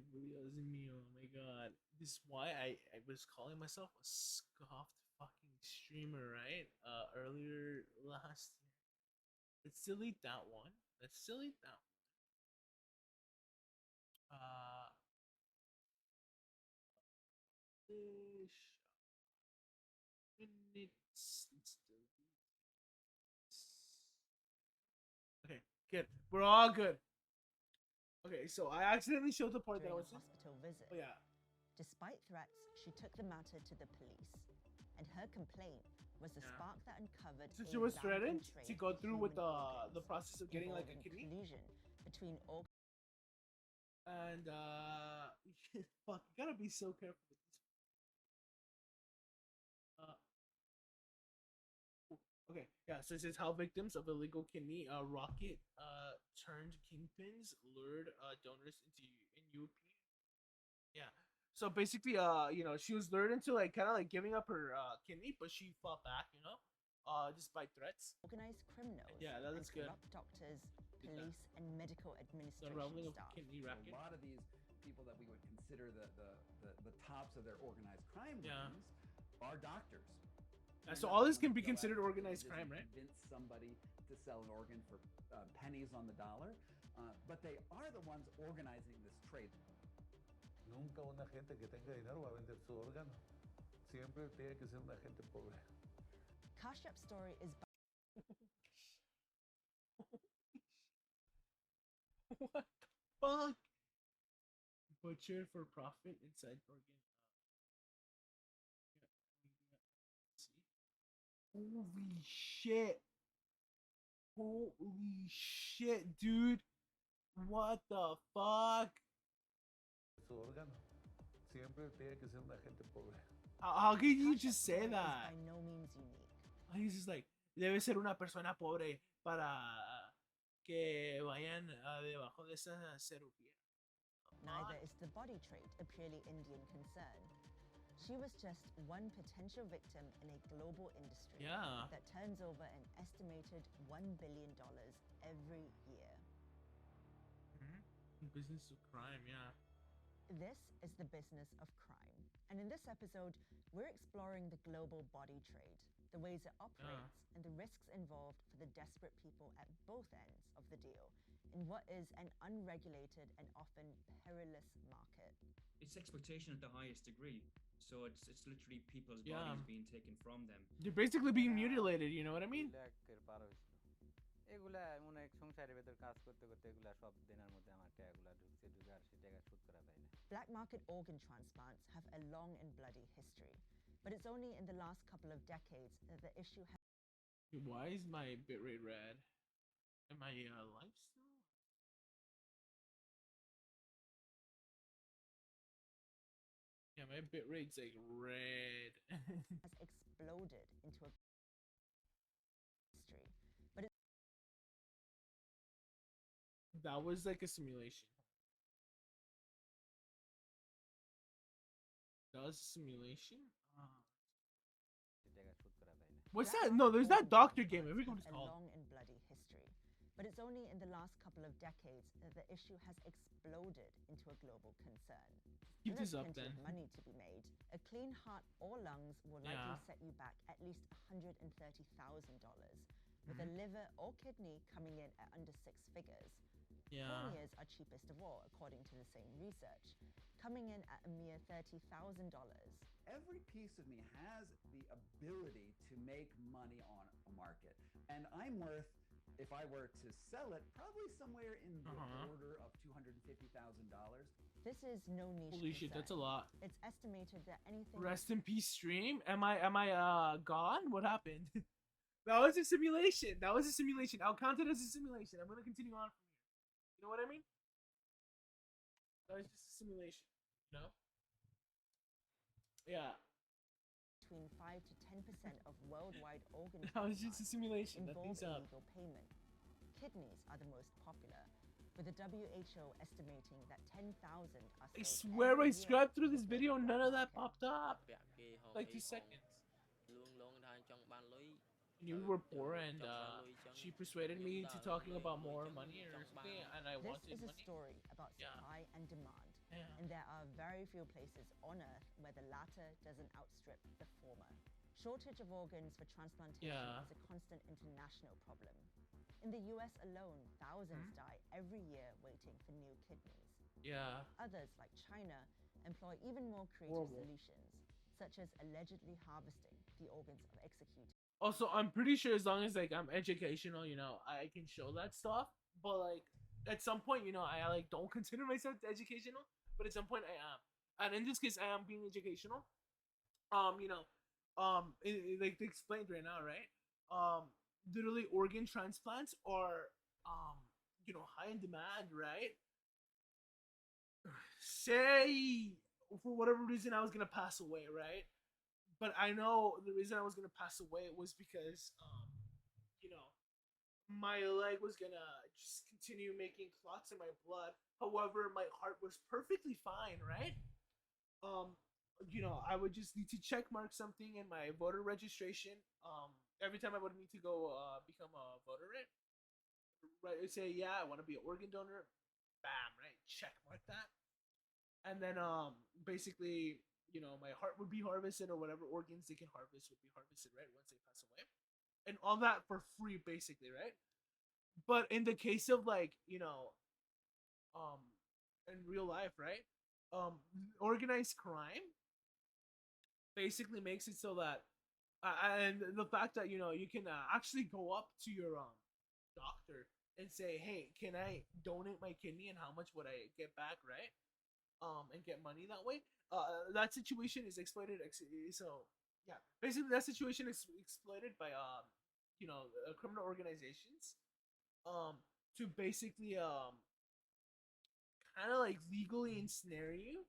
Dios mío, oh my god. This is why I was calling myself a scoffed fucking streamer, right? Earlier last year. Let's delete that one. Let's delete that one. Ish. Minutes. Let's delete this. Okay, good. We're all good. Okay, so I accidentally showed the part that I during was a in. hospital visit. Oh yeah. Despite threats, she took the matter to the police, and her complaint was the Yeah. spark that uncovered So a she was rampant threatened to trade go in through with human the organs, process of getting like a involving kidney. collusion between organs. And fuck, you gotta be so careful with this. Uh, okay, yeah. So it says how victims of illegal kidney rocket turned kingpins lured donors into in UP. Yeah. So basically, she was lured into like kind of like giving up her kidney, but she fought back, despite threats. Organized criminals Yeah, that and is good. corrupt doctors, police, and medical The administration unraveling of staff. kidney So racket. a lot of these people that we would consider the tops of their organized crime Yeah. rings are doctors. Yeah, They're so not all the this ones can that be go out considered to organized villages crime, and right? Convince somebody to sell an organ for pennies on the dollar, but they are the ones organizing this trade. Nunca una gente que tenga dinero va a vender su órgano. Siempre tiene que ser una gente pobre. Kashyap's story is What the fuck? Butchered for profit inside organ. Holy shit. Holy shit, dude. What the fuck? Su órgano. Siempre tiene que ser una gente pobre. How could you Kashyap's just story say is that? by no means unique. He's just like, debe ser una persona pobre para que vayan debajo de esa cerupía. Neither is the body trade a purely Indian concern. She was just one potential victim in a global industry Yeah. that turns over an estimated $1 billion every year. Business of crime, yeah. This is the business of crime. And in this episode, we're exploring the global body trade, the ways it operates, and the risks involved for the desperate people at both ends of the deal in what is an unregulated and often perilous market. It's exploitation at the highest degree. So it's literally people's Yeah. bodies being taken from them. They're basically being mutilated, you know what I mean? লাখের পার হয়েছিল এগুলা অনেক সংসারের ভেতর কাজ করতে করতে এগুলা সব দিনের মধ্যে আমার টাকাগুলা ঢুকছে ঢুকে আর সে টাকা শোধ করা যায় না Black market organ transplants have a long and bloody history, but it's only in the last couple of decades that the issue has Why is my bitrate red? Am I live still? Yeah, my bitrate's like red. exploded into a history. But it's That was like a simulation. That was a simulation? সে টাকা শোধ করা যায় না What's Black that? market No, there's that organ doctor game. I transplants forget what have it's a called. long and bloody history. But it's only in the last couple of decades that the issue has exploded into a global concern. Keep And this there's up plenty then. of money to be made. A clean heart or lungs will likely Yeah. set you back at least $130,000, with a Mhm. liver or kidney coming in at under six figures. Yeah. Corneas are cheapest of all, according to the same research, coming in at a mere $30,000. Every piece of me has the ability to make money on a market. And I'm worth, if I were to sell it, probably somewhere in the order of $250,000. This is no niche. Holy shit, that's a concern. lot. It's estimated that anything. Rest in peace, stream. Am I gone? What happened? That was a simulation. That was a simulation. I'll count it as a simulation. I'm gonna continue on from here. You know what I mean? That was just a simulation. You know? Yeah. Between 5 to 10% of worldwide organ That was just a transplants simulation. involve Nothing's up. illegal payment. Kidneys are the most popular, with the WHO estimating that 10,000 are I sold swear every I year scrubbed through in this the video and none of that black popped up. ពាក់គេហង Like អី 2 ផង seconds. លួងឡងថាចង់បានលុយ You were poor and she persuaded me into talking about more money or something, and I This wanted is a money. story about Yeah. supply and demand, Yeah. and there are very few places on Earth where the latter doesn't outstrip the former. Shortage of organs for transplantation Yeah. is a constant international problem. In the US alone, thousands die every year waiting for new kidneys. Yeah. Others, like China, employ even more creative Horrible. solutions, such as allegedly harvesting the organs of executed. Also, I'm pretty sure as long as like I'm educational, I can show that stuff. But like at some point, I like don't consider myself educational, but at some point I am. And in this case, I am being educational. Like they explained right now, right? Literally organ transplants are high in demand, right? Say for whatever reason I was gonna pass away, right? But I know the reason I was gonna pass away was because you know, my leg was gonna just continue making clots in my blood. However, my heart was perfectly fine, right? Um, I would just need to check mark something in my voter registration. Every time I would need to go become a voter, right? Say, yeah, I want to be an organ donor. Bam, right? Check mark that. And then basically, my heart would be harvested or whatever organs they can harvest would be harvested, right? Once they pass away. And all that for free, basically, right? But in the case of like, um in real life, right? Organized crime basically makes it so that and the fact that you can actually go up to your doctor and say, hey, can I donate my kidney and how much would I get back, right? And get money that way. That situation is exploited. So yeah, basically that situation is exploited by criminal organizations to basically kind of like legally ensnare you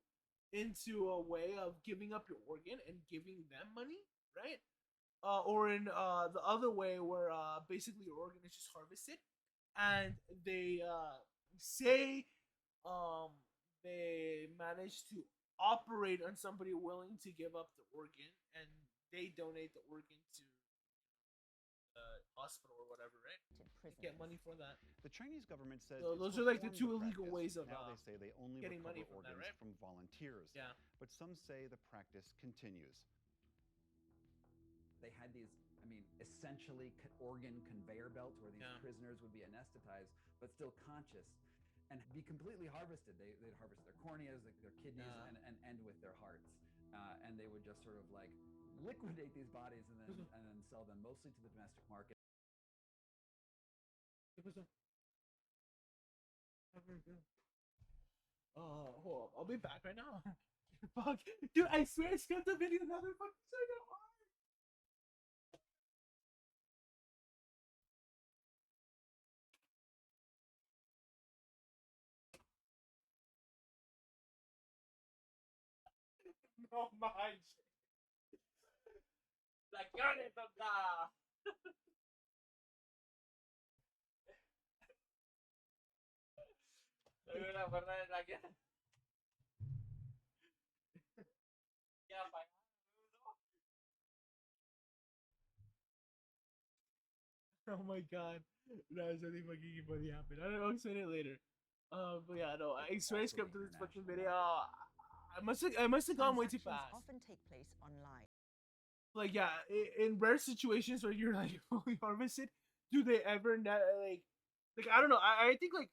into a way of giving up your organ and giving them money, right? Or in the other way where basically your organ is just harvested and they say um, they manage to operate on somebody willing to give up the organ and they donate the organ to the hospital or whatever, right? Get money for that. The Chinese government says So it's those are like the reformed two illegal practice. ways of Now they say they only getting recover money from that, organs right? from volunteers. Yeah. But some say the practice continues. They had these, essentially organ conveyor belts where these Yeah. prisoners would be anesthetized but still conscious and be completely harvested. They'd harvest their corneas, their kidneys, Yeah. and end with their hearts. And they would just sort of like liquidate these bodies and then sell them mostly to the domestic market. Hold on. I'll be back right now. Fuck. Dude, I swear I skipped the video another fucking second. No manches. La carne toca. La verdad es la que. Ya, oh my god. That was really fucking funny happened. I don't know, I'll explain it later. But yeah, no, I swear I skipped this fucking video. I must have gone way too fast. Often take place online. Like yeah, in rare situations where you're like fully harvested, do they ever like I don't know. I think like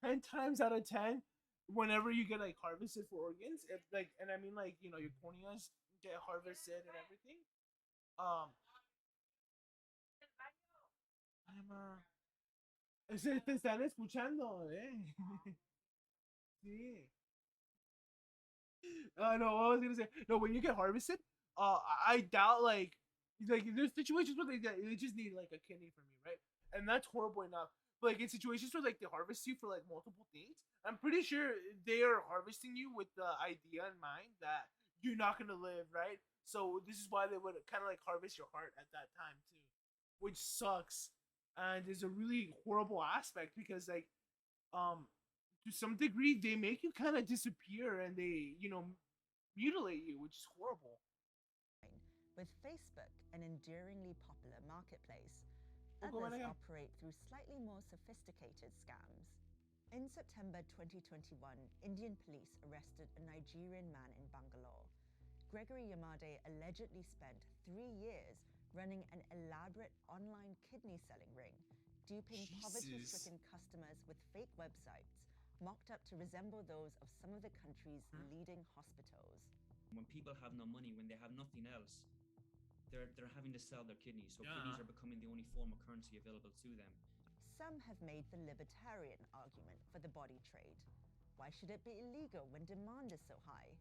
10 times out of 10, whenever you get like harvested for organs, if like and I mean like your corneas get harvested and everything. Te están escuchando, Sí. No, what I was gonna say. No, when you get harvested, I doubt like there's situations where they just need like a kidney from you, right? And that's horrible enough. But like in situations where like they harvest you for like multiple things, I'm pretty sure they are harvesting you with the idea in mind that you're not gonna live, right? So this is why they would kind of like harvest your heart at that time too, which sucks and is a really horrible aspect because like to some degree they make you kind of disappear and they mutilate you, which is horrible. With Facebook an enduringly popular marketplace, others operate through slightly more sophisticated scams. In September 2021, Indian police arrested a Nigerian man in Bangalore. Gregory Yamade allegedly spent 3 years running an elaborate online kidney selling ring, duping poverty-stricken customers with fake websites mocked up to resemble those of some of the country's leading hospitals. When people have no money, when they have nothing else, they're having to sell their kidneys. So kidneys are becoming the only form of currency available to them. Some have made the libertarian argument for the body trade. Why should it be illegal when demand is so high?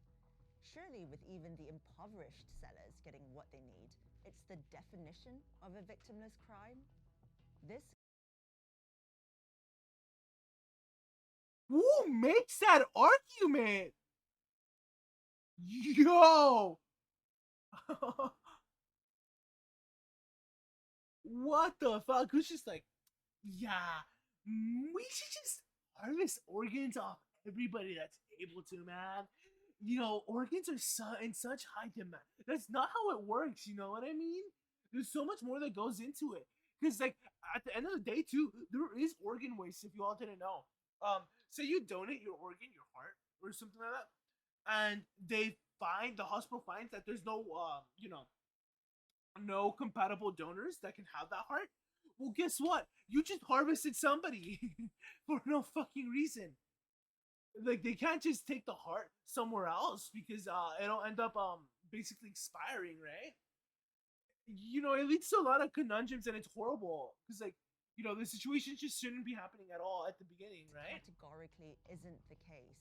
Surely with even the impoverished sellers getting what they need, it's the definition of a victimless crime? This Who makes that argument? Yo! What the fuck? Who's just like, yeah, we should just harvest organs off everybody that's able to, man. You know, organs are in such high demand. That's not how it works, you know what I mean? There's so much more that goes into it. Because, like, at the end of the day, too, there is organ waste, if you all didn't know. Say you donate your organ, your heart, or something like that, and the hospital finds that there's no, no compatible donors that can have that heart. Well, guess what? You just harvested somebody for no fucking reason. Like, they can't just take the heart somewhere else because it'll end up basically expiring, right? You know, it leads to a lot of conundrums, and it's horrible because, like, you know, the situation just shouldn't be happening at all at the beginning, right? categorically isn't the case.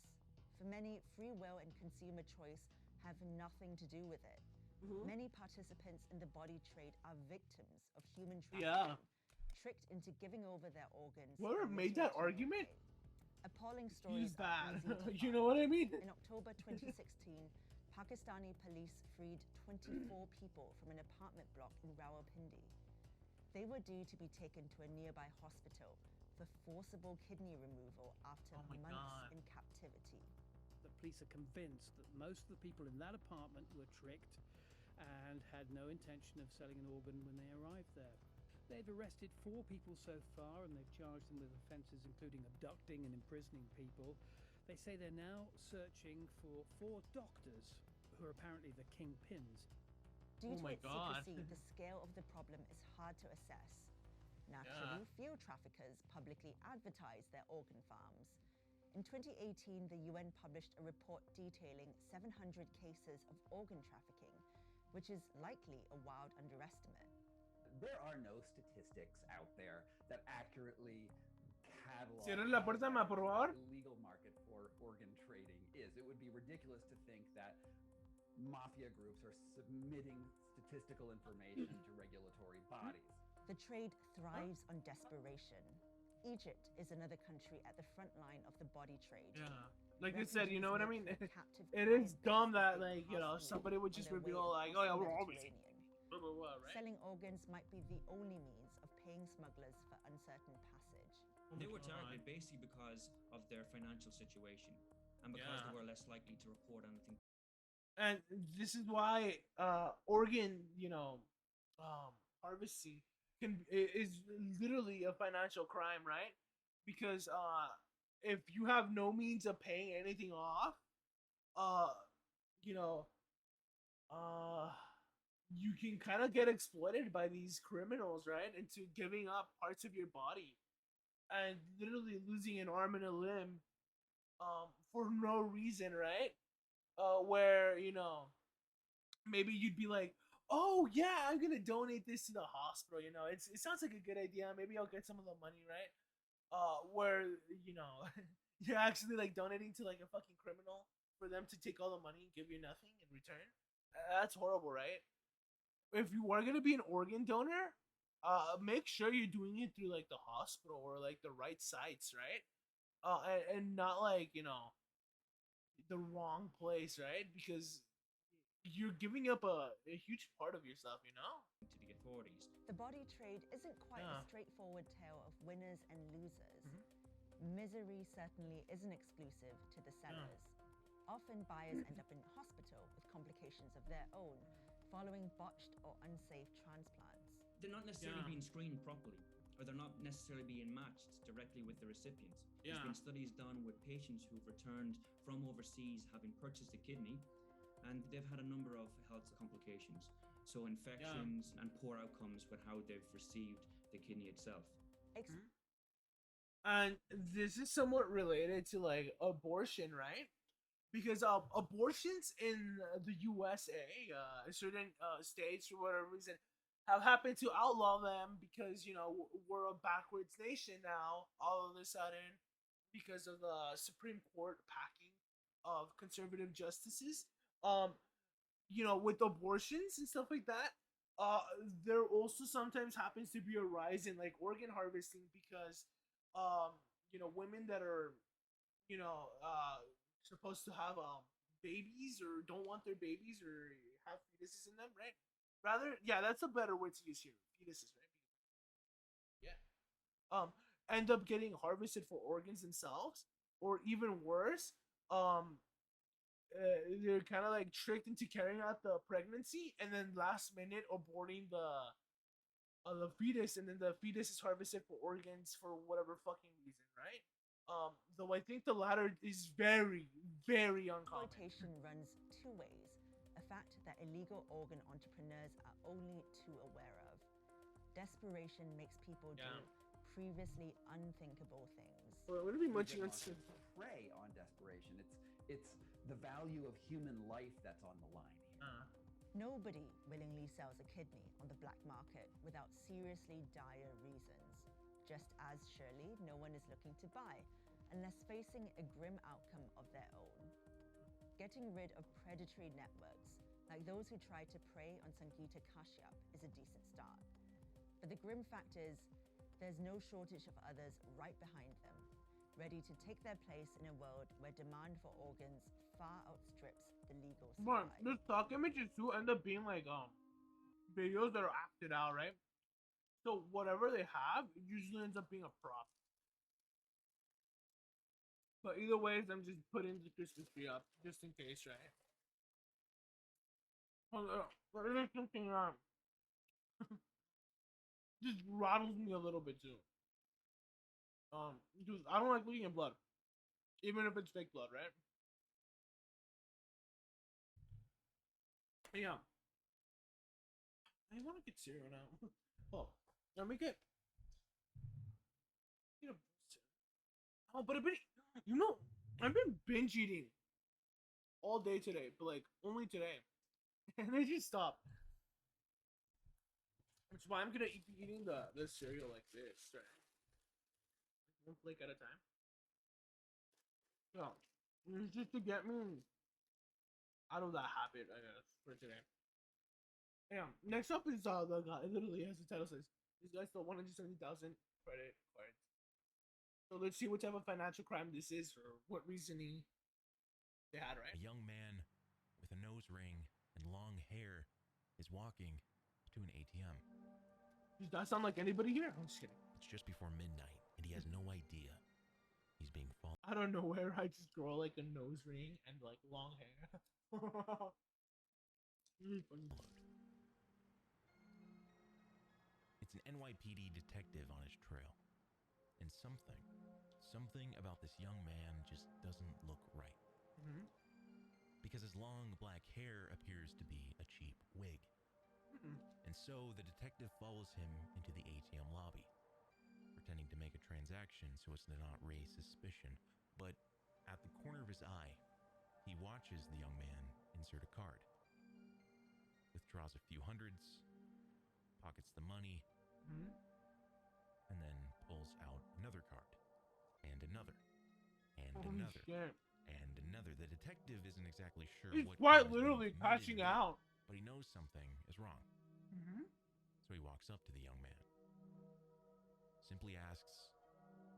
For many, free will and consumer choice have nothing to do with it. Many participants in the body trade are victims of human trafficking, tricked into giving over their organs. Whoever made that argument, appalling stories he's bad. are easy to You know what I mean? In October 2016, Pakistani police freed 24 people from an apartment block in Rawalpindi. They were due to be taken to a nearby hospital for forcible kidney removal after months in captivity. The police are convinced that most of the people in that apartment were tricked and had no intention of selling an organ when they arrived there. They've arrested 4 people so far, and they've charged them with offences including abducting and imprisoning people. They say they're now searching for 4 doctors who are apparently the kingpins. Due to its secrecy, the scale of the problem is hard to assess. Naturally, few traffickers publicly advertise their organ farms. In 2018, the UN published a report detailing 700 cases of organ trafficking, which is likely a wild underestimate. There are no statistics out there that accurately catalog Cierren la puerta, por favor. the legal market for organ trading is. It would be ridiculous to think that mafia groups are submitting statistical information to regulatory bodies. The trade thrives on desperation. Egypt is another country at the front line of the body trade. Like I said, you know what I mean? Captive It is client dumb bases that, being like, you know, housed somebody would on just their way reveal, like, across oh, yeah, the we're always Mediterranean. blah, blah, blah, right? Selling organs might be the only means of paying smugglers for uncertain passage. They were targeted basically because of their financial situation and because they were less likely to report anything. And this is why organ, harvesting is literally a financial crime, right? Because if you have no means of paying anything off, you can kind of get exploited by these criminals, right? Into giving up parts of your body and literally losing an arm and a limb for no reason, right? Where, maybe you'd be like, oh yeah, I'm gonna donate this to the hospital, it sounds like a good idea, maybe I'll get some of the money, right? Where, you're actually like donating to like a fucking criminal for them to take all the money and give you nothing in return. That's horrible, right? If you are gonna be an organ donor, make sure you're doing it through like the hospital or like the right sites, right? And not like, the wrong place, right? Because you're giving up a huge part of yourself, To the authorities. The body trade isn't quite a straightforward tale of winners and losers. Misery certainly isn't exclusive to the sellers. Often buyers end up in hospital with complications of their own, following botched or unsafe transplants. They're not necessarily being screened properly. or they're not necessarily being matched directly with the recipients. Yeah. There's been studies done with patients who've returned from overseas having purchased a kidney, and they've had a number of health complications. So infections and poor outcomes with how they've received the kidney itself. And this is somewhat related to like abortion, right? Because abortions in the USA, certain states for whatever reason, have happened to outlaw them because we're a backwards nation now. All of a sudden, because of the Supreme Court packing of conservative justices, with abortions and stuff like that, there also sometimes happens to be a rise in like organ harvesting because, women that are, you know, uh, supposed to have babies or don't want their babies or have fetuses in them, right? Rather, yeah, that's a better word to use here, fetuses, right? Yeah. End up getting harvested for organs themselves, or even worse, they're kind of like tricked into carrying out the pregnancy and then last minute aborting the fetus, and then the fetus is harvested for organs for whatever fucking reason, right? Though I think the latter is very, very uncommon. Exploitation runs two ways, a fact that illegal organ entrepreneurs are only too aware of. Desperation makes people do previously unthinkable things. Well, what are we munching on? Prey on desperation. It's the value of human life that's on the line here. Nobody willingly sells a kidney on the black market without seriously dire reasons. Just as surely, no one is looking to buy unless facing a grim outcome of their own. Getting rid of predatory networks, like those who tried to prey on Sangeeta Kashyap, is a decent start. But the grim fact is, there's no shortage of others right behind them, ready to take their place in a world where demand for organs far outstrips the legal supply. But the stock images do end up being like videos that are acted out, right? So whatever they have, it usually ends up being a prop. But either ways, I'm just putting the Christmas tree up just in case, right? But it is something just rattles me a little bit too. Because I don't like looking at blood, even if it's fake blood, right? Yeah. I want to get cereal now. Oh, let me get. Oh, but I've been binge eating all day today, but like only today, and I just stopped. That's why I'm gonna be eating the cereal like this, right? One flake at a time. Yeah, it's just to get me out of that habit, I guess, for today. Yeah. Next up is the guy. Literally, as the title says, this guy's the 170,000 credit cards. So let's see what type of financial crime this is, or what reasoning they had, right? A young man with a nose ring and long hair is walking to an ATM. Does that sound like anybody here? I'm just kidding. It's just before midnight, and he has no idea he's being followed. I don't know where I just grow like a nose ring and like long hair. Really funny. It's an NYPD detective on his trail, and something about this young man just doesn't look right. Mm-hmm. Because his long black hair appears to be a cheap wig. Mm-hmm. And so the detective follows him into the ATM lobby, pretending to make a transaction so as to not raise suspicion. But at the corner of his eye, he watches the young man insert a card, withdraws a few hundreds, pockets the money, Mm-hmm. and then pulls out another card, and another, and Holy another, shit. and another. The detective isn't exactly sure He's what quite he was literally being cashing committed out. to, but he knows something is wrong. Mm-hmm. So he walks up to the young man, simply asks,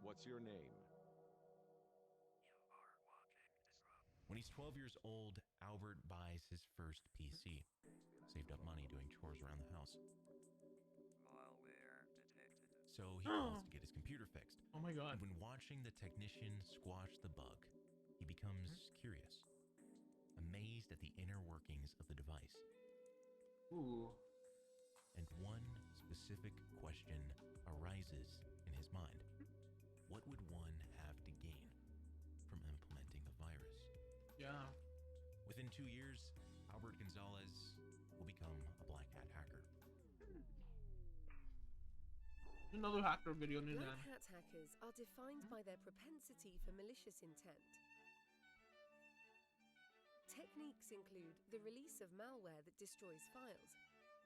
"What's your name?" When he's 12 years old, Albert buys his first PC, saved up money doing chores around the house. So he calls to get his computer fixed. Oh my god. And when watching the technician squash the bug, he becomes curious, amazed at the inner workings of the device. Ooh. And one specific question arises in his mind. What would one have to gain from implementing a virus? Yeah. Within 2 years, Albert Gonzalez will become a black hat hacker. Another hacker video in Black there. hat hackers are defined by their propensity for malicious intent. Techniques include the release of malware that destroys files,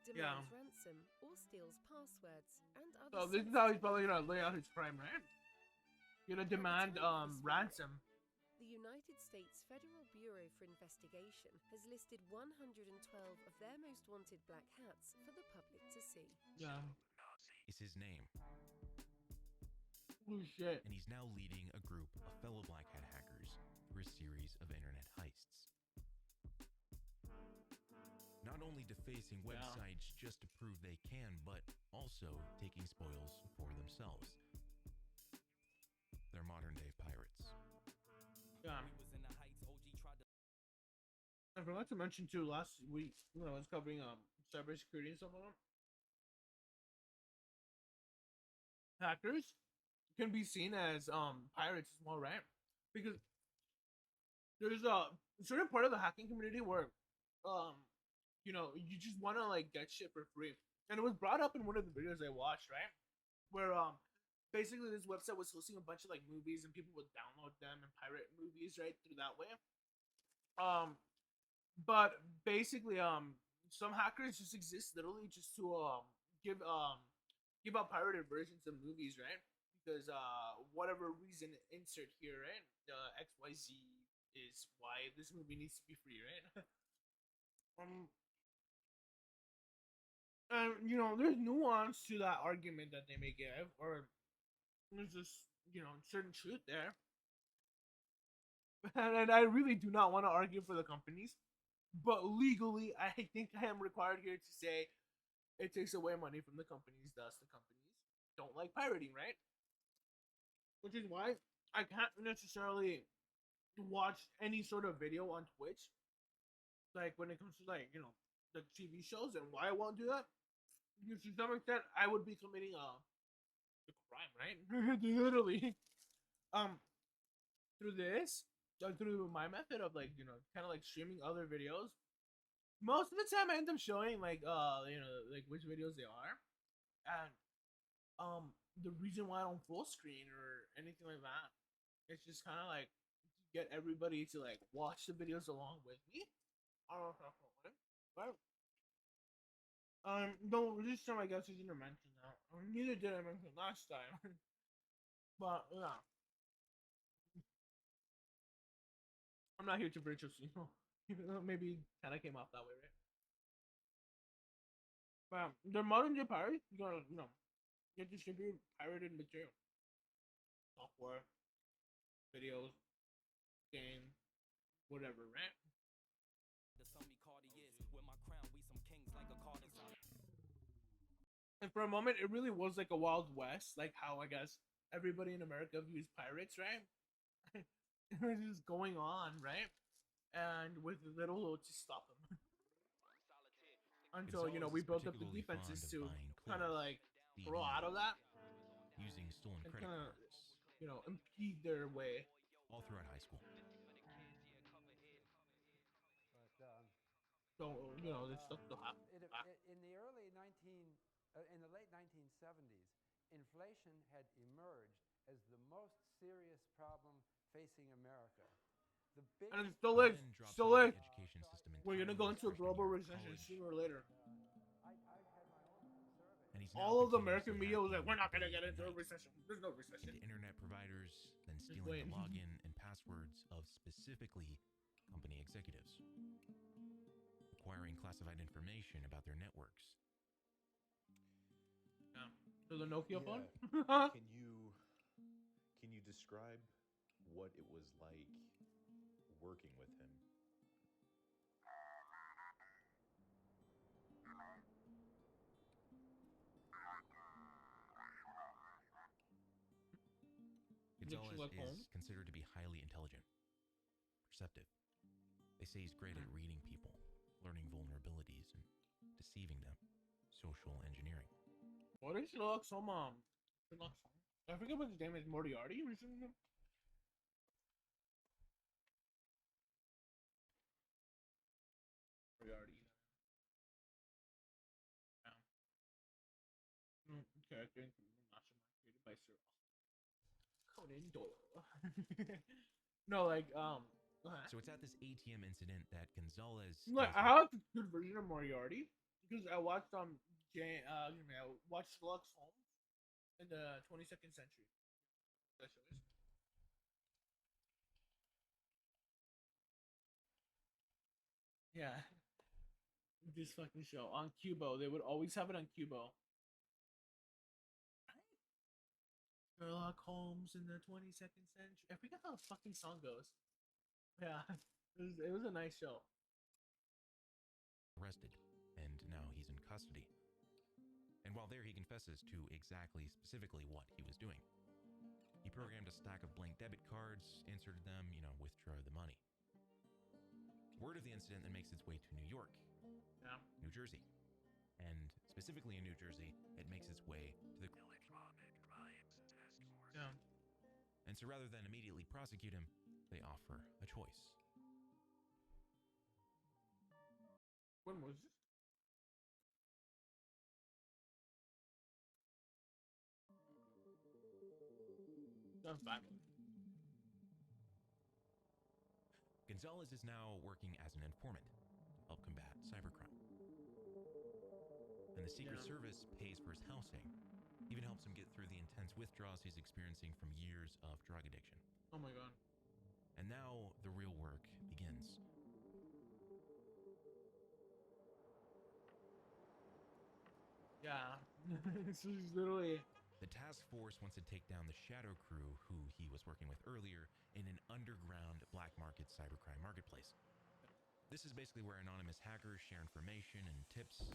demands ransom, or steals passwords, and other. So this is how he's probably gonna lay out his crime, right? You're gonna demand ransom. The United States Federal Bureau for Investigation has listed 112 of their most wanted black hats for the public to see. Yeah. Is his name. Oh shit. And he's now leading a group of fellow black hat hackers through a series of internet heists. Not only defacing websites just to prove they can, but also taking spoils for themselves. They're modern day pirates. Yeah. I forgot to mention too last week when I was covering cybersecurity and stuff like that. Hackers can be seen as pirates as well, right? Because there's a certain part of the hacking community where you know, you just want to like get shit for free. And it was brought up in one of the videos I watched, right? Where basically this website was hosting a bunch of like movies and people would download them and pirate movies right through that way. But basically some hackers just exist literally just to give out pirated versions of movies, right? Because whatever reason insert here, right? XYZ is why this movie needs to be free, right? And you know, there's nuance to that argument that they may give, or there's just, you know, certain truth there. And I really do not want to argue for the companies, but legally, I think I am required here to say it takes away money from the companies, thus the companies don't like pirating, right? Which is why I can't necessarily watch any sort of video on Twitch, like when it comes to like, you know, the TV shows, and why I won't do that. Because to some extent, I would be committing a crime, right? Literally. Through this, through my method of like, you know, kind of like streaming other videos, most of the time I end up showing like, you know, like which videos they are, and the reason why I don't full screen or anything like that, it's just kind of like to get everybody to like watch the videos along with me. I don't know if that's what, but no, this time I guess I didn't mention that. Neither did I mention last time. But yeah, I'm not here to preach us, you know. Even though maybe kind of came off that way, right? But they're modern day pirates. You gotta, you know, you distribute pirated material, software, videos, game, whatever, right? And for a moment, it really was like a Wild West, like how I guess everybody in America views pirates, right? It was just going on, right? And with little to stop them. Until, you know, we built up the defenses to kind of like throw out of that. Using stolen and credit kind of, cards. you know, impede their way. All throughout high school. So, you know, this stuff still happens. In the in the late 1970s, inflation had emerged as the most serious problem facing America. And it still is. Still is. We're gonna go into a global recession sooner or later. All of the American media was like, "We're not gonna get into a recession. There's no recession." Into internet providers, then stealing the login and passwords of specifically company executives, acquiring classified information about their networks. Yeah. So the Nokia phone. Can you describe what it was like working with him? Gonzalez is considered to be highly intelligent, perceptive. They say he's great at reading people, learning vulnerabilities, and deceiving them. Social engineering. What is Sherlock Holmes? Sherlock Holmes? I forget what his name is. Moriarty or something. Moriarty. Yeah. Character information created by Sir Conan Doyle. No, like So it's at this ATM incident that Gonzalez. Like I have a good version of Moriarty because I watched I watched Sherlock Holmes in the 22nd century. That show is. Yeah, this fucking show on Cubo. They would always have it on Cubo. Sherlock Holmes in the 22nd century. I forget how the fucking song goes. Yeah, it was a nice show. Arrested, and now he's in custody. And while there, he confesses to specifically what he was doing. He programmed a stack of blank debit cards, inserted them, withdraw the money. Word of the incident then makes its way to New York, New Jersey. And specifically in New Jersey, it makes its way to the Village Bombing Riots Task Force. Yeah. And so rather than immediately prosecute him, they offer a choice. When was this? That's fine. Gonzalez is now working as an informant to help combat cybercrime. And the Secret Service pays for his housing, even helps him get through the intense withdrawals he's experiencing from years of drug addiction. Oh my god. And now the real work begins. Yeah. This is literally. The task force wants to take down the Shadow Crew, who he was working with earlier, in an underground black market cybercrime marketplace. This is basically where anonymous hackers share information and tips.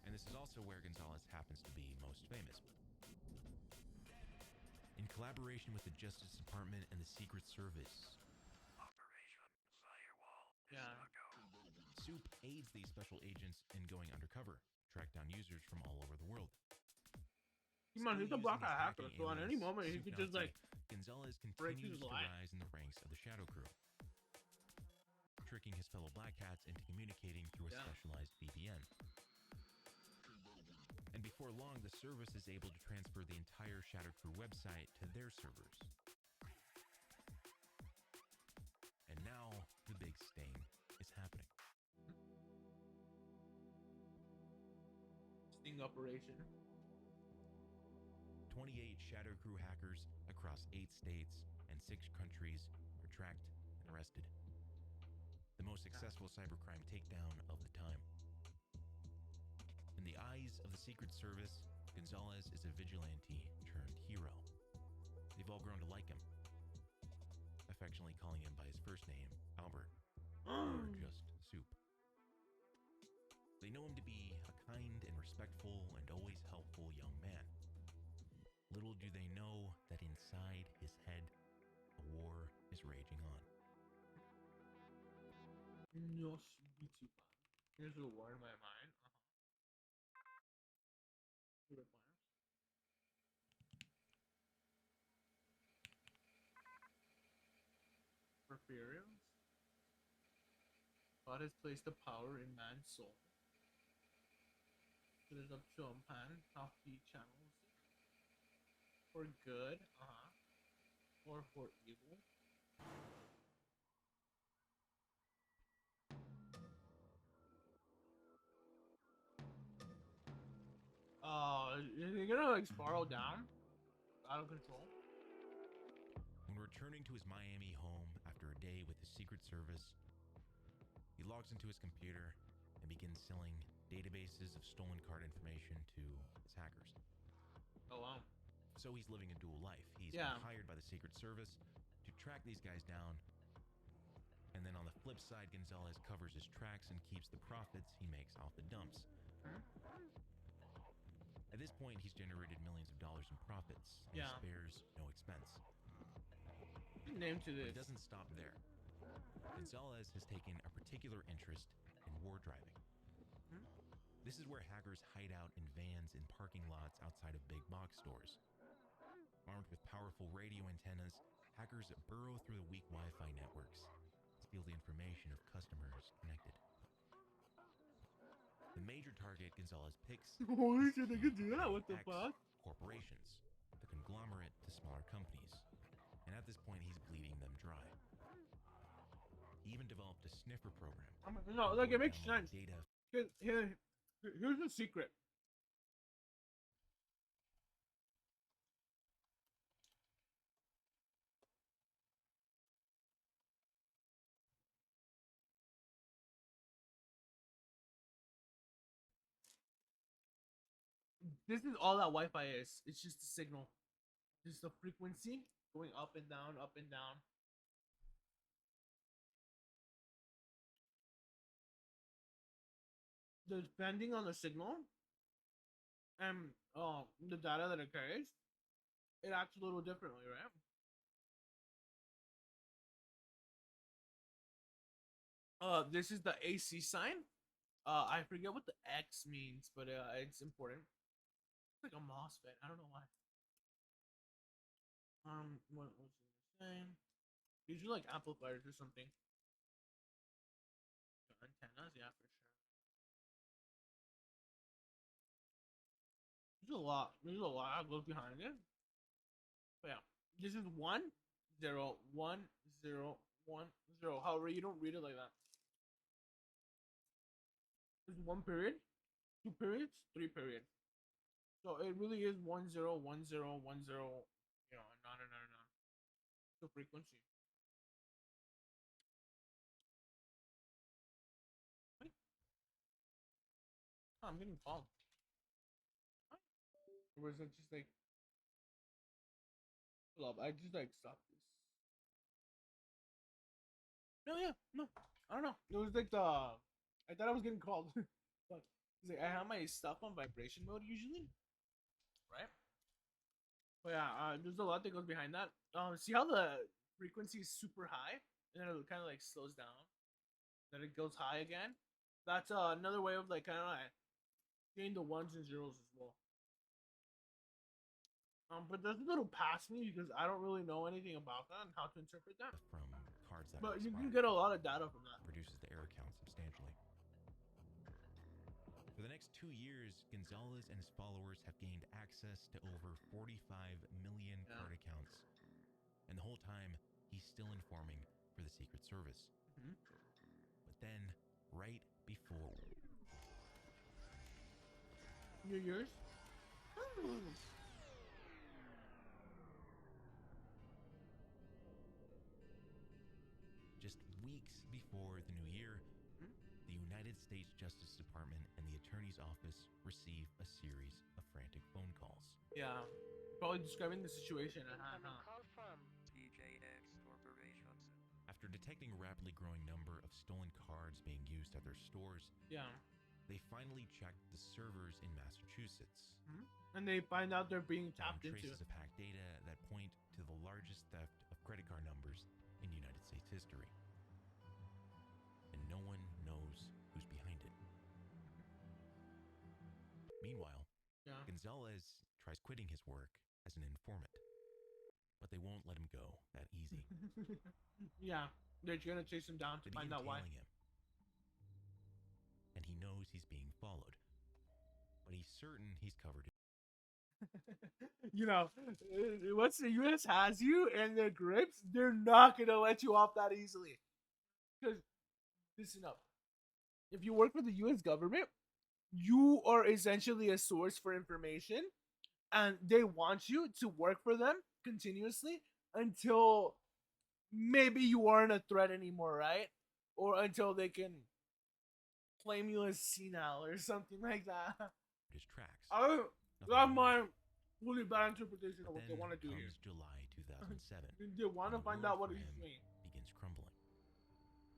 And this is also where Gonzalez happens to be most famous. In collaboration with the Justice Department and the Secret Service, Operation Firewall is Soup aids these special agents in going undercover, track down users from all over the world. Man, he's a black hacker, so at any moment he could just Gonzalez break continues his to line. rise in the ranks of the Shadow Crew, tricking his fellow Black Hats into communicating through a specialized VPN. And before long, the service is able to transfer the entire Shadow Crew website to their servers. And now, the big stain is happening. Sting operation. 28 Shadow Crew hackers across 8 states and 6 countries are tracked and arrested. The most successful cybercrime takedown of the time. In the eyes of the Secret Service, Gonzalez is a vigilante turned hero. They've all grown to like him, affectionately calling him by his first name, Albert, or just Soup. They know him to be a kind and respectful and always helpful young man. Little do they know that inside his head, a war is raging on. No, YouTube. Here's a war in my mind. Perseverance. God has placed the power in man's soul. It is up to a man how he channels it. For good, or for evil. Is he gonna spiral down? Out of control? When returning to his Miami home after a day with his Secret Service, he logs into his computer and begins selling databases of stolen card information to his hackers. Oh wow. So he's living a dual life. He's been hired by the Secret Service to track these guys down. And then on the flip side, Gonzalez covers his tracks and keeps the profits he makes off the dumps. At this point, he's generated millions of dollars in profits and he spares no expense. Name to this. But it doesn't stop there. Gonzalez has taken a particular interest in war driving. This is where hackers hide out in vans in parking lots outside of big box stores. Armed with powerful radio antennas, hackers burrow through the weak Wi-Fi networks to steal the information of customers connected. The major target Gonzalez picks Holy shit, they could do that? What the X fuck? corporations, the conglomerate to smaller companies. And at this point, he's bleeding them dry. He even developed a sniffer program. No, like it makes sense. Data. Here's the secret. This is all that Wi-Fi is. It's just a signal. Just the frequency going up and down, up and down. Depending on the signal and the data that it carries, it acts a little differently, right? This is the AC sign. I forget what the X means, but it's important. It's like a MOSFET. I don't know why. What was it saying? These are like amplifiers or something. Antennas, yeah, for sure. There's a lot. There's a lot that goes behind it. But yeah, this is 1 0 1 0 1 0. However, you don't read it like that. There's 1 period, 2 periods, 3 periods. So it really is 1 0 1 0 1 0. You know, and on and on and on. The frequency. Wait. Oh, I'm getting called. Or was it just like, hold up, I just like stopped this. No, yeah, no, I don't know. It was like I thought I was getting called, but it's like I have my stuff on vibration mode usually, right? But yeah, there's a lot that goes behind that. See how the frequency is super high, and then it kind of like slows down, then it goes high again. That's another way of like kind of like getting the ones and zeros as well. But that's a little past me because I don't really know anything about that and how to interpret that. From cards that But are you can expired. get a lot of data from that. Reduces the error count substantially. For the next 2 years, Gonzalez and his followers have gained access to over 45 million card accounts. And the whole time, he's still informing for the Secret Service. But then, right before New Year's? Just weeks before the new year, the United States Justice Department and the Attorney's Office receive a series of frantic phone calls. Yeah, probably describing the situation at hand. Call from TJX Corporations. After detecting a rapidly growing number of stolen cards being used at their stores, Yeah. they finally checked the servers in Massachusetts. And they find out they're being tapped Found into. traces of hacked data that point to the largest theft of credit card numbers in United States history. And no one knows who's behind it. Meanwhile, Gonzalez tries quitting his work as an informant, but they won't let him go that easy. Yeah, they're gonna chase him down to They find begin out why. tailing him, and he knows he's being followed, but he's certain he's covered. You know, once the U.S. has you and their grips, they're not gonna let you off that easily. Because, listen up, if you work for the U.S. government, you are essentially a source for information, and they want you to work for them continuously until maybe you aren't a threat anymore, right? Or until they can claim you as senile or something like that. His tracks. That's my really bad interpretation of what they want to do here. Comes July 2007. They want to and the find out world what for he's him doing. begins crumbling.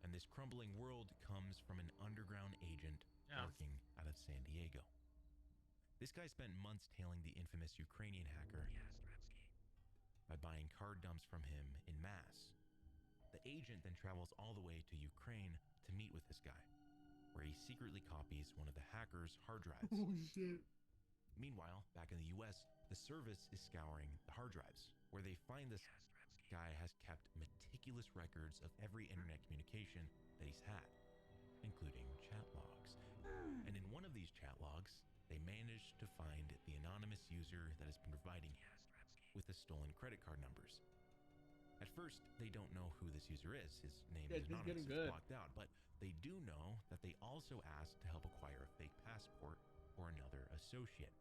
And this crumbling world comes from an underground agent working out of San Diego. This guy spent months tailing the infamous Ukrainian hacker by buying card dumps from him in mass. The agent then travels all the way to Ukraine to meet with this guy. where he secretly copies one of the hacker's hard drives. Oh shit. Meanwhile, back in the US, the service is scouring the hard drives, where they find this guy has kept meticulous records of every internet communication that he's had, including chat logs. And in one of these chat logs, they managed to find the anonymous user that has been providing him with the stolen credit card numbers. At first, they don't know who this user is. His name is anonymous, it's blocked out, but they do know that they also asked to help acquire a fake passport for another associate.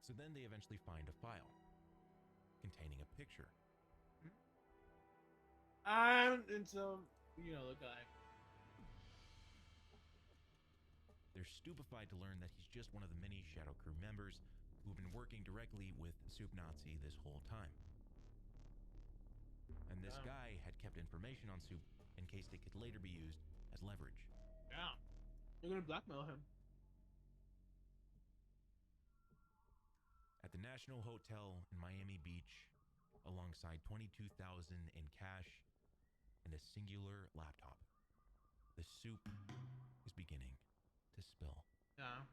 So then they eventually find a file containing a picture. And so, you know, the guy. They're stupefied to learn that he's just one of the many Shadow Crew members who've been working directly with Soup Nazi this whole time. And this guy had kept information on Soup in case it could later be used as leverage. Yeah. They're gonna blackmail him. At the National Hotel in Miami Beach, alongside $22,000 in cash and a singular laptop, the soup is beginning to spill. Yeah.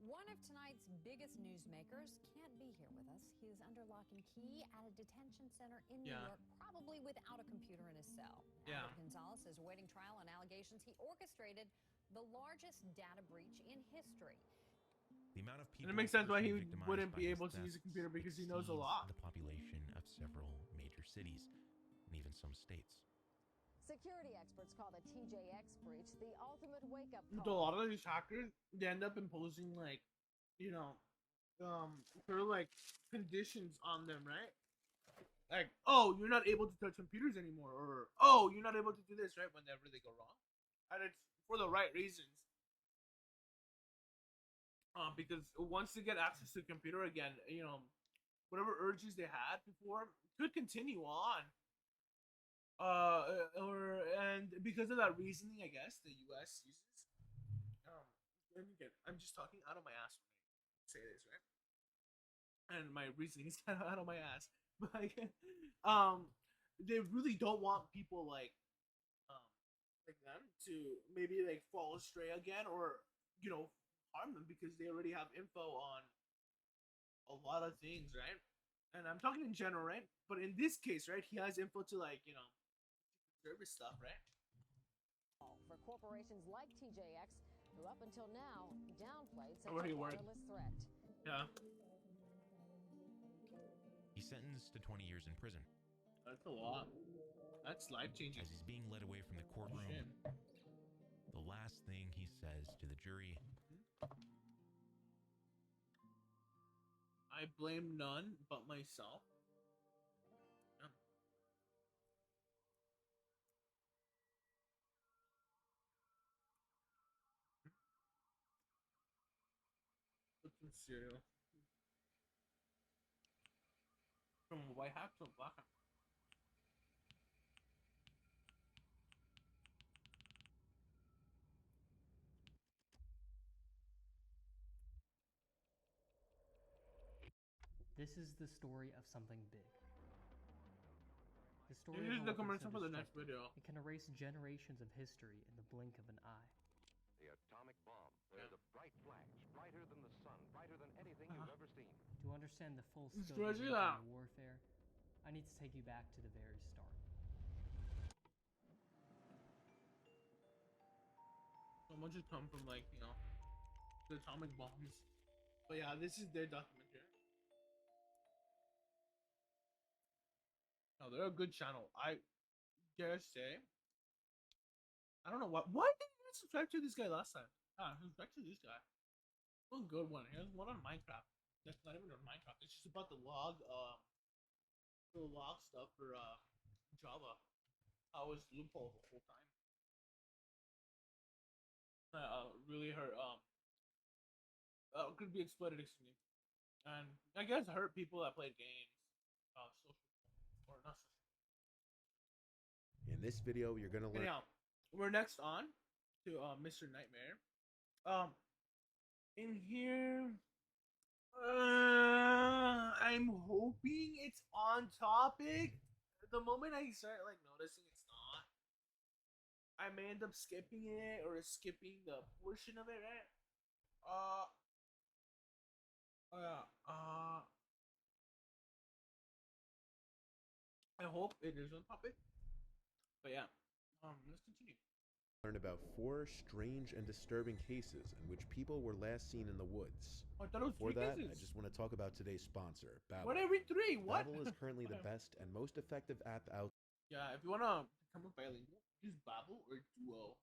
One of tonight's biggest newsmakers can't be here with us. He is under lock and key at a detention center in New York, probably without a computer in his cell. Albert Gonzalez is awaiting trial on allegations he orchestrated the largest data breach in history. The amount of people and it makes sense why he victimized wouldn't by be this able to theft use a computer because he knows a exceeds lot. the population of several major cities and even some states. Security experts call the TJX breach the ultimate wake-up With a call. lot of these hackers, they end up imposing like, you know, sort of like conditions on them, right? Like, oh, you're not able to touch computers anymore, or oh, you're not able to do this, right? Whenever they go wrong, and it's for the right reasons. Because once they get access to a computer again, you know, whatever urges they had before could continue on. And because of that reasoning, I guess the U.S. uses. And again, I'm just talking out of my ass when I say this, right? And my reasoning is kind of out of my ass, but like, they really don't want people like them to maybe like fall astray again, or you know, harm them because they already have info on a lot of things, right? And I'm talking in general, right? But in this case, right, he has info to like, you know, service stuff, right? For corporations like TJX, who up until now downplayed such Already a worried. wireless threat. Yeah. He's sentenced to 20 years in prison. That's a lot. That's life changing. As he's being led away from the courtroom, the last thing he says to the jury, I blame none but myself. Yeah. Put some cereal. From a white hat to a black hat. This is the story of something big. The story This is of a the weapon commercial so for the next destructive, video. It can erase generations of history in the blink of an eye. The atomic bomb wears a bright flash, brighter than the sun, brighter than anything you've ever seen. To understand the full It's scope of crazy nuclear that- warfare, I need to take you back to the very start. So much has come from like, you know, the atomic bombs. But yeah, this is their documentary. No, they're a good channel. I dare say. I don't know why did you subscribe to this guy last time? Subscribe to this guy. Oh, good one. Here's one on Minecraft. That's not even on Minecraft. It's just about the log stuff for Java. How was loophole the whole time? Really hurt. Could be exploited extremely, and I guess hurt people that played games. Social or not. In this video, you're gonna learn. Anyhow, we're next on to Mr. Nightmare. In here, I'm hoping it's on topic. The moment I start like noticing it's not, I may end up skipping it or skipping the portion of it, right? Yeah. I hope it is on topic. But yeah, let's continue. Learn about 4 strange and disturbing cases in which people were last seen in the woods. I thought it was Before 3 that, cases. I just want to talk about today's sponsor, Babbel. What every 3? What? Babbel is currently the best and most effective app out. Yeah, if you wanna become a bilingual, use Babbel or Duo.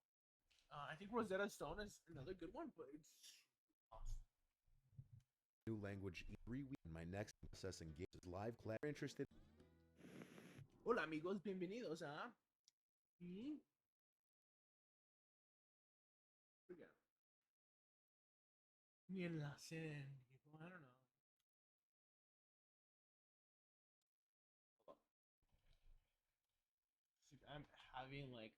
I think Rosetta Stone is another good one, but it's awesome. New language every week. My next processing game is live class. Interested? Hola amigos, bienvenidos a. Mi enlace en vivo, I don't know. I'm having like.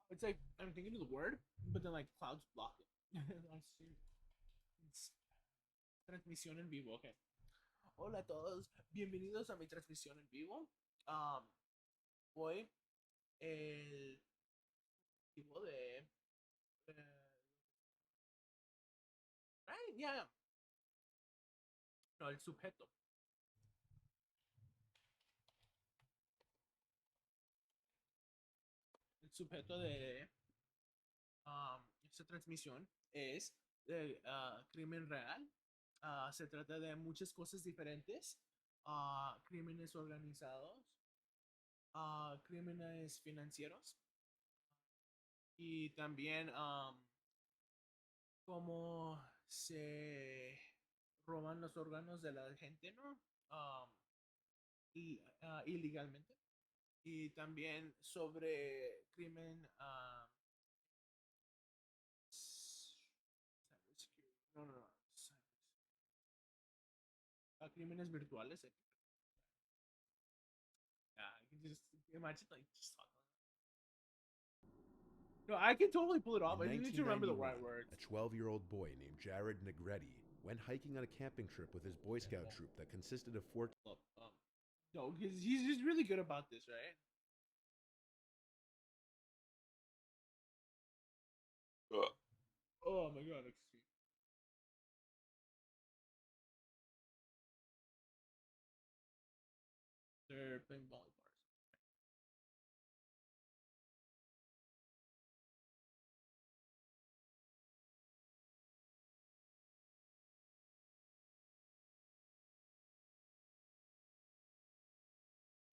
It's like I'm thinking of the word, but then like clouds block it. It's transmisión en vivo, okay. Hola a todos, bienvenidos a mi transmisión en vivo. Hoy el tipo de right, yeah. No, el sujeto. El sujeto de esta transmisión es crimen real. Se trata de muchas cosas diferentes. Crímenes organizados, crímenes financieros y también cómo se roban los órganos de la gente, ¿no? Ilegalmente. Y también sobre crimen no. Crímenes virtuales. Yeah, I can just imagine like just talking. No, I can totally pull it off. I just need to remember the right words. A 12-year-old boy named Jared Negretti went hiking on a camping trip with his Boy Scout troop that consisted of 4. No, because he's just really good about this, right? Oh my god, excuse me. They're playing volleyball.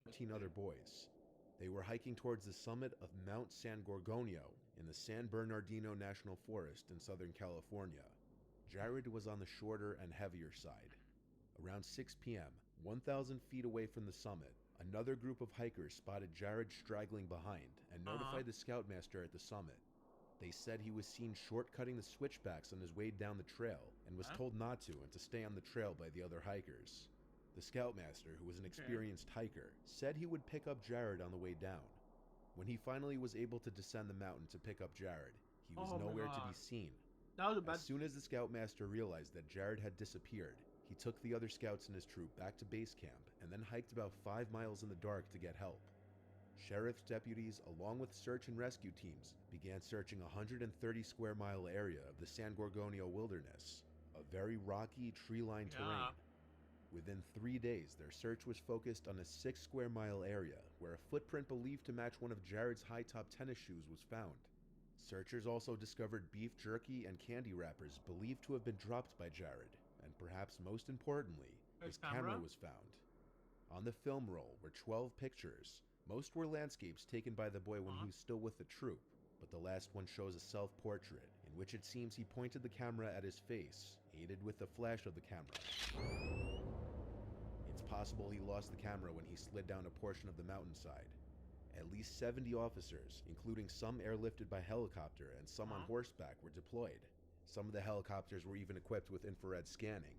15 other boys. They were hiking towards the summit of Mount San Gorgonio in the San Bernardino National Forest in Southern California. Jared was on the shorter and heavier side. Around 6 p.m., 1,000 feet away from the summit, another group of hikers spotted Jared straggling behind and notified the scoutmaster at the summit. They said he was seen shortcutting the switchbacks on his way down the trail and was told not to and to stay on the trail by the other hikers. The scoutmaster, who was an experienced hiker, said he would pick up Jared on the way down. When he finally was able to descend the mountain to pick up Jared, he was nowhere to be seen. As soon as the scoutmaster realized that Jared had disappeared, he took the other scouts in his troop back to base camp and then hiked about 5 miles in the dark to get help. Sheriff's deputies, along with search and rescue teams, began searching a 130 square mile area of the San Gorgonio wilderness, a very rocky, tree-lined terrain. Within 3 days, their search was focused on a 6 square mile area where a footprint believed to match one of Jared's high-top tennis shoes was found. Searchers also discovered beef jerky and candy wrappers believed to have been dropped by Jared, and perhaps most importantly, his camera was found. On the film roll were 12 pictures. Most were landscapes taken by the boy when he was still with the troop, but the last one shows a self-portrait, in which it seems he pointed the camera at his face, aided with the flash of the camera. It's possible he lost the camera when he slid down a portion of the mountainside. At least 70 officers, including some airlifted by helicopter and some on horseback, were deployed. Some of the helicopters were even equipped with infrared scanning.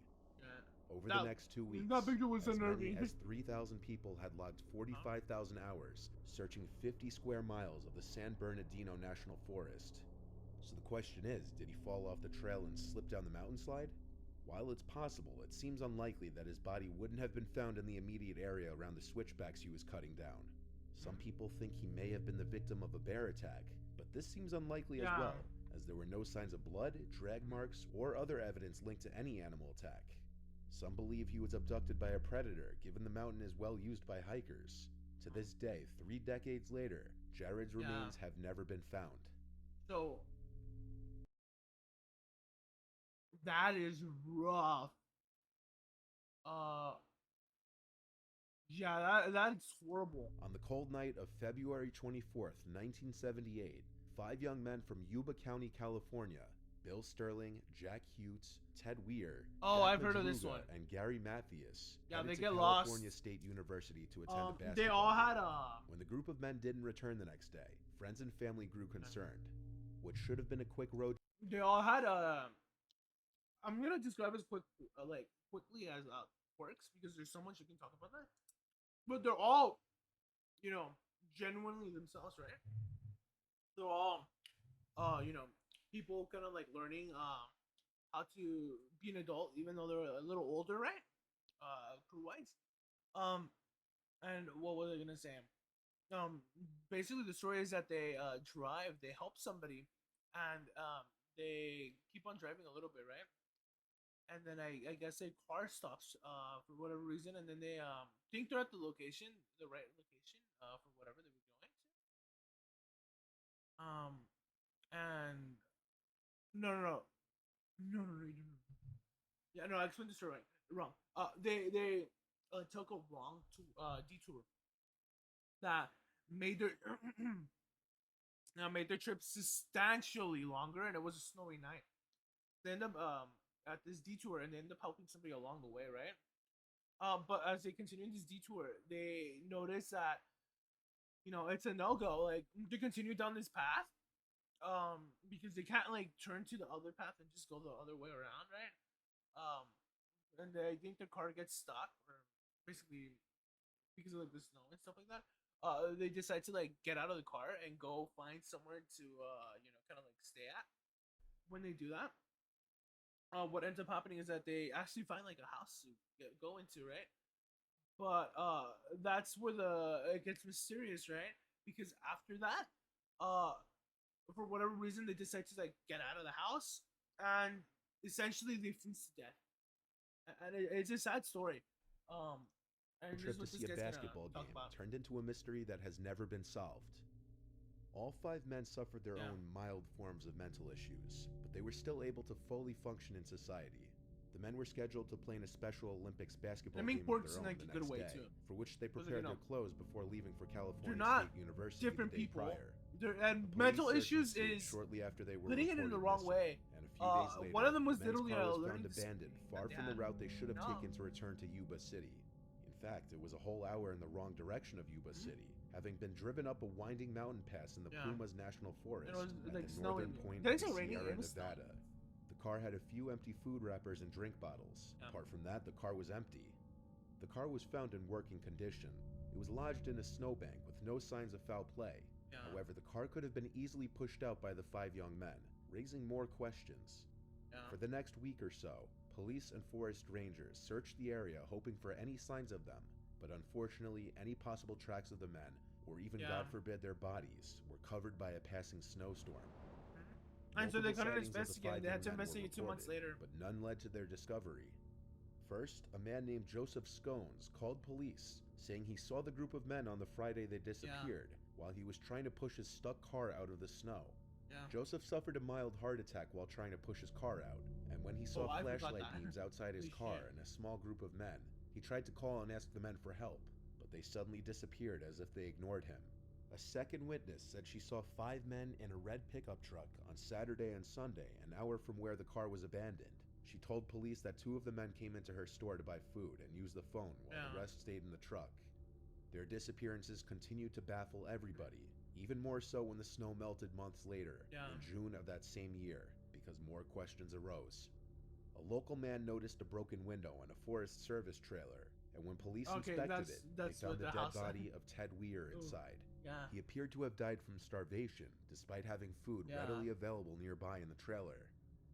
Over the next 2 weeks, as many as 3,000 people had logged 45,000 hours searching 50 square miles of the San Bernardino National Forest. So the question is, did he fall off the trail and slip down the mountainslide? While it's possible, it seems unlikely that his body wouldn't have been found in the immediate area around the switchbacks he was cutting down. Some people think he may have been the victim of a bear attack, but this seems unlikely as well, as there were no signs of blood, drag marks, or other evidence linked to any animal attack. Some believe he was abducted by a predator, given the mountain is well used by hikers. To this day, 3 decades later, Jared's remains have never been found. So that is rough. Yeah, that's horrible. On the cold night of February 24th, 1978, 5 young men from Yuba County, California, Bill Sterling, Jack Hughes, Ted Weir, I've heard of this one, and Gary Mathias, they to get California lost. State University to attend a basketball They all had game. When the group of men didn't return the next day, friends and family grew concerned. What should have been a quick road. They all had I'm gonna describe as quickly as quirks, because there's so much you can talk about that. But they're all, genuinely themselves, right? They're all, people kind of like learning how to be an adult, even though they're a little older, right? Crew-wise. And what was I gonna say? Basically the story is that they they help somebody, and they keep on driving a little bit, right? And then I guess a car stops for whatever reason, and then they think they're at the right location for whatever they were going to. And no. Yeah, no, I explained this wrong. They took a wrong detour that made their made their trip substantially longer, and it was a snowy night. They end up at this detour, and they end up helping somebody along the way, right? But as they continue this detour, they notice that it's a no-go, like, to continue down this path, because they can't turn to the other path and just go the other way around, right? And I think the car gets stuck, or basically because of the snow and stuff like that. They decide to get out of the car and go find somewhere to kind of stay at. When they do that, what ends up happening is that they actually find a house to go into, right? But that's where it gets mysterious, right? Because after that, for whatever reason, they decide to get out of the house, and essentially they freeze to death. And it's a sad story. And The trip to see a basketball game turned into a mystery that has never been solved. All 5 men suffered their own mild forms of mental issues, but they were still able to fully function in society. The men were scheduled to play in a Special Olympics basketball game of their own the next day, for which they prepared their clothes before leaving for California State University different the day people. prior. And mental issues is shortly after they were putting it in the wrong way. And a few days later, one of them was the men's literally car was learning found abandoned, far from the route they should have taken to return to Yuba City. In fact, it was a whole hour in the wrong direction of Yuba City, having been driven up a winding mountain pass in the Pumas National Forest at the northern point of the Sierra Nevada. The car had a few empty food wrappers and drink bottles. Apart from that, the car was empty. The car was found in working condition. It was lodged in a snowbank with no signs of foul play. However, the car could have been easily pushed out by the 5 young men, raising more questions. For the next week or so, police and forest rangers searched the area hoping for any signs of them, but unfortunately, any possible tracks of the men, or even, God forbid, their bodies, were covered by a passing snowstorm. And so they Multiple couldn't sightings of the investigate. 5 They had to young men were investigate 2 months reported, later. but none led to their discovery. First, a man named Joseph Scones called police, saying he saw the group of men on the Friday they disappeared, while he was trying to push his stuck car out of the snow. Joseph suffered a mild heart attack while trying to push his car out, and when he saw flashlight beams outside his car and a small group of men, he tried to call and ask the men for help, but they suddenly disappeared as if they ignored him. A second witness said she saw 5 men in a red pickup truck on Saturday and Sunday, an hour from where the car was abandoned. She told police that 2 of the men came into her store to buy food and used the phone while the rest stayed in the truck. Their disappearances continued to baffle everybody, even more so when the snow melted months later, in June of that same year, because more questions arose. A local man noticed a broken window on a Forest Service trailer, and when police inspected it, they found the dead body of Ted Weir inside. He appeared to have died from starvation, despite having food readily available nearby in the trailer.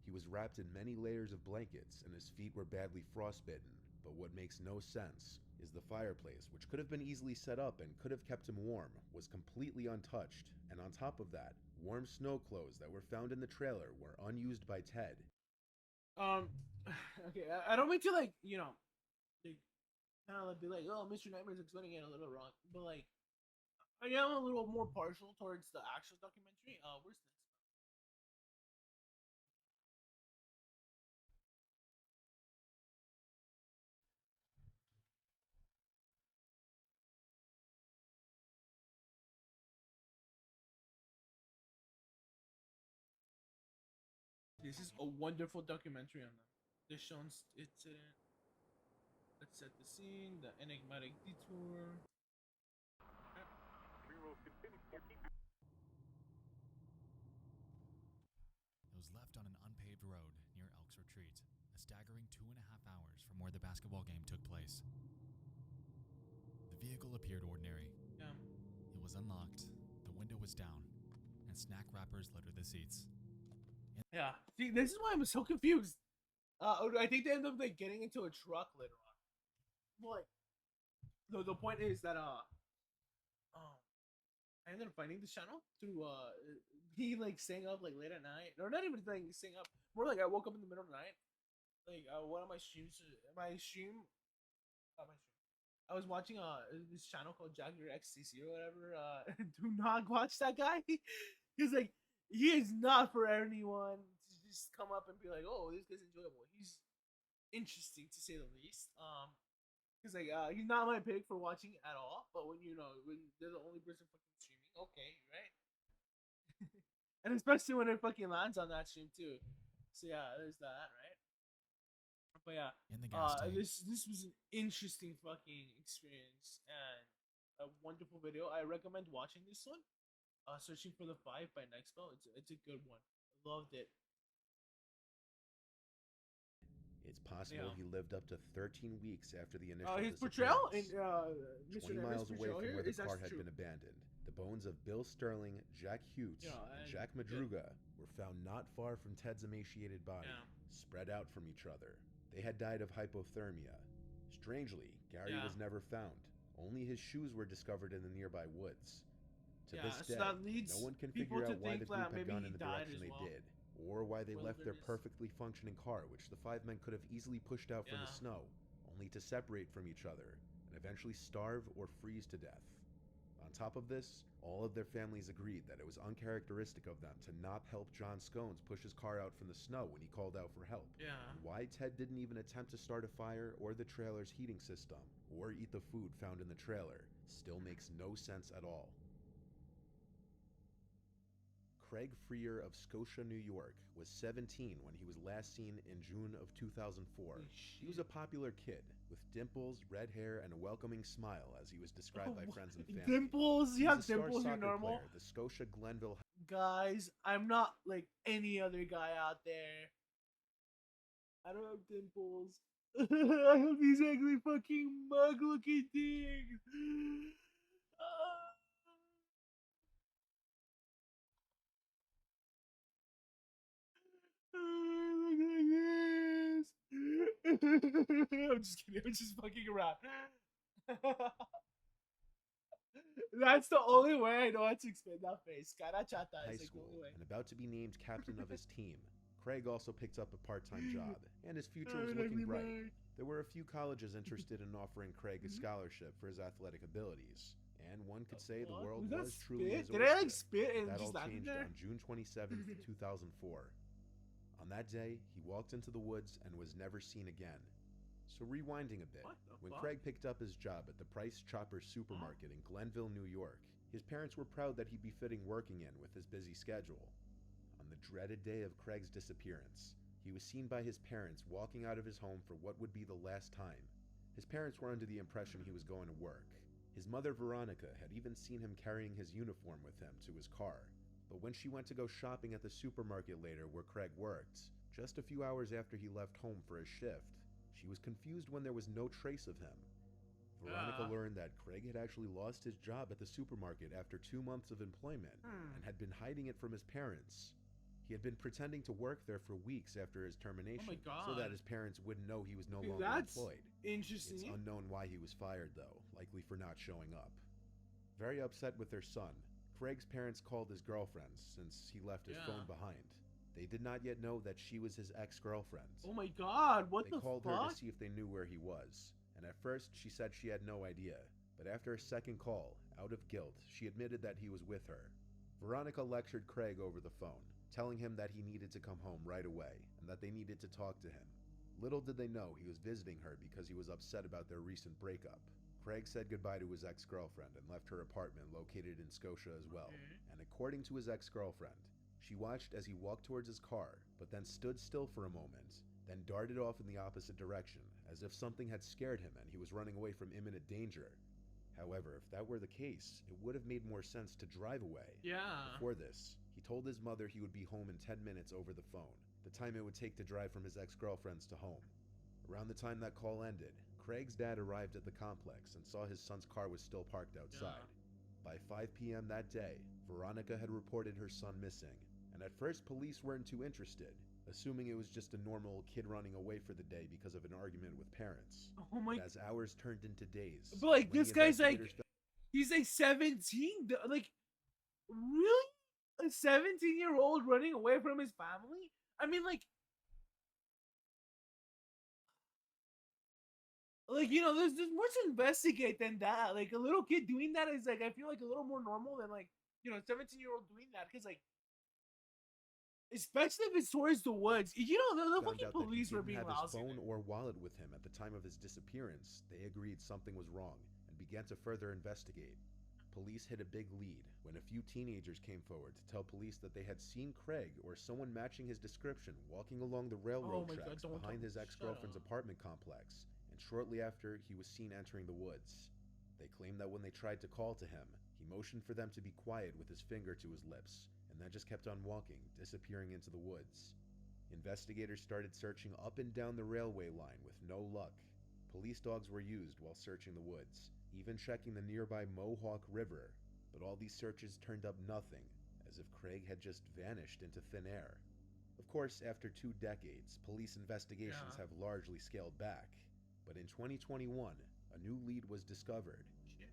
He was wrapped in many layers of blankets and his feet were badly frostbitten, but what makes no sense is the fireplace, which could have been easily set up and could have kept him warm, was completely untouched, and on top of that, warm snow clothes that were found in the trailer were unused by Ted. Okay, I don't mean to like, you know, like, kind of be like, oh, Mr. Nightmare's explaining it a little wrong, but like, I am a little more partial towards the actual documentary. Where's this? This is a wonderful documentary on them. This shows incident. Let's set the scene, the enigmatic detour. It was left on an unpaved road near Elks Retreat, a staggering 2.5 hours from where the basketball game took place. The vehicle appeared ordinary. Yeah. It was unlocked, the window was down, and snack wrappers littered the seats. Yeah. See, this is why I'm so confused. I think they end up like getting into a truck later on. But the point is that I ended up finding this channel through he like staying up like late at night, or not even like staying up, more like I woke up in the middle of the night. Like one of my streams, I was watching this channel called Jagger XCC or whatever. Do not watch that guy. He's like, he is not for anyone to just come up and be like, oh, this guy's enjoyable. He's interesting to say the least. He's like, he's not my pick for watching at all. But when when they're the only person fucking streaming, okay, right? And especially when it fucking lands on that stream too. So yeah, there's that, right? But yeah, in the gas tank. This was an interesting fucking experience and a wonderful video. I recommend watching this one. Searching for the 5 by Nexpo. It's a good one. I loved it. It's possible he lived up to 13 weeks after the initial his portrayal in 20 miles away from where the car had been abandoned. The bones of Bill Sterling, Jack Hughes, and Jack Madruga were found not far from Ted's emaciated body, spread out from each other. They had died of hypothermia. Strangely, Gary was never found. Only his shoes were discovered in the nearby woods. To this day, no one can figure out why the group had gone in the direction they did, or why they left their perfectly functioning car, which the 5 men could have easily pushed out from the snow, only to separate from each other and eventually starve or freeze to death. On top of this, all of their families agreed that it was uncharacteristic of them to not help John Scones push his car out from the snow when he called out for help. And why Ted didn't even attempt to start a fire or the trailer's heating system, or eat the food found in the trailer, still makes no sense at all. Craig Freer of Scotia, New York, was 17 when he was last seen in June of 2004. He was a popular kid, with dimples, red hair, and a welcoming smile as he was described by friends and family. Dimples? You have dimples, you're normal? Player, the Scotia Glenville... Guys, I'm not like any other guy out there. I don't have dimples. I have these ugly fucking mug-looking things. I'm just kidding. I'm just fucking around. That's the only way I know how to explain that face. Cara chata High is like school, the only way. and about to be named captain of his team. Craig also picked up a part-time job, and his future was looking bright. There were a few colleges interested in offering Craig a scholarship for his athletic abilities, and one could say the world was truly his oyster. Did I like spit and that just all land changed there? on June 27th, 2004. On that day, he walked into the woods and was never seen again. So rewinding a bit, when Craig picked up his job at the Price Chopper supermarket in Glenville, New York, his parents were proud that he'd be fitting working in with his busy schedule. On the dreaded day of Craig's disappearance, he was seen by his parents walking out of his home for what would be the last time. His parents were under the impression he was going to work. His mother, Veronica, had even seen him carrying his uniform with him to his car. But when she went to go shopping at the supermarket later where Craig worked, just a few hours after he left home for his shift, she was confused when there was no trace of him. Veronica learned that Craig had actually lost his job at the supermarket after 2 months of employment and had been hiding it from his parents. He had been pretending to work there for weeks after his termination, so that his parents wouldn't know he was no longer employed. Interesting. It's unknown why he was fired, though, likely for not showing up. Very upset with their son, Craig's parents called his girlfriend since he left his phone behind. They did not yet know that she was his ex-girlfriend. Oh my god, what the fuck? They called her to see if they knew where he was, and at first she said she had no idea, but after a second call, out of guilt, she admitted that he was with her. Veronica lectured Craig over the phone, telling him that he needed to come home right away and that they needed to talk to him. Little did they know he was visiting her because he was upset about their recent breakup. Craig said goodbye to his ex-girlfriend and left her apartment located in Scotia as well, and according to his ex-girlfriend, she watched as he walked towards his car, but then stood still for a moment, then darted off in the opposite direction, as if something had scared him and he was running away from imminent danger. However, if that were the case, it would have made more sense to drive away. Yeah. Before this, he told his mother he would be home in 10 minutes over the phone, the time it would take to drive from his ex-girlfriend's to home. Around the time that call ended, Craig's dad arrived at the complex and saw his son's car was still parked outside. By 5 p.m. that day, Veronica had reported her son missing, and at first police weren't too interested, assuming it was just a normal kid running away for the day because of an argument with parents. Oh my... But as hours turned into days... But like, this guy's like... He's like 17? Like, really? A 17-year-old running away from his family? I mean, like, you know, there's more to investigate than that. Like, a little kid doing that is, like, I feel like a little more normal than, like, you know, a 17-year-old doing that. Because, like, especially if it's towards the woods. You know, the fucking police were being lousy. He didn't have his phone or wallet with him at the time of his disappearance. They agreed something was wrong and began to further investigate. Police hit a big lead when a few teenagers came forward to tell police that they had seen Craig or someone matching his description walking along the railroad tracks behind his ex-girlfriend's apartment complex, and shortly after, he was seen entering the woods. They claimed that when they tried to call to him, he motioned for them to be quiet with his finger to his lips, and then just kept on walking, disappearing into the woods. Investigators started searching up and down the railway line with no luck. Police dogs were used while searching the woods, even checking the nearby Mohawk River, but all these searches turned up nothing, as if Craig had just vanished into thin air. Of course, after 2 decades, police investigations have largely scaled back, but in 2021, a new lead was discovered.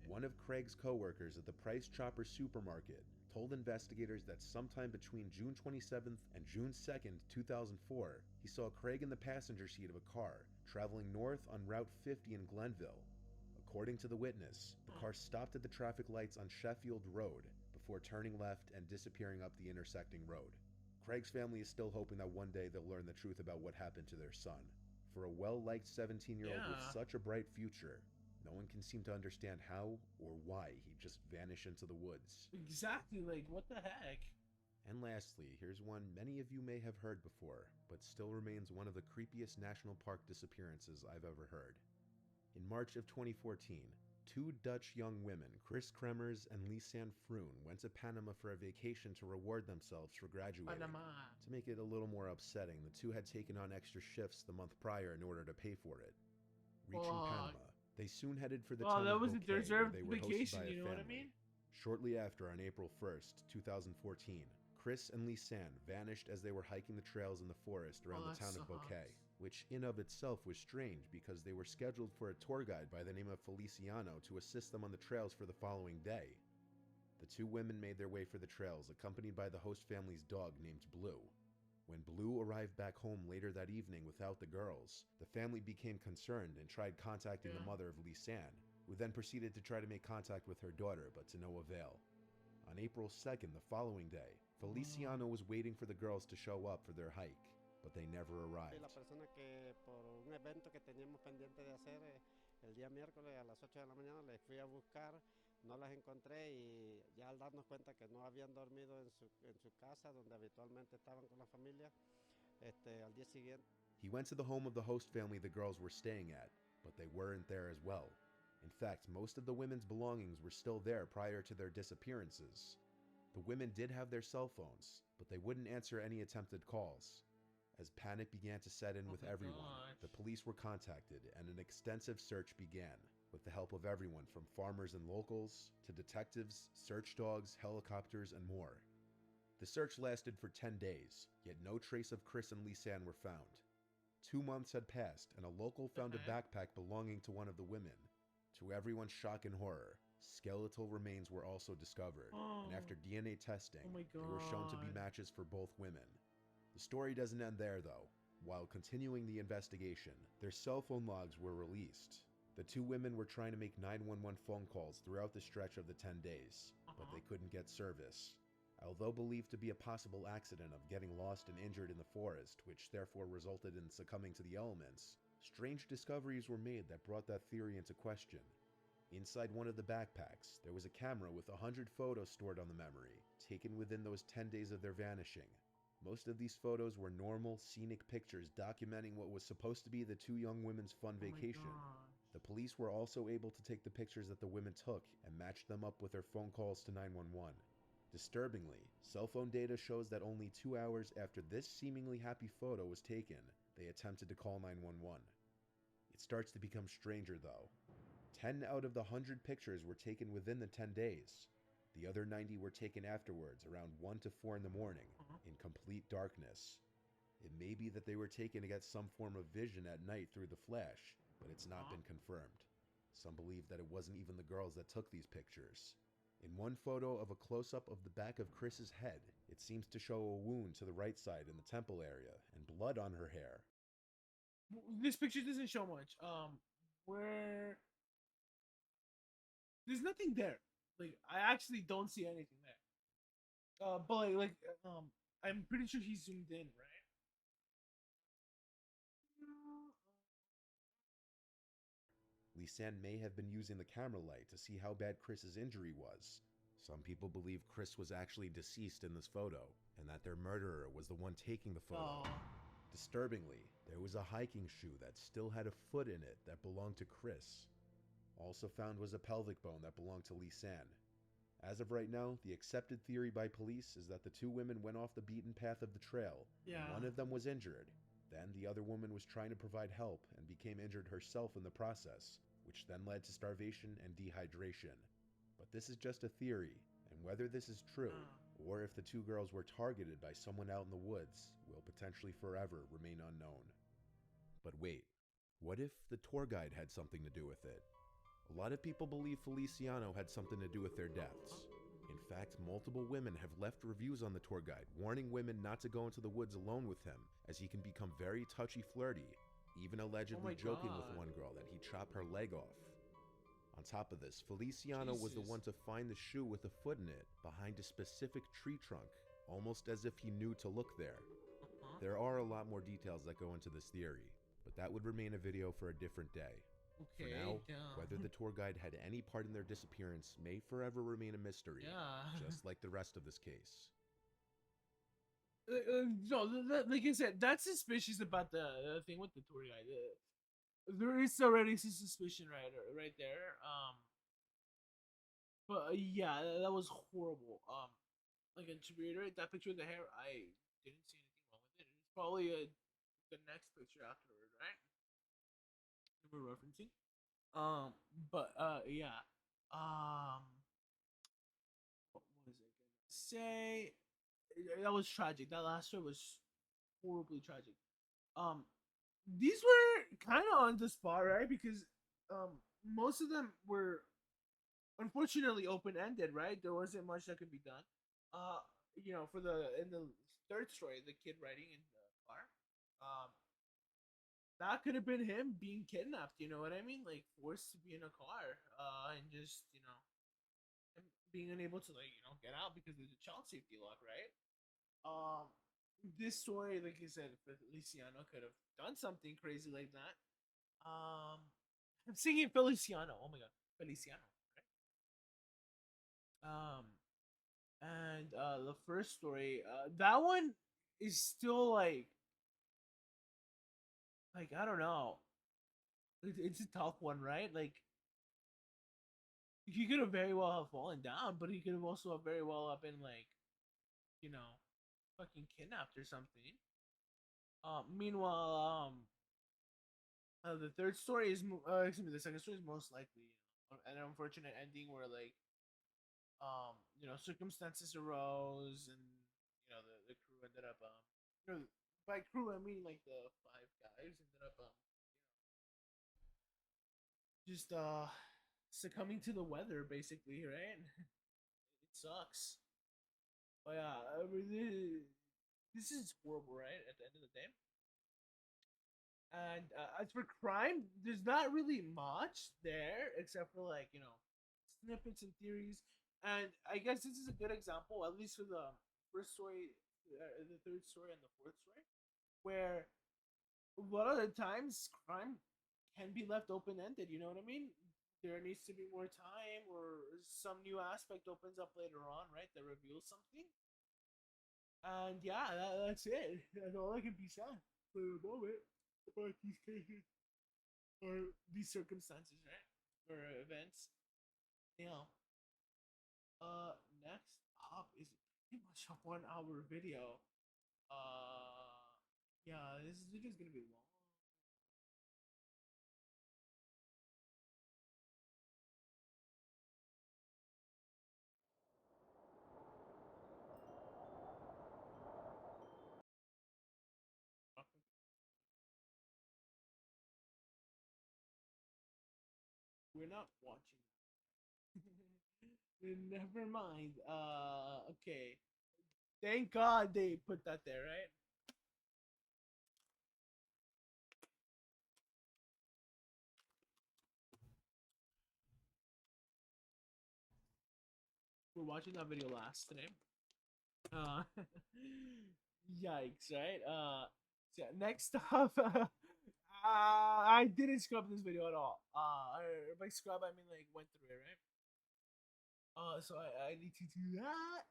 One of Craig's co-workers at the Price Chopper supermarket told investigators that sometime between June 27th and June 2nd, 2004, he saw Craig in the passenger seat of a car traveling north on Route 50 in Glenville. According to the witness, the car stopped at the traffic lights on Sheffield Road before turning left and disappearing up the intersecting road. Craig's family is still hoping that one day they'll learn the truth about what happened to their son. For a well-liked 17-year-old with such a bright future, no one can seem to understand how or why he just vanished into the woods. Exactly, like, what the heck? And lastly, here's one many of you may have heard before, but still remains one of the creepiest national park disappearances I've ever heard. In March of 2014, 2 Dutch young women, Chris Kremers and Lisanne Froon, went to Panama for a vacation to reward themselves for graduating. To make it a little more upsetting, the 2 had taken on extra shifts the month prior in order to pay for it. Reaching Panama, they soon headed for the town of Bouquet, where they were hosted by a family. What I mean? Shortly after, on April 1st, 2014, Chris and Lisanne vanished as they were hiking the trails in the forest around the town of Bouquet, which in of itself was strange because they were scheduled for a tour guide by the name of Feliciano to assist them on the trails for the following day. The 2 women made their way for the trails, accompanied by the host family's dog named Blue. When Blue arrived back home later that evening without the girls, the family became concerned and tried contacting the mother of Lisanne, who then proceeded to try to make contact with her daughter, but to no avail. On April 2nd, the following day, Feliciano was waiting for the girls to show up for their hike, but they never arrived. La persona que por un evento que teníamos pendiente de hacer el día miércoles a las 8 de la mañana les fui a buscar, no las encontré y ya al darnos cuenta que no habían dormido en su casa donde habitualmente estaban con la familia, al día siguiente. He went to the home of the host family the girls were staying at, but they weren't there as well. In fact, most of the women's belongings were still there prior to their disappearances. The women did have their cell phones, but they wouldn't answer any attempted calls. As panic began to set in with everyone, the police were contacted and an extensive search began, with the help of everyone from farmers and locals to detectives, search dogs, helicopters, and more. The search lasted for 10 days, yet no trace of Chris and Lisanne were found. 2 months had passed, and a local found a backpack belonging to one of the women. To everyone's shock and horror, skeletal remains were also discovered, and after DNA testing, they were shown to be matches for both women. The story doesn't end there, though. While continuing the investigation, their cell phone logs were released. The 2 women were trying to make 911 phone calls throughout the stretch of the 10 days, but they couldn't get service. Although believed to be a possible accident of getting lost and injured in the forest, which therefore resulted in succumbing to the elements, strange discoveries were made that brought that theory into question. Inside one of the backpacks, there was a camera with 100 photos stored on the memory, taken within those 10 days of their vanishing. Most of these photos were normal, scenic pictures documenting what was supposed to be the 2 young women's fun vacation. The police were also able to take the pictures that the women took and match them up with their phone calls to 911. Disturbingly, cell phone data shows that only 2 hours after this seemingly happy photo was taken, they attempted to call 911. It starts to become stranger though. 10 out of the 100 pictures were taken within the 10 days. The other 90 were taken afterwards, around 1 to 4 in the morning, in complete darkness. It may be that they were taken to get some form of vision at night through the flash, but it's not been confirmed. Some believe that it wasn't even the girls that took these pictures. In one photo of a close-up of the back of Chris's head, it seems to show a wound to the right side in the temple area, and blood on her hair. This picture doesn't show much. Where... There's nothing there. Like, I actually don't see anything there. But I'm pretty sure he zoomed in, right? Lisanne may have been using the camera light to see how bad Chris's injury was. Some people believe Chris was actually deceased in this photo, and that their murderer was the one taking the photo. Disturbingly, there was a hiking shoe that still had a foot in it that belonged to Chris. Also found was a pelvic bone that belonged to Lisanne. As of right now, the accepted theory by police is that the 2 women went off the beaten path of the trail, and one of them was injured. Then the other woman was trying to provide help and became injured herself in the process, which then led to starvation and dehydration. But this is just a theory, and whether this is true, or if the 2 girls were targeted by someone out in the woods, will potentially forever remain unknown. But wait, what if the tour guide had something to do with it? A lot of people believe Feliciano had something to do with their deaths. In fact, multiple women have left reviews on the tour guide warning women not to go into the woods alone with him, as he can become very touchy-flirty, even allegedly joking with one girl that he chopped her leg off. On top of this, Feliciano was the one to find the shoe with a foot in it behind a specific tree trunk, almost as if he knew to look there. There are a lot more details that go into this theory, but that would remain a video for a different day. For now, whether the tour guide had any part in their disappearance may forever remain a mystery, just like the rest of this case. No, like I said, that's suspicious about the thing with the tour guide. There is already some suspicion right there. But yeah, that was horrible. Like, and to reiterate, that picture of the hair, I didn't see anything wrong with it. It's probably the next picture afterward, right? We're referencing. But yeah. What was I gonna say? That was tragic. That last story was horribly tragic. These were kind of on the spot, right? Because most of them were unfortunately open-ended, right? There wasn't much that could be done. You know, in the third story, the kid riding in the car, that could have been him being kidnapped, you know what I mean? Like, forced to be in a car, and just, you know, being unable to, like, you know, get out because of the child safety lock, right? This story, like I said, Feliciano could have done something crazy like that. I'm singing Feliciano. Oh my god, Feliciano, right? And the first story, that one is still like I don't know. It's a tough one, right? Like, he could have very well have fallen down, but he could have also very well have been, like, you know, fucking kidnapped or something. Meanwhile, the third story is the second story is most likely an unfortunate ending where, like, you know, circumstances arose and ended up by crew I mean like the 5 guys ended up just succumbing to the weather basically, right? It sucks. But yeah, I mean, this is horrible, right? At the end of the day. And as for crime, there's not really much there except for like snippets and theories. And I guess this is a good example, at least for the first story, the third story, and the fourth story, where a lot of the times crime can be left open ended. You know what I mean? There needs to be more time, or some new aspect opens up later on, right? That reveals something. And yeah, that's it. That's all I can be said for the moment about these cases or these circumstances, right? Or events. Yeah. Next up is pretty much a 1 hour video. Yeah, this video is gonna be long. We're not watching. Never mind. Okay. Thank God they put that there, right? We're watching that video last today. Yikes, right? So next up, I didn't scrub this video at all. By scrub, I mean like went through it, right? So I need to do that.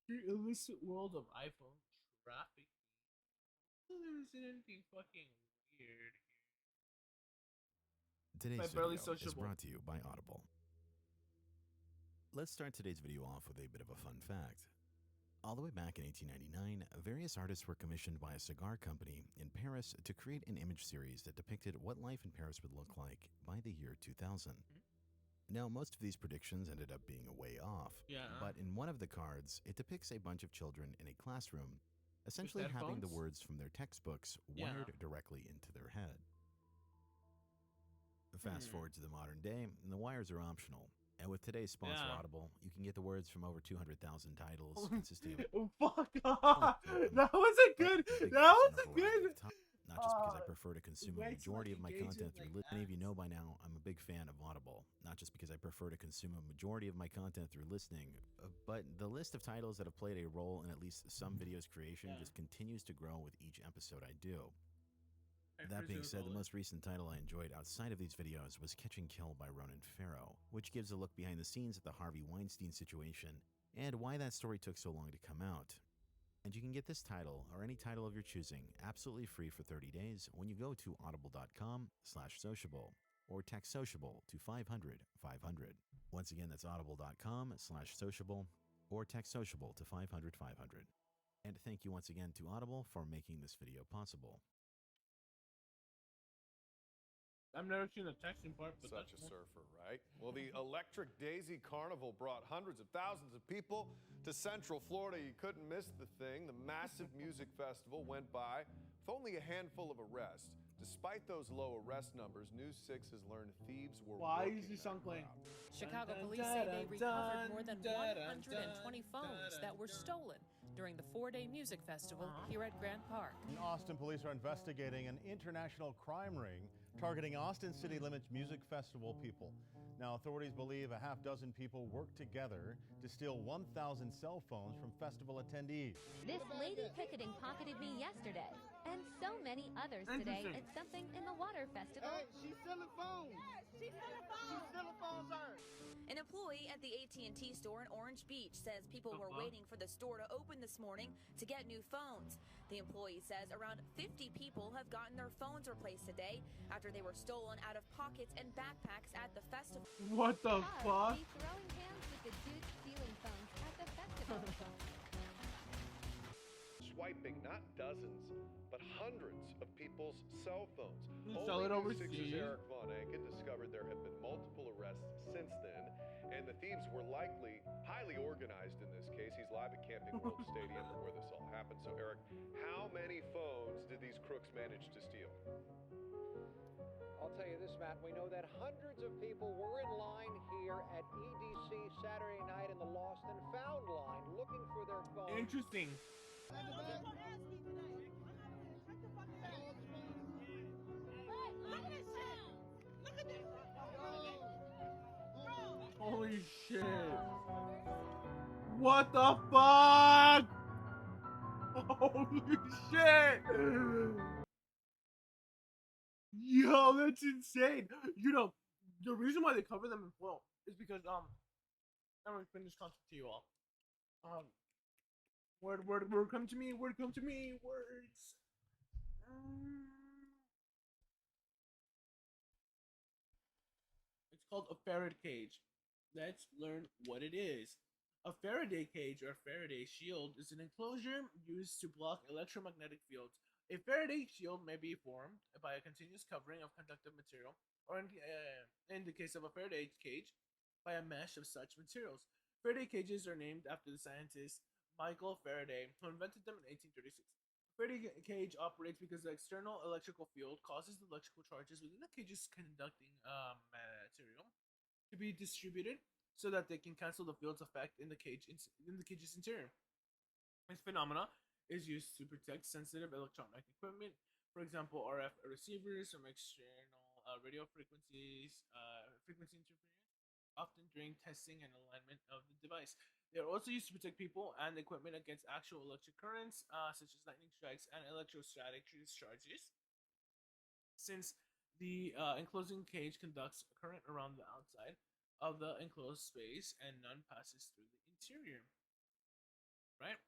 The illicit world of iPhone traffic. There isn't anything fucking weird here. Today's video is brought to you by Audible. Let's start today's video off with a bit of a fun fact. All the way back in 1899, various artists were commissioned by a cigar company in Paris to create an image series that depicted what life in Paris would look like by the year 2000. Now, most of these predictions ended up being way off, but in one of the cards, it depicts a bunch of children in a classroom, essentially having the words from their textbooks wired directly into their head. Fast forward to the modern day, and the wires are optional. And with today's sponsor, Audible, you can get the words from over 200,000 titles consisting of... Fuck off! That was a good... That was a good... Not just because I prefer to consume a majority of my content through listening. Many of you know by now, I'm a big fan of Audible. Not just because I prefer to consume a majority of my content through listening, but the list of titles that have played a role in at least some videos creation just continues to grow with each episode I do. That being said, the most recent title I enjoyed outside of these videos was Catch and Kill by Ronan Farrow, which gives a look behind the scenes at the Harvey Weinstein situation and why that story took so long to come out. And you can get this title or any title of your choosing absolutely free for 30 days when you go to audible.com/sociable or text sociable to 500 500. Once again, that's audible.com/sociable or text sociable to 500 500. And thank you once again to Audible for making this video possible. I've never seen the texting part, but such a surfer, right? Well, the Electric Daisy Carnival brought hundreds of thousands of people to Central Florida. You couldn't miss the thing. The massive music festival went by with only a handful of arrests. Despite those low arrest numbers, News 6 has learned thieves were Why is this song playing? Chicago police say they recovered more than 120 phones that were stolen during the 4-day music festival here at Grant Park. Austin police are investigating an international crime ring targeting Austin City Limits Music Festival people. Now, authorities believe a half dozen people worked together to steal 1,000 cell phones from festival attendees. This lady picketing pocketed me yesterday, and so many others today at something in the water festival. Hey, she's selling phones. Yes, she's selling phones. She's selling phones, sir. An employee at the AT&T store in Orange Beach says people were waiting for the store to open this morning to get new phones. The employee says around 50 people have gotten their phones replaced today after they were stolen out of pockets and backpacks at the festival. What the fuck? Be throwing hands with the dudes stealing phones at the festival. swiping not dozens, but hundreds of people's cell phones. Sell it Only News 6's overseas. Eric Von Anken discovered there have been multiple arrests since then, and the thieves were likely highly organized in this case. He's live at Camping World Stadium where this all happened. So, Eric, how many phones did these crooks manage to steal? I'll tell you this, Matt. We know that hundreds of people were in line here at EDC Saturday night in the Lost and Found line looking for their phones. Interesting. Holy shit. What the fuck? Holy shit. Yo, that's insane. You know, the reason why they cover them in foil is because I'm gonna explain this concept to you all. Word, come to me, words. It's called a Faraday cage. Let's learn what it is. A Faraday cage or Faraday shield is an enclosure used to block electromagnetic fields. A Faraday shield may be formed by a continuous covering of conductive material, or in the case of a Faraday cage, by a mesh of such materials. Faraday cages are named after the scientist Michael Faraday, who invented them in 1836. Faraday cage operates because the external electrical field causes the electrical charges within the cage's conducting material to be distributed so that they can cancel the field's effect in the cage's interior. This phenomena is used to protect sensitive electronic equipment, for example, RF receivers from external radio frequency interference, often during testing and alignment of the device. They are also used to protect people and equipment against actual electric currents, such as lightning strikes and electrostatic discharges. Since the enclosing cage conducts current around the outside of the enclosed space and none passes through the interior. Right?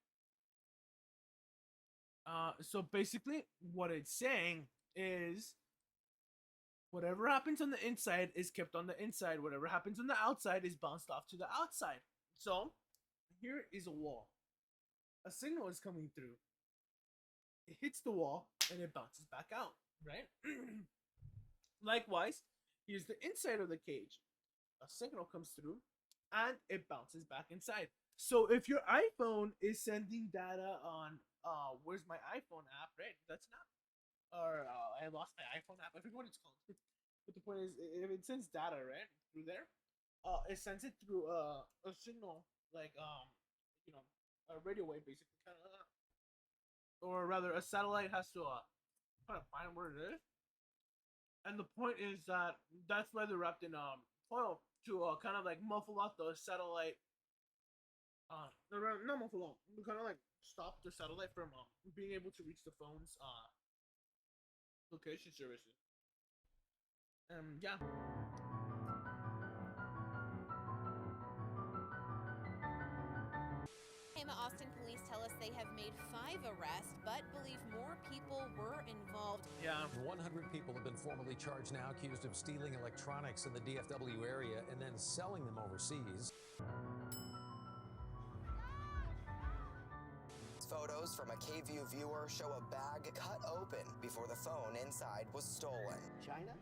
So basically, what it's saying is whatever happens on the inside is kept on the inside. Whatever happens on the outside is bounced off to the outside. So here is a wall. A signal is coming through. It hits the wall and it bounces back out, right? Likewise, here's the inside of the cage. A signal comes through and it bounces back inside. So if your iPhone is sending data on where's my iPhone app, right? That's not, or I lost my iPhone app. I forget what it's called. But the point is, if it sends data, right, through there, it sends it through a signal, like a radio wave, basically, kind of, or rather, a satellite has to kind of find where it is. And the point is that that's why they're wrapped in foil to kind of like muffle out the satellite. Not muffle out. Kind of like stop the satellite from being able to reach the phone's location services. Yeah. Austin police tell us they have made 5 arrests, but believe more people were involved. Yeah. 100 people have been formally charged now, accused of stealing electronics in the DFW area and then selling them overseas. Photos from a KVUE viewer show a bag cut open before the phone inside was stolen. China?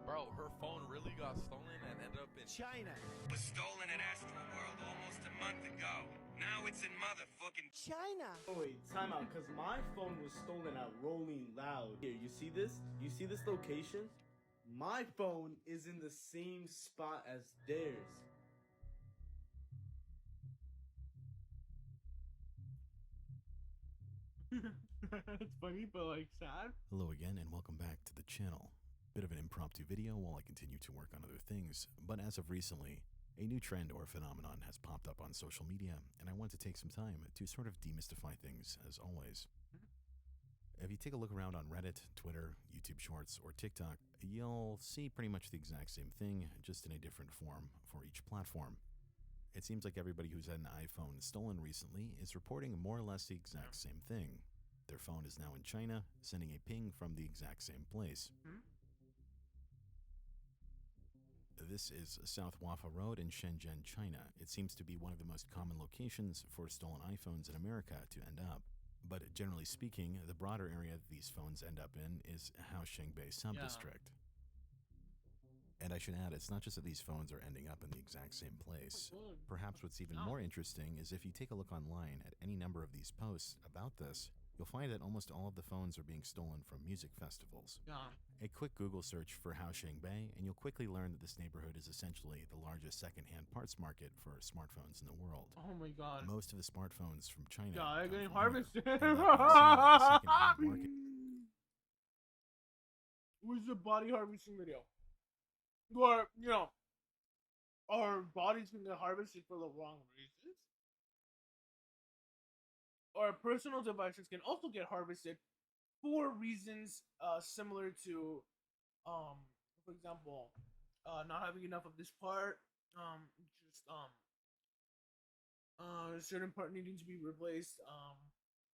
Bro, her phone really got stolen and ended up in China. Was stolen in Astral World almost a month ago. Now it's in motherfucking China. Oh wait, time out, cause my phone was stolen at Rolling Loud. Here, you see this? You see this location? My phone is in the same spot as theirs. It's funny, but like sad. Hello again, and welcome back to the channel. Bit of an impromptu video while I continue to work on other things, but as of recently, a new trend or phenomenon has popped up on social media, and I want to take some time to sort of demystify things, as always. If you take a look around on Reddit, Twitter, YouTube Shorts, or TikTok, you'll see pretty much the exact same thing, just in a different form for each platform. It seems like everybody who's had an iPhone stolen recently is reporting more or less the exact same thing. Their phone is now in China, sending a ping from the exact same place. This is South Wafa Road in Shenzhen, China. It seems to be one of the most common locations for stolen iPhones in America to end up. But generally speaking, the broader area these phones end up in is Haoxingbei subdistrict. And I should add, it's not just that these phones are ending up in the exact same place. Perhaps what's even more interesting is if you take a look online at any number of these posts about this, you'll find that almost all of the phones are being stolen from music festivals. A quick Google search for Haoxingbei, and you'll quickly learn that this neighborhood is essentially the largest secondhand parts market for smartphones in the world. Oh my god. Most of the smartphones from China Yeah, they're come getting from harvested. here, and that can see the secondhand market. Where's the body harvesting video? Or, you know, our bodies can get harvested for the wrong reasons. Or personal devices can also get harvested for reasons similar to, for example, not having enough of this part, a certain part needing to be replaced,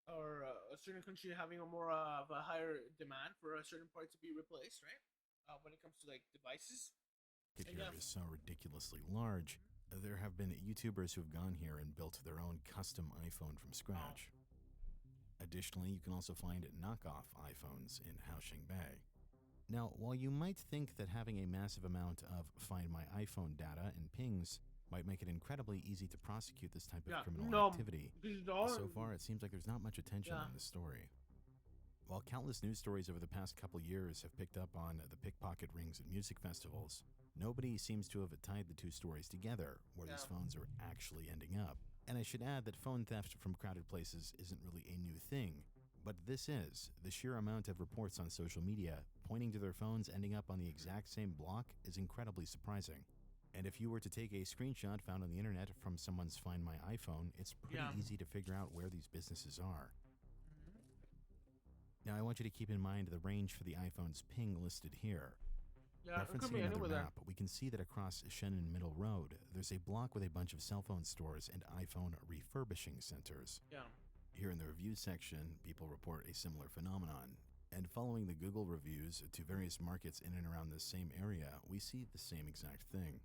or a certain country having a more of a higher demand for a certain part to be replaced, right? When it comes to like devices. Here is so ridiculously large. There have been YouTubers who have gone here and built their own custom iPhone from scratch. Additionally, you can also find knockoff iPhones in Haoxingbei. Now, while you might think that having a massive amount of Find My iPhone data and pings might make it incredibly easy to prosecute this type of criminal activity, so far it seems like there's not much attention on this story. While countless news stories over the past couple years have picked up on the pickpocket rings at music festivals, nobody seems to have tied the two stories together, where these phones are actually ending up. And I should add that phone theft from crowded places isn't really a new thing, but this is. The sheer amount of reports on social media pointing to their phones ending up on the exact same block is incredibly surprising. And if you were to take a screenshot found on the internet from someone's Find My iPhone, it's pretty easy to figure out where these businesses are. Now, I want you to keep in mind the range for the iPhone's ping listed here. Referencing another map, we can see that across Shannon Middle Road, there's a block with a bunch of cell phone stores and iPhone refurbishing centers. Here in the reviews section, people report a similar phenomenon. And following the Google reviews to various markets in and around this same area, we see the same exact thing.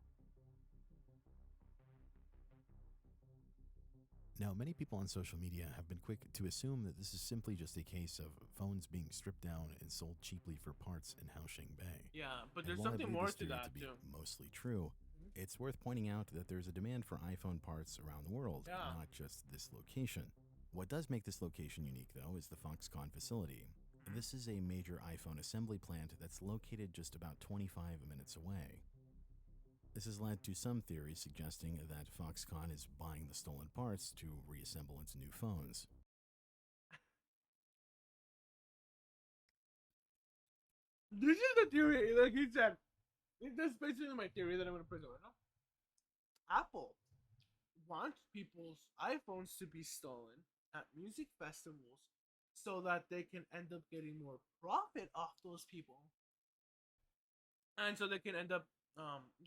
Now, many people on social media have been quick to assume that this is simply just a case of phones being stripped down and sold cheaply for parts in Haoxingbei. Yeah, but there's something more to that too. Mostly true. It's worth pointing out that there's a demand for iPhone parts around the world, not just this location. What does make this location unique, though, is the Foxconn facility. This is a major iPhone assembly plant that's located just about 25 minutes away. This has led to some theories suggesting that Foxconn is buying the stolen parts to reassemble into new phones. This is the theory, like he said. That's basically my theory that I'm going to present right now. Apple wants people's iPhones to be stolen at music festivals so that they can end up getting more profit off those people. And so they can end up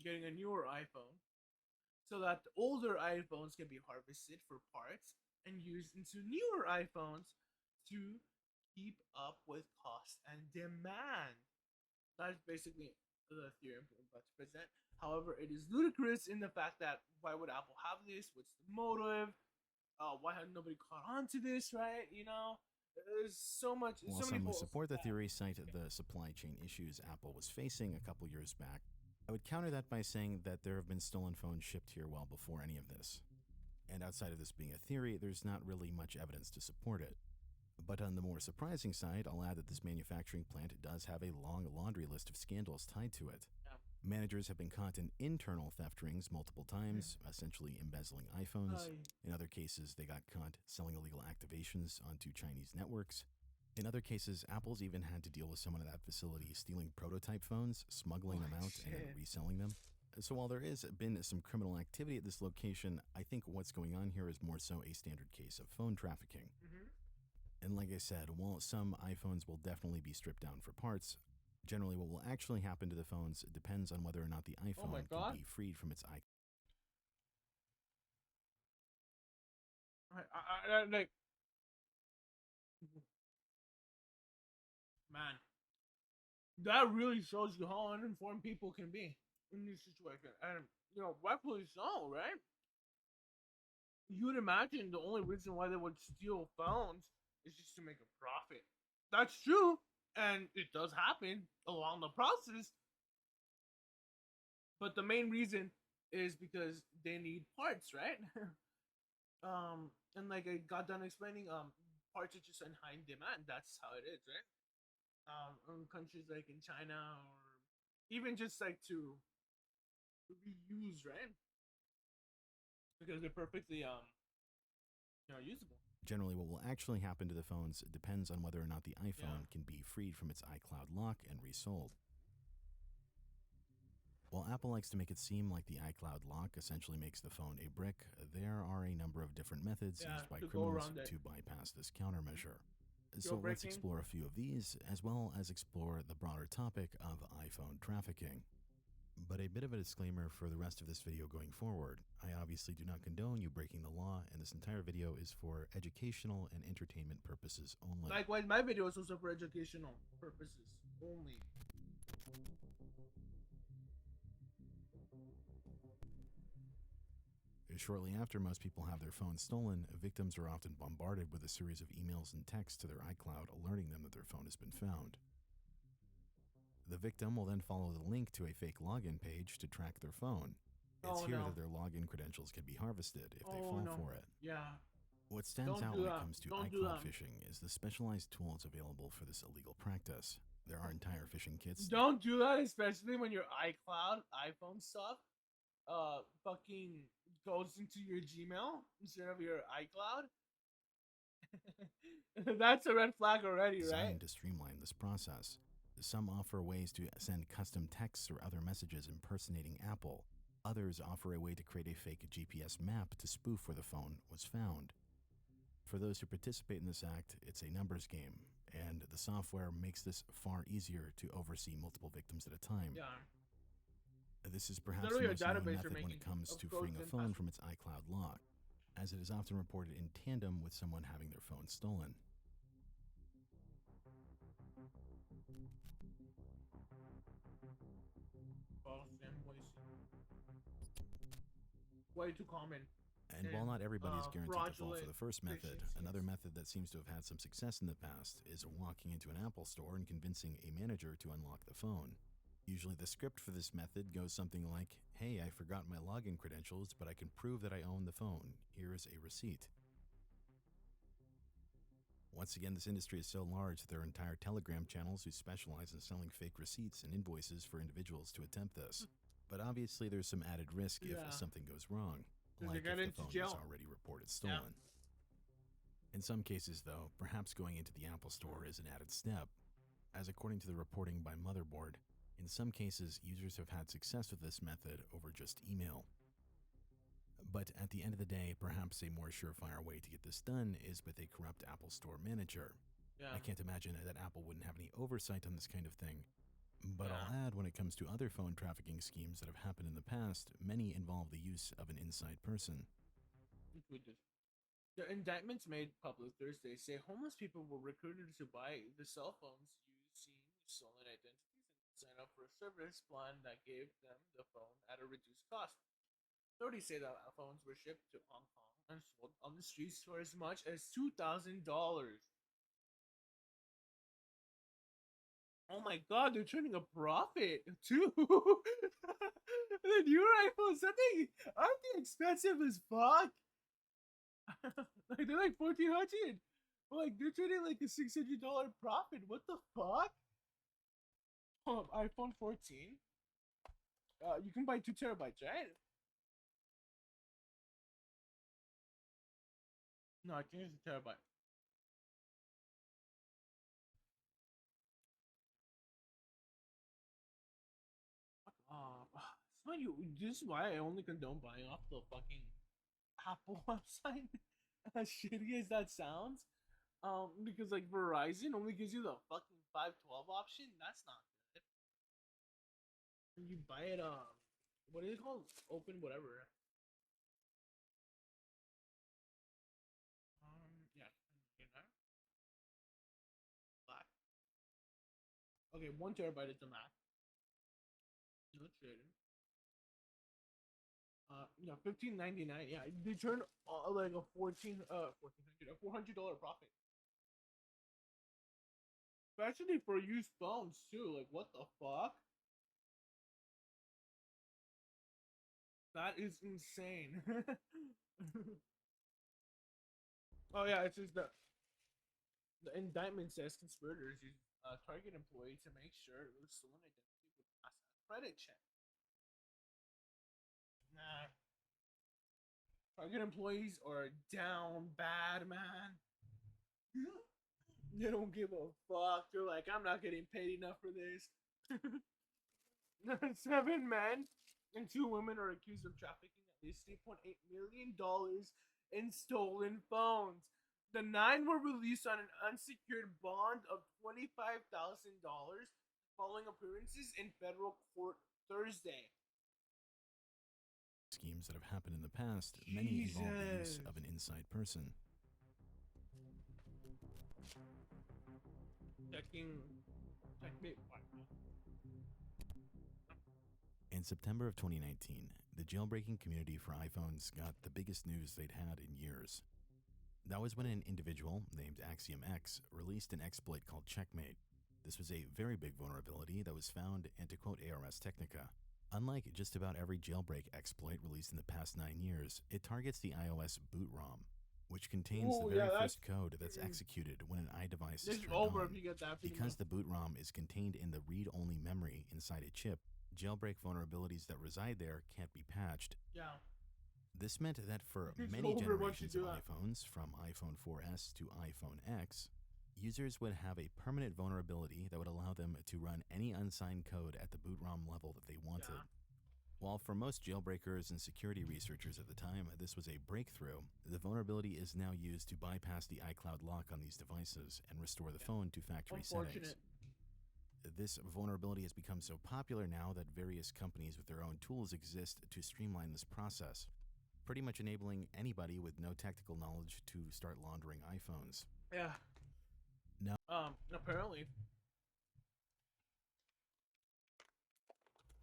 getting a newer iPhone so that the older iPhones can be harvested for parts and used into newer iPhones to keep up with cost and demand. That's basically the theory I'm about to present. However, it is ludicrous in the fact that why would Apple have this? What's the motive? Why had nobody caught on to this, right? You know, there's so much. While some who support the theory cite the supply chain issues Apple was facing a couple years back, I would counter that by saying that there have been stolen phones shipped here well before any of this. And outside of this being a theory, there's not really much evidence to support it. But on the more surprising side, I'll add that this manufacturing plant does have a long laundry list of scandals tied to it. Managers have been caught in internal theft rings multiple times, essentially embezzling iPhones. In other cases, they got caught selling illegal activations onto Chinese networks. In other cases, Apple's even had to deal with someone at that facility stealing prototype phones, smuggling them out, and then reselling them. So while there has been some criminal activity at this location, I think what's going on here is more so a standard case of phone trafficking. And like I said, while some iPhones will definitely be stripped down for parts, generally what will actually happen to the phones depends on whether or not the iPhone can be freed from its like, man, that really shows you how uninformed people can be. in this situation, and you know, rightfully so, right? You would imagine the only reason why they would steal phones is just to make a profit. That's true, and it does happen along the process. But the main reason is because they need parts, right? And like I got done explaining, parts are just in high demand. That's how it is, right? In countries like in China or even just like to reuse, right? Because they're perfectly usable. Generally, what will actually happen to the phones depends on whether or not the iPhone can be freed from its iCloud lock and resold. While Apple likes to make it seem like the iCloud lock essentially makes the phone a brick, there are a number of different methods used by criminals to bypass this countermeasure. So let's explore a few of these, as well as explore the broader topic of iPhone trafficking. But a bit of a disclaimer for the rest of this video going forward. I obviously do not condone you breaking the law, and this entire video is for educational and entertainment purposes only. Likewise, my video is also for educational purposes only. Shortly after most people have their phones stolen, victims are often bombarded with a series of emails and texts to their iCloud alerting them that their phone has been found. The victim will then follow the link to a fake login page to track their phone. It's here that their login credentials can be harvested if they fall for it. Yeah. What stands out when it comes to iCloud phishing is the specialized tools available for this illegal practice. There are entire phishing kits. Don't do that, especially when your iCloud, iPhone stuff, fucking goes into your Gmail instead of your iCloud. That's a red flag already, right? Designed to streamline this process. Some offer ways to send custom texts or other messages impersonating Apple. Others offer a way to create a fake GPS map to spoof where the phone was found. For those who participate in this act, it's a numbers game, and the software makes this far easier to oversee multiple victims at a time. Yeah. This is perhaps the most known method when it comes to freeing a phone from its iCloud lock, as it is often reported in tandem with someone having their phone stolen. Way too common. And while not everybody is guaranteed to fall for the first method, another method that seems to have had some success in the past is walking into an Apple store and convincing a manager to unlock the phone. Usually the script for this method goes something like, "Hey, I forgot my login credentials, but I can prove that I own the phone. Here is a receipt." Once again, this industry is so large that there are entire Telegram channels who specialize in selling fake receipts and invoices for individuals to attempt this. But obviously there's some added risk if something goes wrong, like if the phone is already reported stolen. In some cases, though, perhaps going into the Apple Store is an added step, as according to the reporting by Motherboard, in some cases, users have had success with this method over just email. But at the end of the day, perhaps a more surefire way to get this done is with a corrupt Apple Store manager. I can't imagine that Apple wouldn't have any oversight on this kind of thing. But I'll add, when it comes to other phone trafficking schemes that have happened in the past, many involve the use of an inside person. The indictments made public Thursday say homeless people were recruited to buy the cell phones using stolen identities and sign up for a service plan that gave them the phone at a reduced cost. Authorities say that phones were shipped to Hong Kong and sold on the streets for as much as $2,000. Oh my god, they're turning a profit too. The new iPhones, aren't they expensive as fuck? Like they're like $1,400. Like they're trading like a $600 profit. What the fuck? iPhone 14. You can buy 2 terabytes, right? No, I think it's a terabyte. This is why I only condone buying off the fucking Apple website. As shitty as that sounds, because like Verizon only gives you the fucking 512 option. That's not good. You buy it, what is it called? Open whatever. Yeah, you know. Black. Okay, 1 terabyte is the max. No trading. $15.99. Yeah, they turned like a $400 profit. Especially for used phones too. Like, what the fuck? That is insane. Oh yeah, it says that the indictment says conspirators used Target employee to make sure it was stolen identity would pass a credit check. Nah. Target employees are down bad, man. They don't give a fuck. They're like, I'm not getting paid enough for this. 7 men and 2 women are accused of trafficking at least $3.8 million in stolen phones. The 9 were released on an unsecured bond of $25,000 following appearances in federal court Thursday. Schemes that have happened in the past, many involve the use of an inside person. Checkmate. In September of 2019, the jailbreaking community for iPhones got the biggest news they'd had in years. That was when an individual named Axiom X released an exploit called Checkmate. This was a very big vulnerability that was found, and to quote Ars Technica, unlike just about every jailbreak exploit released in the past 9 years, it targets the iOS boot ROM, which contains the very first code that's executed when an iDevice is turned on. Because the boot ROM is contained in the read-only memory inside a chip, jailbreak vulnerabilities that reside there can't be patched. Yeah. This meant that for many generations of iPhones, from iPhone 4S to iPhone X, users would have a permanent vulnerability that would allow them to run any unsigned code at the boot ROM level that they wanted. Yeah. While for most jailbreakers and security researchers at the time, this was a breakthrough, the vulnerability is now used to bypass the iCloud lock on these devices and restore the phone to factory settings. This vulnerability has become so popular now that various companies with their own tools exist to streamline this process, pretty much enabling anybody with no technical knowledge to start laundering iPhones. Yeah. Now, apparently.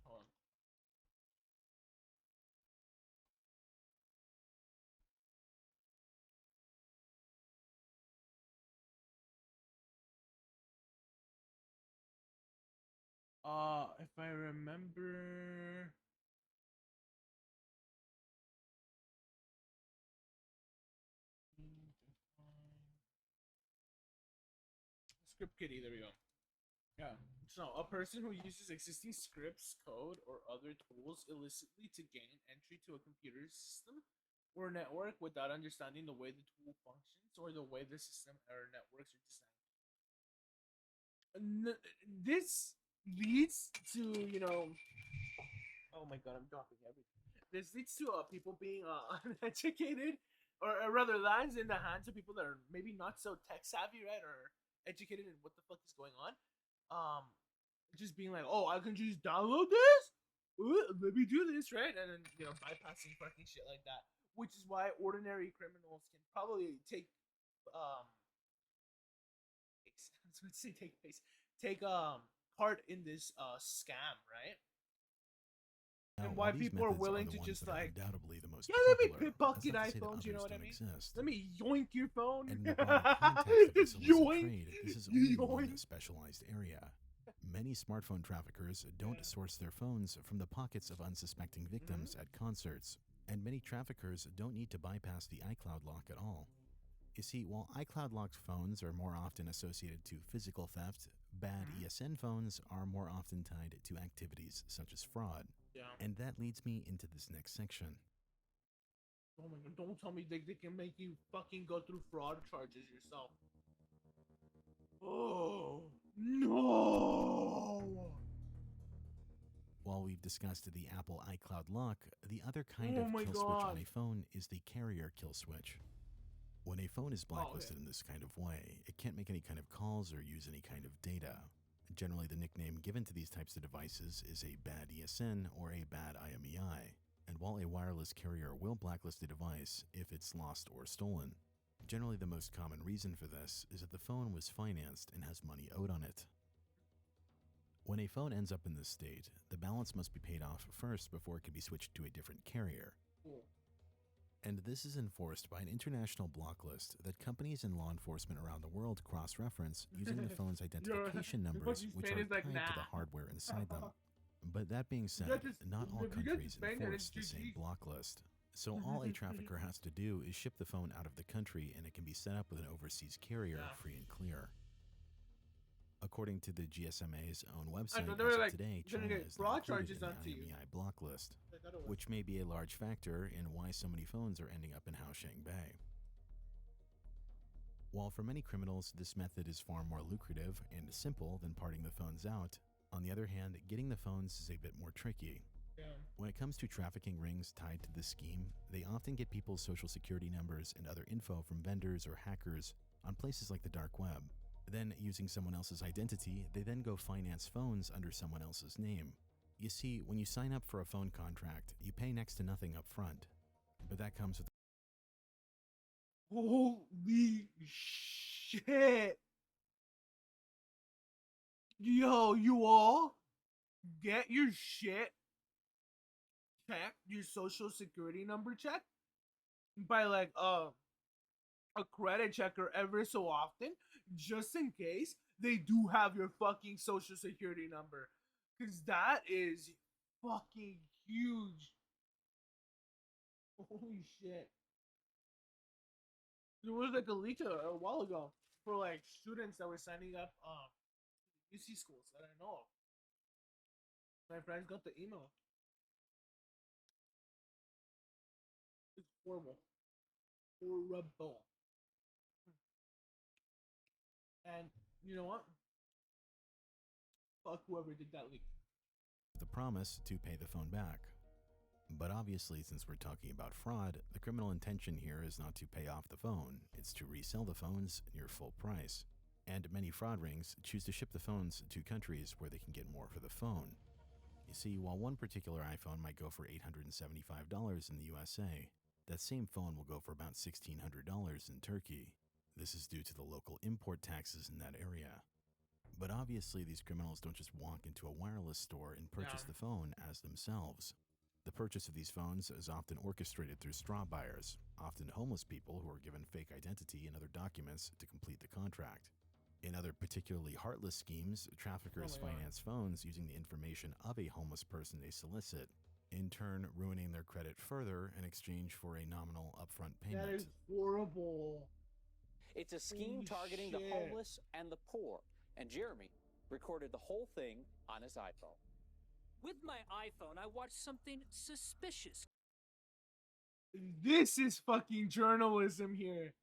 Hold on. If I remember. Script Kitty, there we go. Yeah. So, a person who uses existing scripts, code, or other tools illicitly to gain entry to a computer system or network without understanding the way the tool functions or the way the system or networks are designed. This leads to, oh my god, I'm dropping everything. This leads to people being uneducated, or rather lines in the hands of people that are maybe not so tech savvy, right, or educated in what the fuck is going on. Just being like, oh, I can just download this? Let me do this, right? And then, bypassing fucking shit like that. Which is why ordinary criminals can probably take part in this scam, right? now, And why while these people are methods willing the to ones just that are like, undoubtedly the most let me popular, pickpocket that's not to say that iPhones, you know others what I don't mean? exist. Let me yoink your phone. And in the broader context of this illicit Yoink. trade, this is only one Yoink. specialized area. Many smartphone traffickers don't source their phones from the pockets of unsuspecting victims at concerts, and many traffickers don't need to bypass the iCloud lock at all. You see, while iCloud locked phones are more often associated to physical theft, bad ESN phones are more often tied to activities such as fraud. Yeah. And that leads me into this next section. Oh my god, don't tell me they can make you fucking go through fraud charges yourself. Oh, no! While we've discussed the Apple iCloud lock, the other kind Oh of my kill switch on God. a phone is the carrier kill switch. When a phone is blacklisted in this kind of way, it can't make any kind of calls or use any kind of data. Generally, the nickname given to these types of devices is a bad ESN or a bad IMEI. And while a wireless carrier will blacklist a device if it's lost or stolen, generally the most common reason for this is that the phone was financed and has money owed on it. When a phone ends up in this state, the balance must be paid off first before it can be switched to a different carrier. Cool. And this is enforced by an international block list that companies and law enforcement around the world cross-reference using the phone's identification numbers, which are tied to the hardware inside them. But that being said, not all countries enforce the same block list. So all a trafficker has to do is ship the phone out of the country and it can be set up with an overseas carrier free and clear. According to the GSMA's own website, as of today, China is not included in the IMEI block list, which may be a large factor in why so many phones are ending up in Haosheng Bay. While for many criminals this method is far more lucrative and simple than parting the phones out, on the other hand, getting the phones is a bit more tricky. When it comes to trafficking rings tied to this scheme, they often get people's social security numbers and other info from vendors or hackers on places like the dark web. Then, using someone else's identity, they then go finance phones under someone else's name. You see, when you sign up for a phone contract, you pay next to nothing up front. But that comes with... Holy shit! Yo, you all get your shit checked, your social security number checked by like a credit checker ever so often, just in case they do have your fucking social security number, because that is fucking huge. Holy shit. There was like a leak a while ago for like students that were signing up UC schools that I know of. My friends got the email. It's horrible. Horrible. And you know what? Fuck whoever did that leak. The promise to pay the phone back. But obviously, since we're talking about fraud, the criminal intention here is not to pay off the phone, it's to resell the phones near full price. And many fraud rings choose to ship the phones to countries where they can get more for the phone. You see, while one particular iPhone might go for $875 in the USA, that same phone will go for about $1,600 in Turkey. This is due to the local import taxes in that area. But obviously, these criminals don't just walk into a wireless store and purchase the phone as themselves. The purchase of these phones is often orchestrated through straw buyers, often homeless people who are given fake identity and other documents to complete the contract. In other particularly heartless schemes, traffickers finance phones using the information of a homeless person they solicit, in turn ruining their credit further in exchange for a nominal upfront payment. That is horrible. It's a scheme targeting the homeless and the poor, and Jeremy recorded the whole thing on his iPhone. With my iPhone, I watched something suspicious. This is fucking journalism here.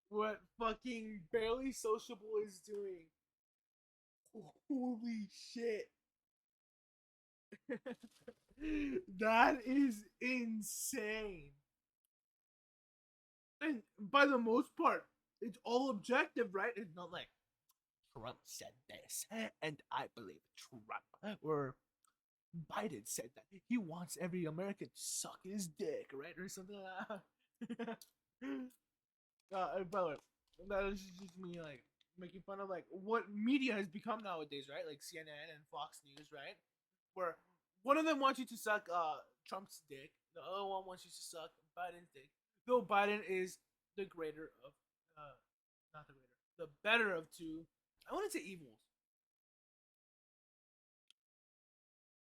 What fucking Barely Sociable is doing. Holy shit. That is insane. And by the most part, it's all objective, right? It's not like Trump said this, and I believe Trump. Or Biden said that he wants every American to suck his dick, right? Or something like that. By the way, that is just me like making fun of like what media has become nowadays, right? Like CNN and Fox News, right? Where one of them wants you to suck Trump's dick, the other one wants you to suck Biden's dick. Though Biden is the greater of, not the greater, the better of two. I wouldn't say evils.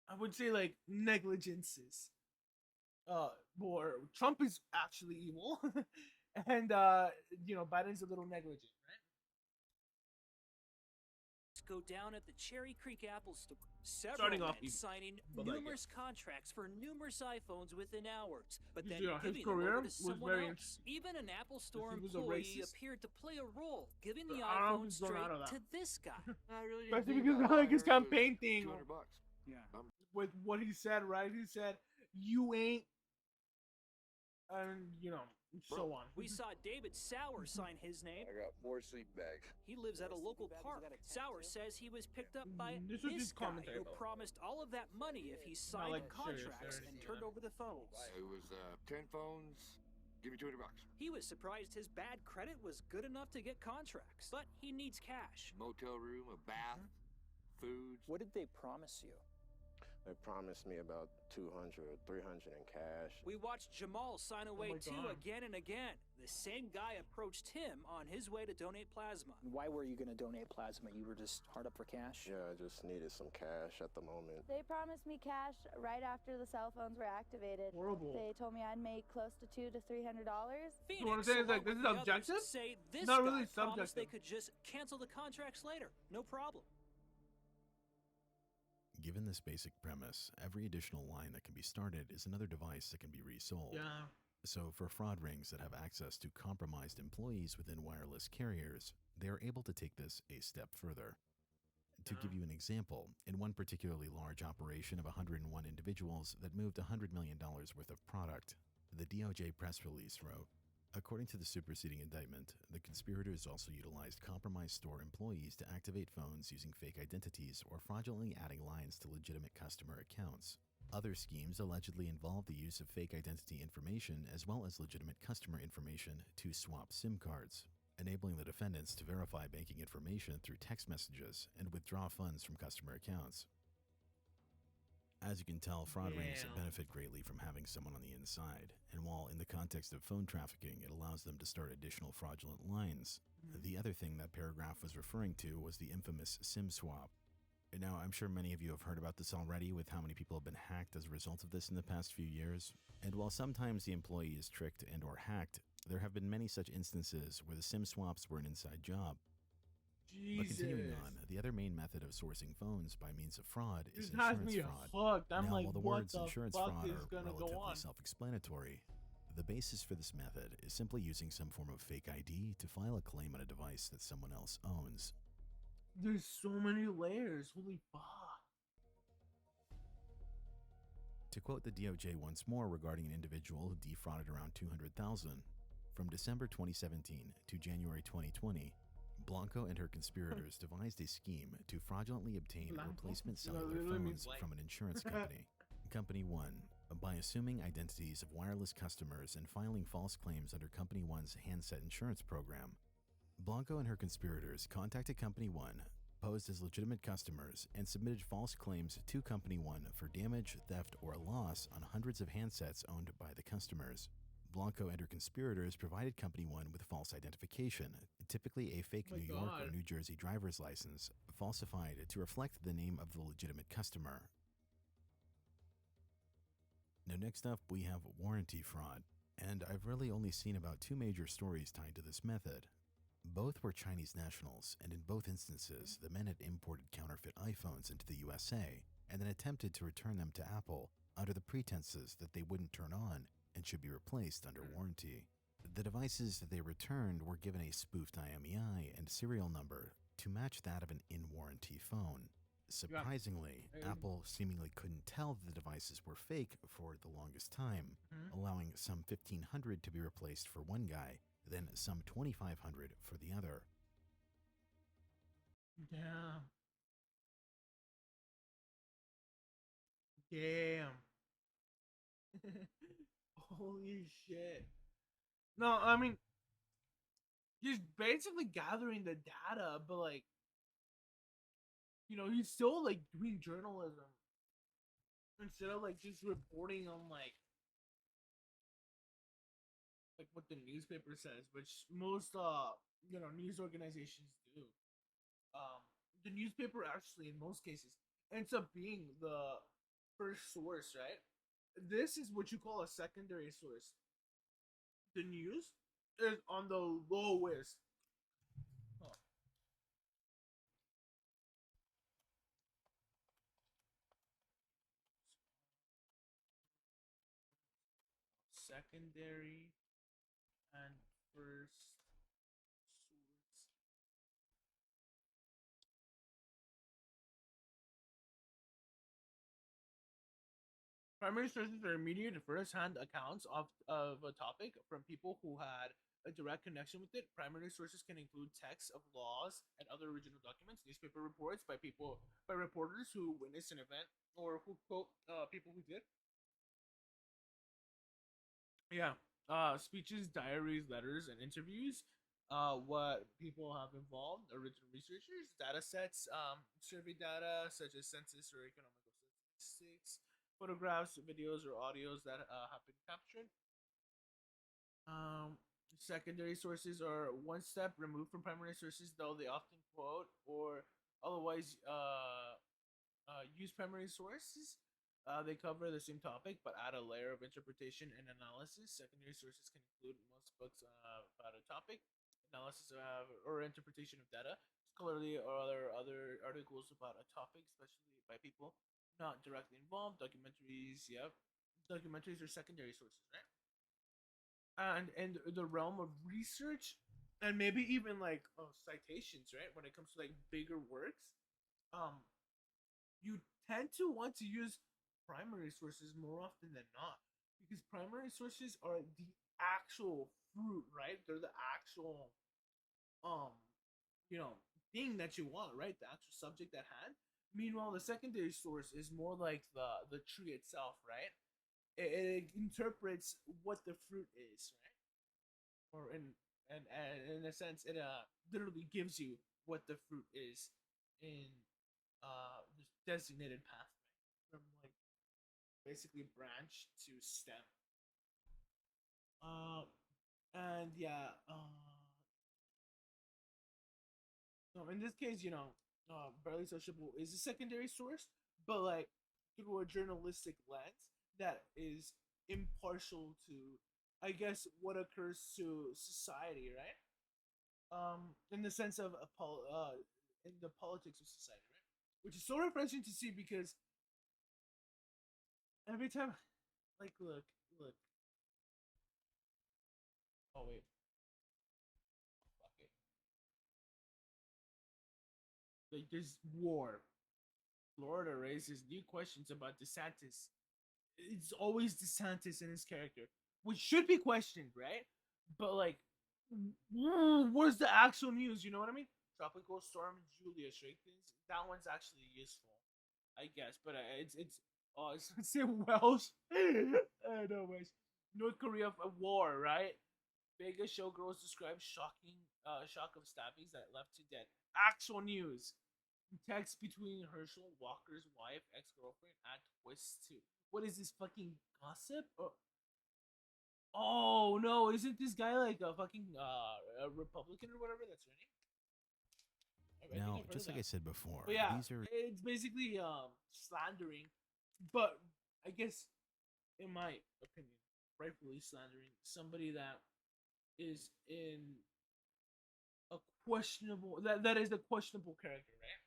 I would say like negligences. Or Trump is actually evil, and Biden's a little negligent, right? Let's go down at the Cherry Creek Apple Store. Starting off men evil, signing but numerous contracts for numerous iPhones within hours, but then Yeah, his giving them career over to was someone very else. Even an Apple Store he was a employee racist. appeared to play a role, giving the I don't know if iPhone he's grown straight out of that. to this guy. Especially because of like his campaign thing $200. Yeah. with what he said, right? He said, "You ain't," and so on. We saw David Sauer sign his name. I got 4 sleep bags. He lives at a local park. Sauer says he was picked up by This was this just guy commentary, who though. promised all of that money if he signed like the serious, contracts serious, and yeah. turned over the phones. It was 10 phones. Give me $200. He was surprised his bad credit was good enough to get contracts, but he needs cash. Motel room, a bath, food. What did they promise you? They promised me about 200 or 300 in cash. We watched Jamal sign away too again and again. The same guy approached him on his way to donate plasma. Why were you going to donate plasma? You were just hard up for cash? Yeah, I just needed some cash at the moment. They promised me cash right after the cell phones were activated. Horrible. They told me I'd make close to $200 to $300. So what I'm saying is, like, this is objective? Say this not guy really promised subjective. they could just cancel the contracts later. No problem. Given this basic premise, every additional line that can be started is another device that can be resold. Yeah. So for fraud rings that have access to compromised employees within wireless carriers, they are able to take this a step further. To give you an example, in one particularly large operation of 101 individuals that moved $100 million worth of product, the DOJ press release wrote, according to the superseding indictment, the conspirators also utilized compromised store employees to activate phones using fake identities or fraudulently adding lines to legitimate customer accounts. Other schemes allegedly involved the use of fake identity information as well as legitimate customer information to swap SIM cards, enabling the defendants to verify banking information through text messages and withdraw funds from customer accounts. As you can tell, fraud rings benefit greatly from having someone on the inside, and while in the context of phone trafficking it allows them to start additional fraudulent lines, the other thing that paragraph was referring to was the infamous SIM swap. And now, I'm sure many of you have heard about this already with how many people have been hacked as a result of this in the past few years, and while sometimes the employee is tricked and or hacked, there have been many such instances where the SIM swaps were an inside job. But continuing on, the other main method of sourcing phones by means of fraud is insurance fraud. I'm now, like, while the what words the insurance fuck fraud is are gonna go relatively on? self-explanatory, the basis for this method is simply using some form of fake ID to file a claim on a device that someone else owns. There's so many layers. Holy fuck. To quote the DOJ once more regarding an individual who defrauded around $200,000, from December 2017 to January 2020, Blanco and her conspirators devised a scheme to fraudulently obtain replacement cellular phones from an insurance company. Company 1, by assuming identities of wireless customers and filing false claims under Company 1's handset insurance program. Blanco and her conspirators contacted Company 1, posed as legitimate customers, and submitted false claims to Company 1 for damage, theft, or loss on hundreds of handsets owned by the customers. Blanco and her conspirators provided Company 1 with false identification, typically a fake New York or New Jersey driver's license, falsified to reflect the name of the legitimate customer. Now next up we have warranty fraud, and I've really only seen about 2 major stories tied to this method. Both were Chinese nationals, and in both instances the men had imported counterfeit iPhones into the USA and then attempted to return them to Apple under the pretenses that they wouldn't turn on and should be replaced under warranty. The devices that they returned were given a spoofed IMEI and serial number to match that of an in-warranty phone. Surprisingly, Apple seemingly couldn't tell the devices were fake for the longest time, allowing some 1,500 to be replaced for one guy, then some 2,500 for the other. Damn. Damn. Holy shit. No, I mean, he's basically gathering the data, but like, you know, he's still like doing journalism instead of like just reporting on like what the newspaper says, which most you know, news organizations do. The newspaper actually in most cases ends up being the first source, right? This is what you call a secondary source. The news is on the lowest. Oh. Secondary and first source. Primary sources are immediate first-hand accounts of a topic from people who had a direct connection with it. Primary sources can include texts of laws and other original documents, newspaper reports by reporters who witnessed an event or who quote people who did. Yeah, speeches, diaries, letters, and interviews. what people have involved, original researchers, data sets, survey data such as census or economical statistics, photographs, videos, or audios that have been captured. Secondary sources are one step removed from primary sources, though they often quote or otherwise use primary sources. They cover the same topic but add a layer of interpretation and analysis. Secondary sources can include most books about a topic, analysis or interpretation of data, scholarly or other articles about a topic, especially by people not directly involved. Documentaries, documentaries are secondary sources, right? And in the realm of research, and maybe even like citations, right? When it comes to like bigger works, you tend to want to use primary sources more often than not, because primary sources are the actual fruit, right? They're the actual thing that you want, right? The actual subject at hand. Meanwhile, the secondary source is more like the tree itself, right? It interprets what the fruit is, right? Or in a sense, it literally gives you what the fruit is in this designated pathway from like basically branch to stem. And yeah, so in this case, barely sociable is a secondary source, but like through a journalistic lens that is impartial to, I guess, what occurs to society, right? In the sense of in the politics of society, right? Which is so refreshing to see because every time, like, look. Oh wait, fuck it. Like, there's war. Florida raises new questions about DeSantis. It's always DeSantis and his character, which should be questioned, right? But like, where's the actual news? You know what I mean? Tropical storm Julia strengthens. That one's actually useful, I guess. But it's in Welsh. I know Welsh. North Korea war, right? Vegas showgirls describe shock of stabbings that left to dead. Actual news. Text between Herschel Walker's wife, ex-girlfriend, at twist 2. What is this, fucking gossip? Oh no, isn't this guy like a fucking a Republican or whatever that's running? Now, just like I said before, but yeah, these are it's basically slandering, but I guess, in my opinion, rightfully slandering somebody that is in a questionable that is a questionable character, right?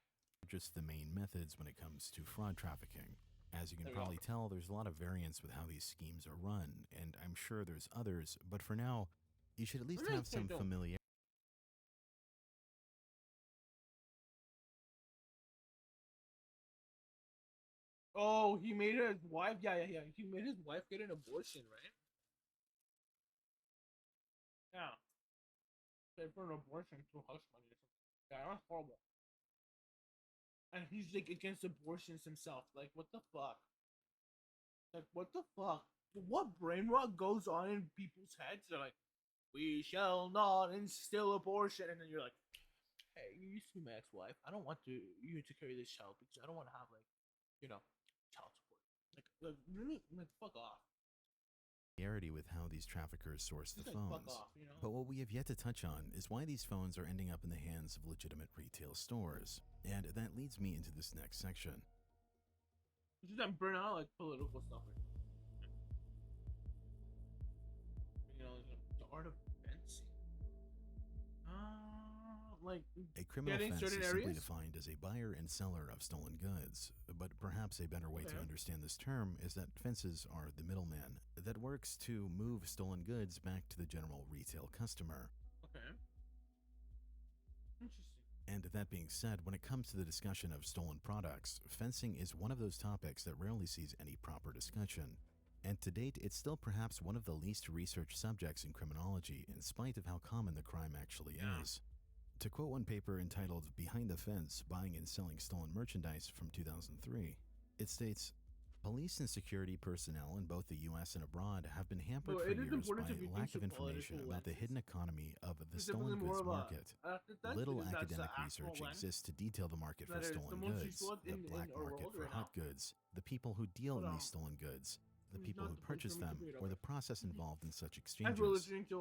just the main methods when it comes to fraud trafficking. As you can probably tell, there's a lot of variance with how these schemes are run, and I'm sure there's others, but for now, you should at least have some familiarity. Oh, he made his wife. Yeah. He made his wife get an abortion, right? Yeah. Pay for an abortion to hush money or something. Yeah, that's horrible. And he's like against abortions himself. Like, what the fuck? Like, what the fuck? What brain rot goes on in people's heads? They're like, we shall not instill abortion, and then you're like, hey, you used to be my ex-wife. I don't want you to carry this child because I don't want to have child support. Like really, like fuck off. With how these traffickers source the Just, phones. fuck off, But what we have yet to touch on is why these phones are ending up in the hands of legitimate retail stores. And that leads me into this next section. Just that burn out like political stuff. The art of fencing. Like a criminal getting fence certain is areas? simply defined as a buyer and seller of stolen goods. But perhaps a better way to understand this term is that fences are the middleman that works to move stolen goods back to the general retail customer. Okay. Interesting. And that being said, when it comes to the discussion of stolen products, fencing is one of those topics that rarely sees any proper discussion. And to date, it's still perhaps one of the least researched subjects in criminology, in spite of how common the crime actually is. To quote one paper entitled Behind the Fence, Buying and Selling Stolen Merchandise from 2003, it states, Police and security personnel in both the U.S. and abroad have been hampered for it is years important by to lack reduce of the information political about the lenses. hidden economy of the Specifically stolen more goods of a market. that's Little because that's the academic actual research lens. exists to detail the market for That is the stolen most goods, useful the in black our market world for right hot goods, the people who deal in these stolen goods, the It's people not who the place purchase for me to them, read or over. the process involved in such As exchanges. we're listening to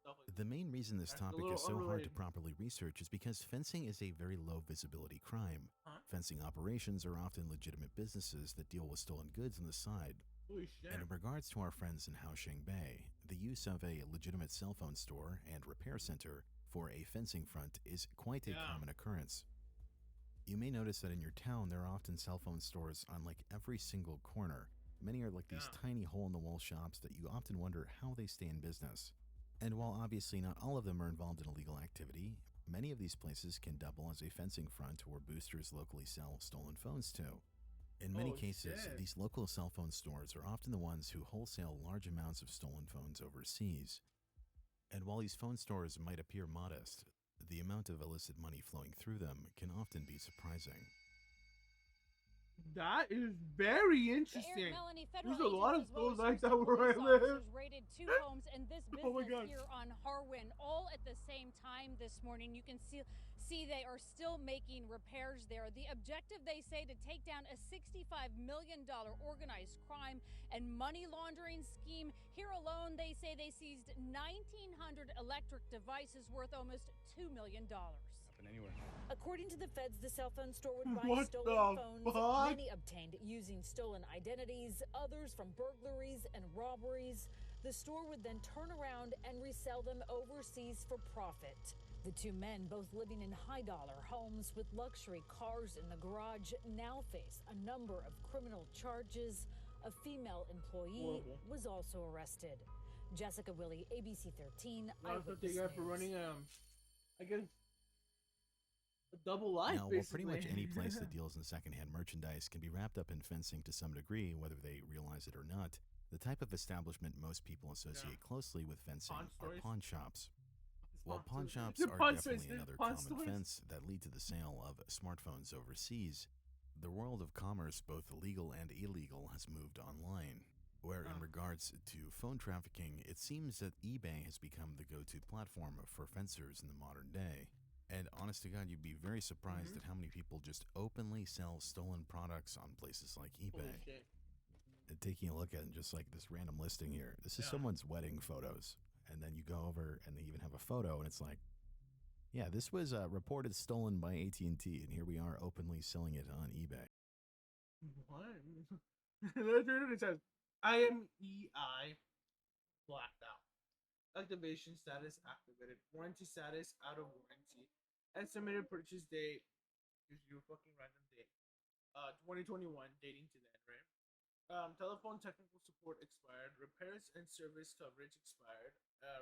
stuff like The main reason this That's a topic little is so hard to unrelated. properly research is because fencing is a very low visibility crime. Huh? Fencing operations are often legitimate businesses that deal with stolen goods on the side. Holy shit. And in regards to our friends in Haosheng Bay, the use of a legitimate cell phone store and repair center for a fencing front is quite a common occurrence. You may notice that in your town there are often cell phone stores on like every single corner. Many are like these tiny hole-in-the-wall shops that you often wonder how they stay in business. And while obviously not all of them are involved in illegal activity, many of these places can double as a fencing front where boosters locally sell stolen phones to. In many cases, these local cell phone stores are often the ones who wholesale large amounts of stolen phones overseas. And while these phone stores might appear modest, the amount of illicit money flowing through them can often be surprising. That is very interesting. Melanie, There's federal a lot of agents as well those as like that Houston where I police live. officers raided 2 homes in this Oh my business God. here on Harwin, all at the same time this morning. You can see they are still making repairs there. The objective, they say, to take down a $65 million organized crime and money laundering scheme. Here alone, they say they seized 1,900 electric devices worth almost $2 million. Anywhere. According to the feds, the cell phone store would buy What stolen the phones, fuck? many obtained using stolen identities, others from burglaries and robberies. The store would then turn around and resell them overseas for profit. The 2 men, both living in high-dollar homes with luxury cars in the garage, now face a number of criminal charges. A female employee was also arrested. Jessica Willie, ABC 13, That's what they Eyewitness got for News. running I guess a double life. Now, while pretty basically. much any place that deals in secondhand merchandise can be wrapped up in fencing to some degree, whether they realize it or not, the type of establishment most people associate closely with fencing are pawn shops. While pawn shops They're are pawn definitely stores, they're another pawn common stores. fence that lead to the sale of smartphones overseas, the world of commerce, both legal and illegal, has moved online. Where in regards to phone trafficking, it seems that eBay has become the go-to platform for fencers in the modern day. And honest to God, you'd be very surprised at how many people just openly sell stolen products on places like eBay. And taking a look at it, just like this random listing here, this is someone's wedding photos. And then you go over and they even have a photo and it's like, yeah, this was reported stolen by AT&T and here we are openly selling it on eBay. What? That's what it says. IMEI blacked out. Activation status activated. Warranty status out of warranty. Estimated purchase date. Gives you a fucking random date. 2021 dating to then, right? Telephone technical support expired. Repairs and service coverage expired.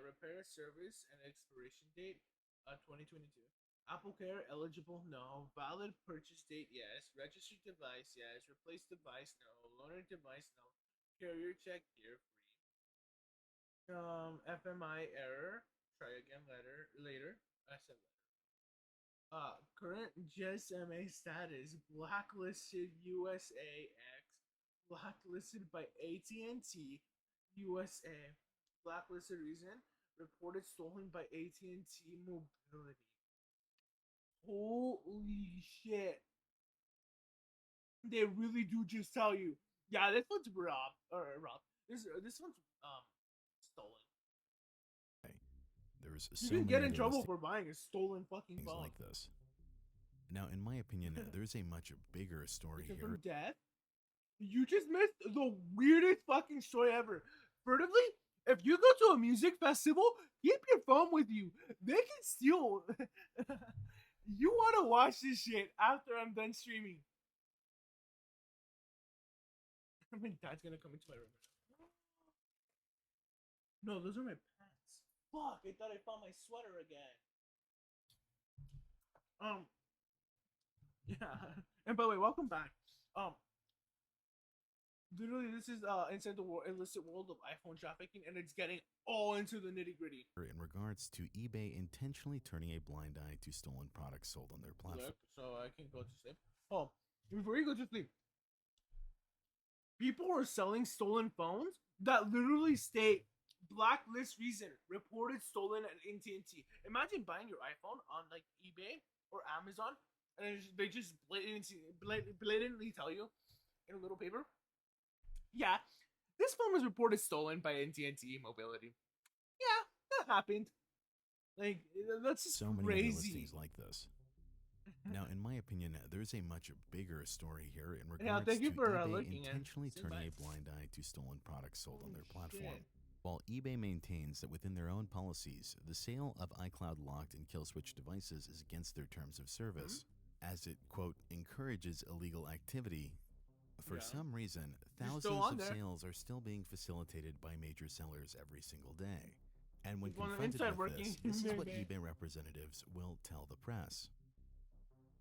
Repair service and expiration date 2022. Apple Care eligible? No. Valid purchase date? Yes. Registered device? Yes. Replaced device? No. Loaner device? No. Carrier check? Here free. FMI error. Try again later. I said later. Current GSMA status blacklisted USAX, blacklisted by AT&T USA, blacklisted reason reported stolen by AT&T Mobility. Holy shit! They really do just tell you, yeah, this one's robbed. This one's stolen. There's You so can many get in other trouble listings for buying a stolen fucking phone. like this. Now, in my opinion, there's a much bigger story Except here. from death. You just missed the weirdest fucking story ever. Furtively, if you go to a music festival, keep your phone with you. They can steal. You want to watch this shit after I'm done streaming. I mean, Dad's gonna come into my room. No, those are my pants. Fuck, I thought I found my sweater again. Yeah. And by the way, welcome back. Literally, this is inside the illicit world of iPhone trafficking, and it's getting all into the nitty gritty. In regards to eBay intentionally turning a blind eye to stolen products sold on their platform. Look, so I can go to sleep. Oh, before you go to sleep, people are selling stolen phones that literally state blacklist reason reported stolen at AT&T. Imagine buying your iPhone on like eBay or Amazon, and they just blatantly tell you in a little paper, yeah, this phone was reported stolen by AT&T Mobility. Yeah, that happened. Like, that's just so many other crazy. listings like this. Now, in my opinion, there's a much bigger story here in regards Yeah, thank you to for eBay looking at intentionally turning a blind eye to stolen products sold on their platform. While eBay maintains that within their own policies, the sale of iCloud locked and kill switch devices is against their terms of service, as it, quote, encourages illegal activity, for some reason, thousands of sales are still being facilitated by major sellers every single day. And when confronted with this is what eBay representatives will tell the press.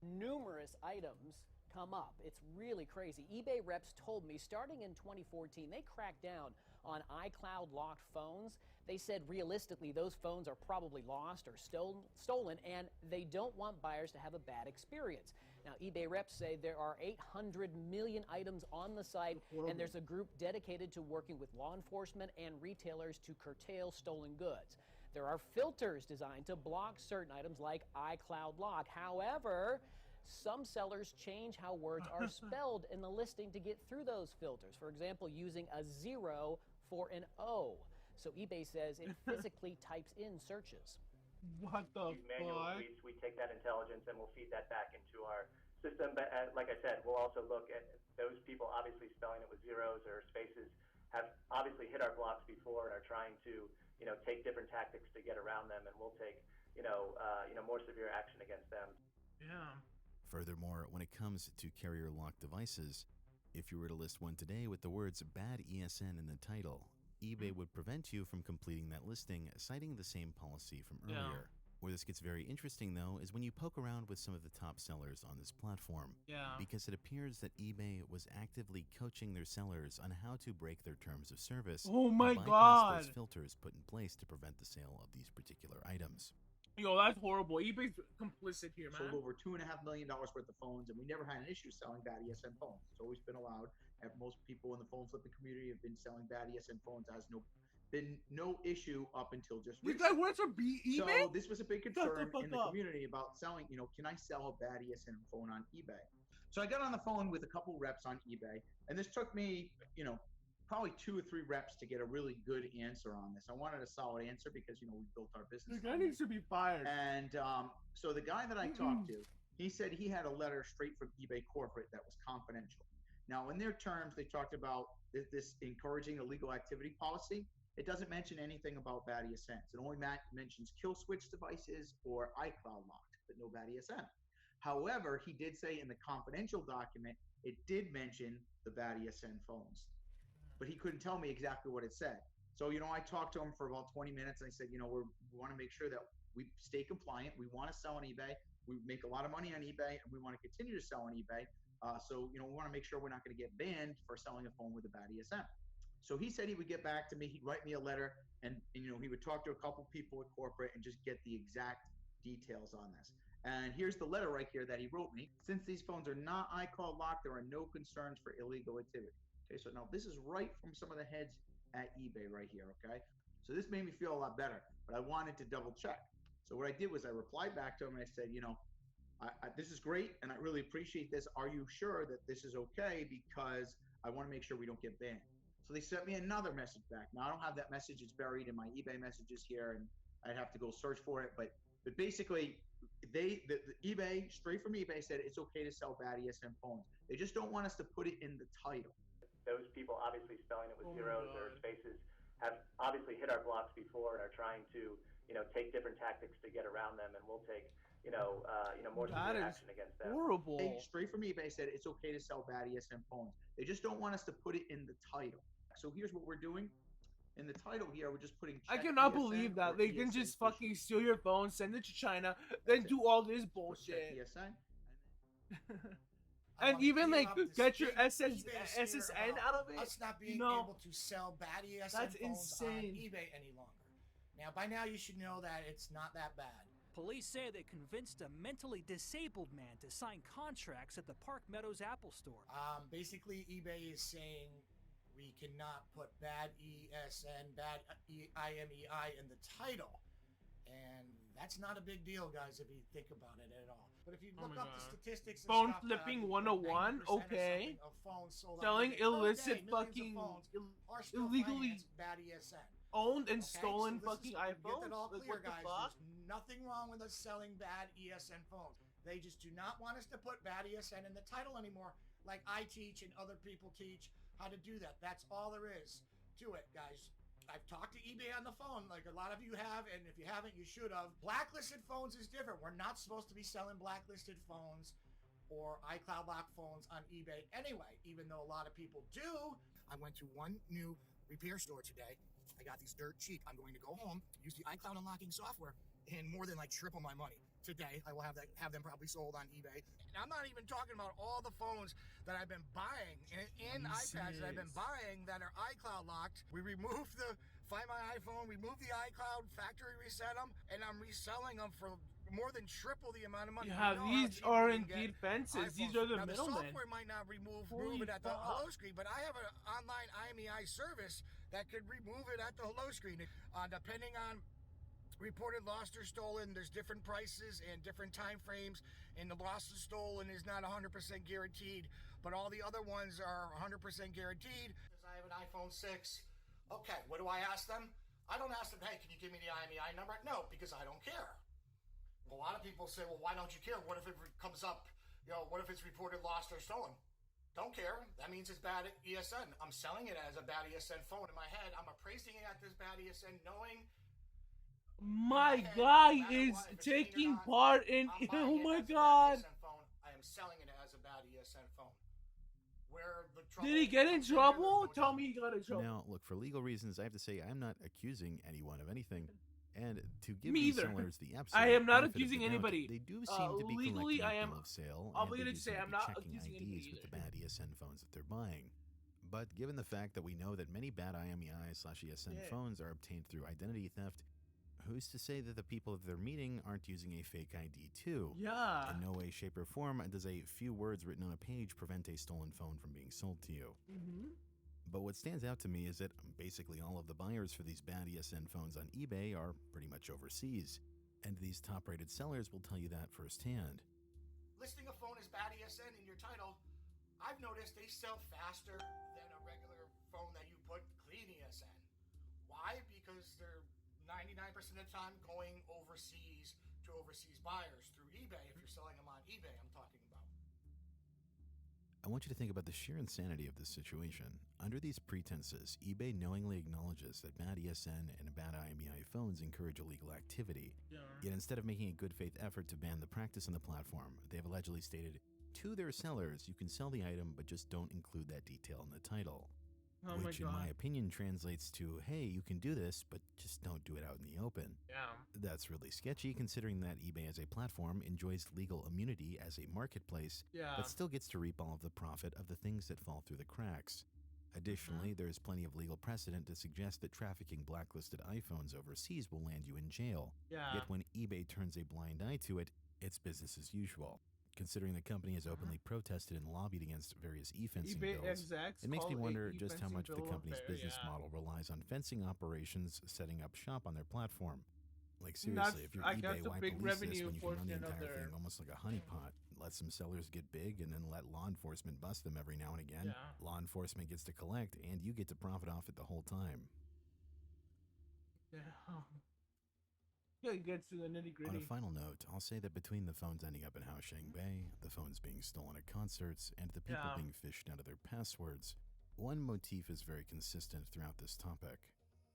Numerous items come up. It's really crazy. eBay reps told me starting in 2014, they cracked down on iCloud locked phones. They said realistically those phones are probably lost or stolen, and they don't want buyers to have a bad experience. Now, eBay reps say there are 800 million items on the site, and there's a group dedicated to working with law enforcement and retailers to curtail stolen goods. There are filters designed to block certain items like iCloud Lock. However, some sellers change how words are spelled in the listing to get through those filters. For example, using a 0 for an O. So eBay says it physically types in searches. What the fuck? We take that intelligence and we'll feed that back into our system. But like I said, we'll also look at those people obviously spelling it with zeros or spaces have obviously hit our blocks before and are trying to, take different tactics to get around them, and we'll take, more severe action against them. Yeah. Furthermore, when it comes to carrier locked devices, if you were to list one today with the words bad ESN in the title, eBay would prevent you from completing that listing, citing the same policy from earlier. Where this gets very interesting, though, is when you poke around with some of the top sellers on this platform. Because it appears that eBay was actively coaching their sellers on how to break their terms of service. Oh my and bypass God. those filters put in place to prevent the sale of these particular items. Yo, that's horrible. eBay's complicit here, man. Sold over $2.5 million worth of phones, and we never had an issue selling bad ESN phones. It's always been allowed. And most people in the phone flipping community have been selling bad ESN phones. Has been no issue up until just recently. You guys work for eBay? So this was a big concern in the community about selling, can I sell a bad ESN phone on eBay? So I got on the phone with a couple reps on eBay, and this took me, probably 2 or 3 reps to get a really good answer on this. I wanted a solid answer because, we built our business. The guy needs to be fired. And so the guy that I talked to, he said he had a letter straight from eBay corporate that was confidential. Now, in their terms, they talked about this encouraging illegal activity policy. It doesn't mention anything about bad ESNs. It only mentions kill switch devices or iCloud locked, but no bad ESN. However, he did say in the confidential document, it did mention the bad ESN phones, but he couldn't tell me exactly what it said. So, I talked to him for about 20 minutes, and I said, we want to make sure that we stay compliant. We want to sell on eBay. We make a lot of money on eBay, and we want to continue to sell on eBay. So, we want to make sure we're not going to get banned for selling a phone with a bad ESN. So he said he would get back to me. He'd write me a letter, and he would talk to a couple people at corporate and just get the exact details on this. And here's the letter right here that he wrote me. Since these phones are not iCloud locked, there are no concerns for illegal activity. Okay, so now this is right from some of the heads at eBay right here, okay? So this made me feel a lot better, but I wanted to double check. So what I did was I replied back to him and I said, this is great, and I really appreciate this. Are you sure that this is okay? Because I want to make sure we don't get banned. So they sent me another message back. Now, I don't have that message. It's buried in my eBay messages here, and I'd have to go search for it. But basically, the eBay, straight from eBay, said it's okay to sell bad ESN phones. They just don't want us to put it in the title. Those people obviously spelling it with zeros or spaces have obviously hit our blocks before and are trying to, take different tactics to get around them, and we'll take, more severe action against them. Horrible. Straight from eBay said it's okay to sell bad ESN phones. They just don't want us to put it in the title. So here's what we're doing. In the title here, we're just putting. I cannot believe that they can just fucking steal your phone, send it to China, then do all this bullshit. And even get your SSN out of it. Us not being able to sell bad ESN that's phones insane. on eBay any longer. Now, by now, you should know that it's not that bad. Police say they convinced a mentally disabled man to sign contracts at the Park Meadows Apple Store. Basically, eBay is saying we cannot put bad ESN, bad IMEI in the title. And that's not a big deal, guys, if you think about it at all. But if you look up the statistics, and Phone stuff, flipping 90% 101, or okay. something of phones sold on Selling eBay per illicit day, millions of fucking phones are still illegally financed bad ESN. owned and Okay, stolen so this fucking is, iPhones. Get that all Like, clear, what the guys. fuck? There's nothing wrong with us selling bad ESN phones. They just do not want us to put bad ESN in the title anymore, like I teach and other people teach how to do that. That's all there is to it, guys. I've talked to eBay on the phone, like a lot of you have, and if you haven't, you should have. Blacklisted phones is different. We're not supposed to be selling blacklisted phones or iCloud lock phones on eBay anyway, even though a lot of people do. I went to one new repair store today. I got these dirt cheap. I'm going to go home, use the iCloud unlocking software, and more than like triple my money. Today, I will have them probably sold on eBay. And I'm not even talking about all the phones that I've been buying and iPads that I've been buying that are iCloud locked. We removed the Find My iPhone, removed the iCloud, factory reset them, and I'm reselling them for more than triple the amount of money. Yeah, these are indeed fences. These are the now, middlemen. The software might not remove Holy it at the fuck. hello screen, but I have an online IMEI service that could remove it at the hello screen. Depending on reported lost or stolen, there's different prices and different time frames, and the lost or stolen is not 100% guaranteed, but all the other ones are 100% guaranteed. I have an iPhone 6. Okay, what do I ask them? I don't ask them, hey, can you give me the IMEI number? No, because I don't care. Well, a lot of people say, well, why don't you care? What if it comes up, what if it's reported lost or stolen? Don't care. That means it's bad ESN. I'm selling it as a bad ESN phone in my head. I'm appraising it at this bad ESN knowing My guy is taking part in. Oh my god. I am selling it as a bad ESN phone. Did he get in trouble? Tell me he got in trouble. Now, look, for legal reasons, I have to say I'm not accusing anyone of anything. And to give Me these either. sellers the absolute I am not benefit of the accusing doubt, anybody. They do seem to be Legally, collecting I a am bill of sale, obligated and to say they do I'm not seem to be accusing checking IDs anybody with the bad ESN phones that they're buying. But given the fact that we know that many bad IMEI/ESN phones are obtained through identity theft, who's to say that the people that they're meeting aren't using a fake ID too? Yeah. In no way, shape, or form does a few words written on a page prevent a stolen phone from being sold to you. Mm-hmm. But what stands out to me is that basically all of the buyers for these bad ESN phones on eBay are pretty much overseas. And these top-rated sellers will tell you that firsthand. Listing a phone as bad ESN in your title, I've noticed they sell faster than a regular phone that you put clean ESN. Why? Because they're 99% of the time going overseas to overseas buyers through eBay. If you're selling them on eBay, I'm talking about. I want you to think about the sheer insanity of this situation. Under these pretenses, eBay knowingly acknowledges that bad ESN and bad IMEI phones encourage illegal activity. Yeah. Yet instead of making a good faith effort to ban the practice on the platform, they have allegedly stated to their sellers, you can sell the item, but just don't include that detail in the title. Oh Which, in my opinion, translates to, hey, you can do this, but just don't do it out in the open. Yeah. That's really sketchy, considering that eBay as a platform enjoys legal immunity as a marketplace, but still gets to reap all of the profit of the things that fall through the cracks. Additionally, there is plenty of legal precedent to suggest that trafficking blacklisted iPhones overseas will land you in jail. Yeah. Yet when eBay turns a blind eye to it, it's business as usual. Considering the company has openly protested and lobbied against various e-fencing eBay bills, execs it makes me call wonder a just how e-fencing much of the bill company's unfair, business yeah. model relies on fencing operations setting up shop on their platform. Like That's- seriously, if you're I eBay, guess the why big police this revenue when you can run the portion of entire their- thing almost like a honeypot? Let some sellers get big and then let law enforcement bust them every now and again. Yeah. Law enforcement gets to collect and you get to profit off it the whole time. Yeah. Yeah, it gets to the nitty On a gritty. final note, I'll say that between the phones ending up in Haosheng Bay, the phones being stolen at concerts, and the people Yeah. being fished out of their passwords, one motif is very consistent throughout this topic.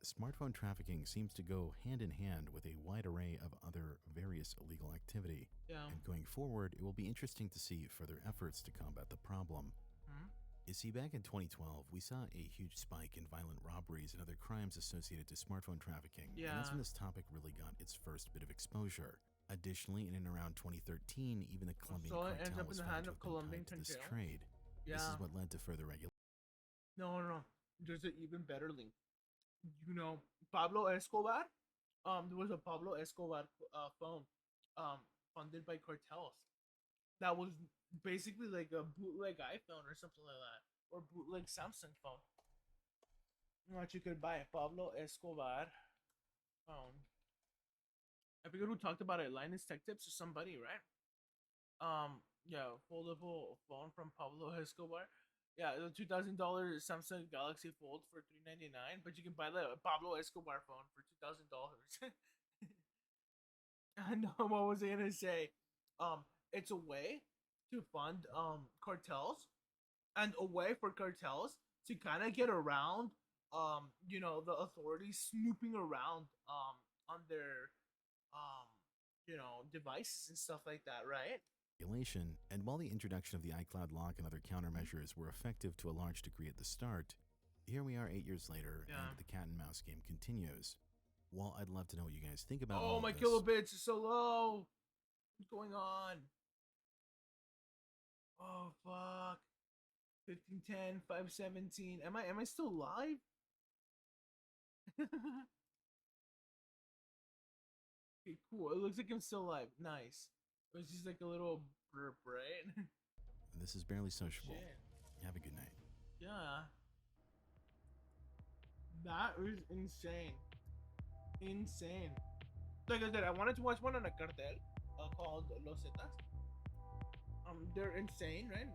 Smartphone trafficking seems to go hand in hand with a wide array of other various illegal activity. Yeah. And going forward, it will be interesting to see further efforts to combat the problem. Mhm. You see, back in 2012, we saw a huge spike in violent robberies and other crimes associated to smartphone trafficking. And that's when Yeah. this topic really got its first bit of exposure. Additionally, in and around 2013, even the Colombian So it ends cartel up was in the found hand to of have been Colombian tied to this cartel. trade. This Yeah. is what led to further regulation. No. There's an even better link. You know, Pablo Escobar. There was a Pablo Escobar phone funded by cartels. That was basically like a bootleg iPhone or something like that, or bootleg Samsung phone. What you could buy, Pablo Escobar phone. I forget who talked about it. Linus Tech Tips or somebody, right? Yeah, foldable phone from Pablo Escobar. Yeah, the $2,000 Samsung Galaxy Fold for $399, but you can buy the Pablo Escobar phone for $2,000. I know what was I gonna say. It's a way to fund cartels, and a way for cartels to kind of get around the authorities snooping around on their devices and stuff like that, right? Regulation, and while the introduction of the iCloud lock and other countermeasures were effective to a large degree at the start, here we are 8 years later, and the cat and mouse game continues. Well, I'd love to know what you guys think about all Oh, my this. kilobits is so low. What's going on? Oh fuck. 1510, 517. Am I still live? Okay, cool. It looks like I'm still live. Nice. It was just like a little burp, right? This is Barely Sociable. Shit. Have a good night. Yeah. That was insane. Insane. Like I said, I wanted to watch one on a cartel called Los Zetas. They're insane, right?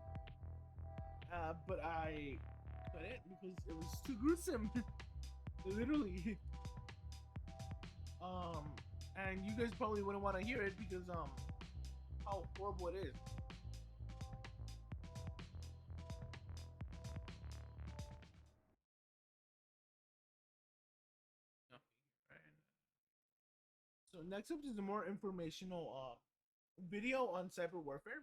But I couldn't because it was too gruesome. Literally. And you guys probably wouldn't want to hear it because how horrible it is. So next up is a more informational video on cyber warfare.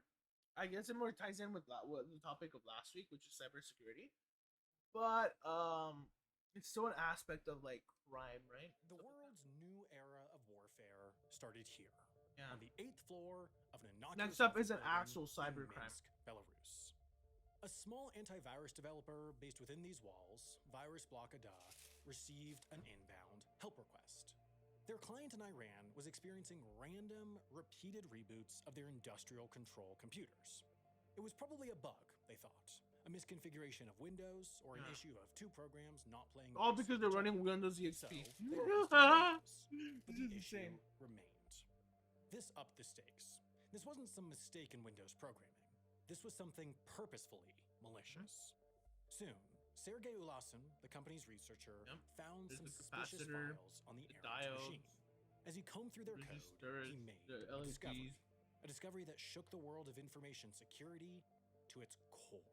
I guess it more ties in with the topic of last week, which is cybersecurity. But it's still an aspect of like crime, right? The world's new era of warfare started here. Yeah. On the 8th floor of an innocuous Next up is an building actual in cybercrime. Minsk, Belarus. A small antivirus developer based within these walls, Virus Blockada, received an inbound help request. Their client in Iran was experiencing random, repeated reboots of their industrial control computers. It was probably a bug, they thought. A misconfiguration of Windows, or an issue of two programs not playing. All because they're running Windows XP. But the issue remained. This upped the stakes. This wasn't some mistake in Windows programming. This was something purposefully malicious. Soon, Sergei Ulasin, the company's researcher, found some suspicious files on the errant machine. As he combed through their code, he made a discovery that shook the world of information security to its core.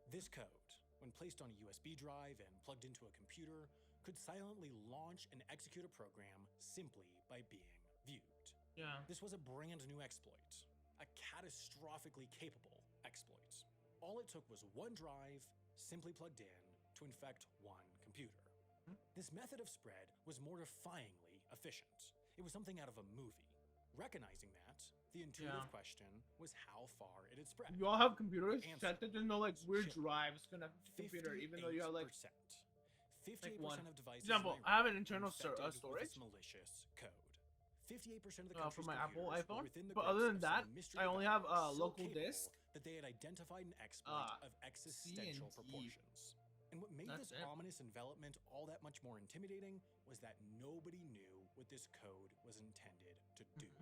This code, when placed on a USB drive and plugged into a computer, could silently launch and execute a program simply by being viewed. Yeah. This was a brand new exploit, a catastrophically capable exploit. All it took was one drive, simply plugged in, to infect one computer. This method of spread was mortifyingly efficient. It was something out of a movie. Recognizing that, the intuitive question was how far it had spread. You all have computers? Check that there's no like weird drives connected to the computer, even though you have like 58% one. of devices. Example, in I have Iran an internal infected with storage this malicious code. 58% of the for country's my Apple computers were iPhone, within the but grips other than of that, some mystery I only have a device so local capable disk. that they had identified an exploit of existential proportions. And what made this ominous envelopment all that much more intimidating was that nobody knew what this code was intended to do.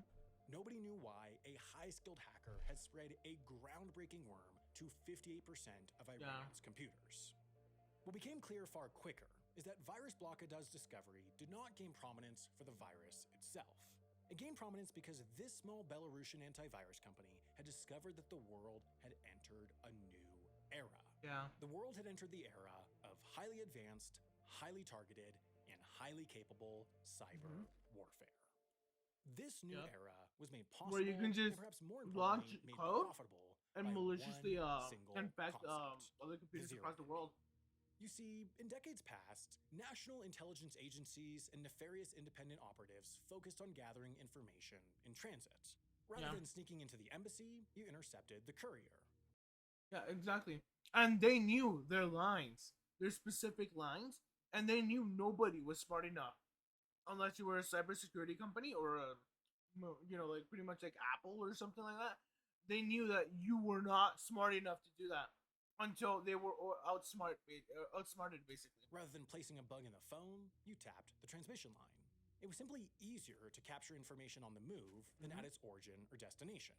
Nobody knew why a high-skilled hacker had spread a groundbreaking worm to 58% of Iran's computers. What became clear far quicker is that Virus Blockada's discovery did not gain prominence for the virus itself. It gained prominence because this small Belarusian antivirus company had discovered that the world had entered a new era. Yeah. The world had entered the era of highly advanced, highly targeted, and highly capable cyber warfare. This new era was made possible, where you can just and perhaps more launch importantly, made code profitable and by maliciously one single infect concept, other computers the across the world. You see, in decades past, national intelligence agencies and nefarious independent operatives focused on gathering information in transit. Rather than sneaking into the embassy, you intercepted the courier. Yeah, exactly. And they knew their lines, their specific lines, and they knew nobody was smart enough, unless you were a cybersecurity company or a you know, like pretty much like Apple or something like that. They knew that you were not smart enough to do that until they were outsmarted, basically. Rather than placing a bug in the phone, you tapped the transmission line. It was simply easier to capture information on the move than at its origin or destination.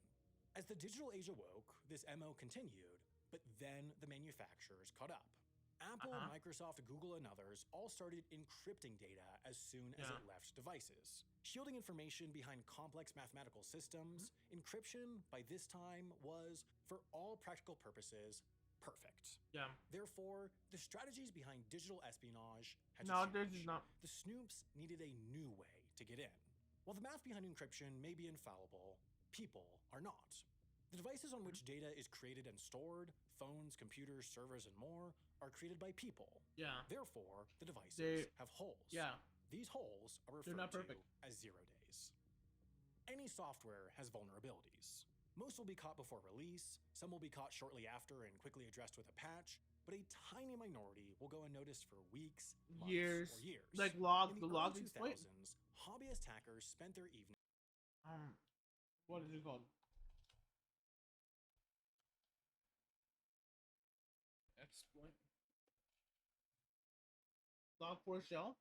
As the digital age awoke, this MO continued, but then the manufacturers caught up. Apple, Microsoft, Google, and others all started encrypting data as soon as it left devices. Shielding information behind complex mathematical systems, encryption by this time was, for all practical purposes, perfect. Yeah. Therefore, the strategies behind digital espionage had Nowadays to change. is not. The snoops needed a new way to get in. While the math behind encryption may be infallible, people are not. The devices on which data is created and stored, phones, computers, servers, and more, are created by people. Yeah. Therefore, the devices have holes. Yeah. These holes are They're referred not to perfect. as 0 days. Any software has vulnerabilities. Most will be caught before release, some will be caught shortly after and quickly addressed with a patch, but a tiny minority will go unnoticed for weeks, months, Years. or years. Like In the the log early exploit. 2000s, hobbyist hackers spent their evening What is it called? Exploit. Log4Shell.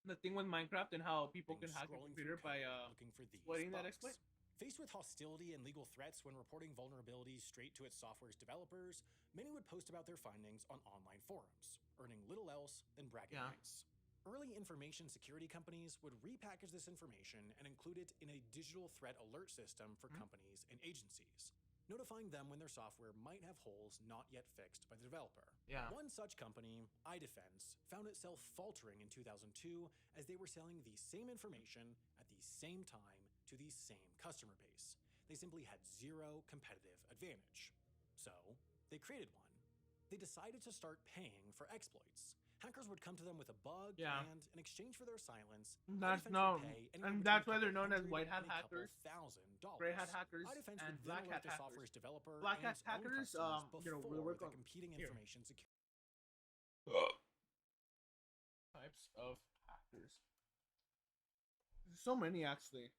The thing with Minecraft and how people can hack a scrolling computer through by code looking for these exploiting that bugs. exploit. Faced with hostility and legal threats when reporting vulnerabilities straight to its software's developers, many would post about their findings on online forums, earning little else than bragging rights. Early information security companies would repackage this information and include it in a digital threat alert system for companies and agencies, notifying them when their software might have holes not yet fixed by the developer. Yeah. One such company, iDefense, found itself faltering in 2002 as they were selling the same information at the same time to the same customer base. They simply had zero competitive advantage. So, they created one. They decided to start paying for exploits. Hackers would come to them with a bug, and in exchange for their silence, That's iDefense would pay anywhere and between that's a why they're couple known as hundred white hat and a couple hackers, $1,000. gray hat hackers, iDefense and would then black alert hat the hackers. software's developer Black and hat its own hackers, customers you know, we before work the on competing here. information security. Types of hackers. There's so many actually.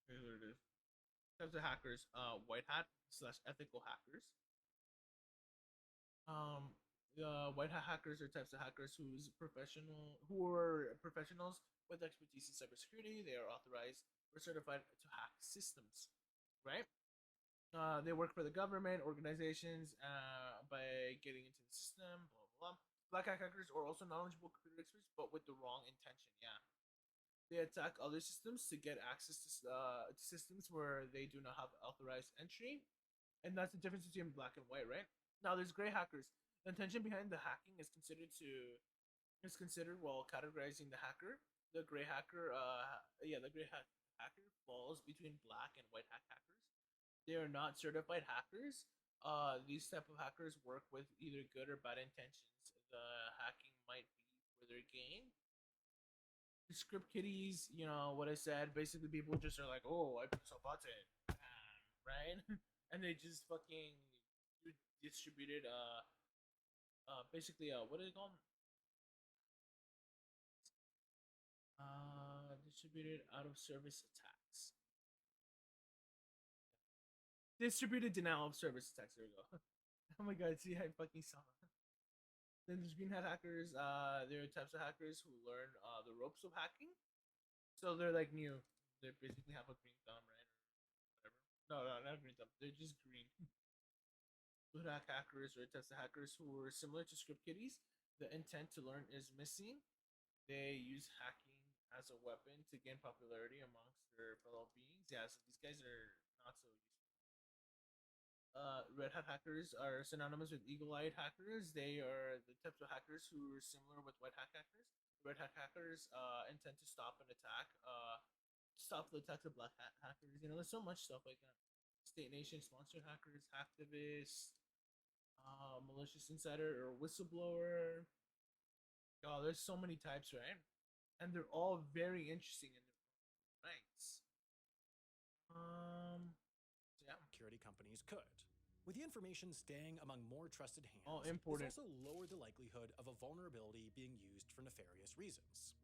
Here it is. Types of hackers. White hat / ethical hackers. The white hat hackers are types of hackers who are professionals with expertise in cybersecurity. They are authorized or certified to hack systems, right? They work for the government, organizations, by getting into the system, blah, blah, blah. Black hat hackers are also knowledgeable computer experts, but with the wrong intention, yeah. They attack other systems to get access to systems where they do not have authorized entry. And that's the difference between black and white, right? Now, there's gray hackers. The intention behind the hacking is considered while categorizing the hacker. The gray hacker, hacker falls between black and white hat hackers. They are not certified hackers. These type of hackers work with either good or bad intentions. The hacking might be for their gain. The script kiddies, you know what I said. Basically, people just are like, "Oh, I press a button," right? And they just fucking distributed basically what is it called? Distributed out of service attacks. Distributed denial of service attacks. There we go. Oh my god, see, I fucking saw that. Then there's green hat hackers. There are types of hackers who learn the ropes of hacking. So they're like new. They basically have a green thumb, right? Or whatever. No, not green thumb. They're just green. Blue hat hackers are types of hackers who are similar to script kiddies. The intent to learn is missing. They use hacking as a weapon to gain popularity amongst their fellow beings. Yeah, so these guys are not so useful. Red hat hackers are synonymous with eagle-eyed hackers. They are the types of hackers who are similar with white hat hackers. Red hat hackers intend to stop an attack, stop the attacks of black hat hackers. You know, there's so much stuff like that. State nation sponsored hackers, hacktivists, malicious insider or whistleblower. Oh, there's so many types, right? And they're all very interesting in their own rights. Yeah. Security companies could. With the information staying among more trusted hands, important. this also lowered the likelihood of a vulnerability being used for nefarious reasons.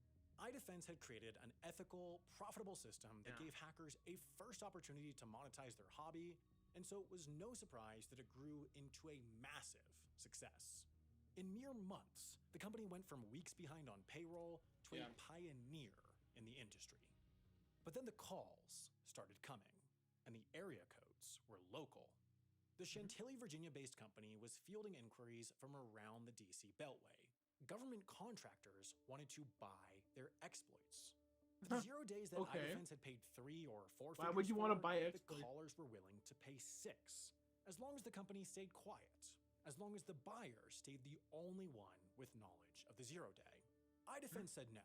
iDefense had created an ethical, profitable system that gave hackers a first opportunity to monetize their hobby, and so it was no surprise that it grew into a massive success. In mere months, the company went from weeks behind on payroll to a pioneer in the industry. But then the calls started coming, and the area codes were local. The Chantilly, Virginia-based company was fielding inquiries from around the DC Beltway. Government contractors wanted to buy their exploits. For the 0 days that iDefense had paid 3 or 4 Why would you want to buy the exploits? callers were willing to pay 6, as long as the company stayed quiet, as long as the buyer stayed the only one with knowledge of the 0 day. iDefense said no.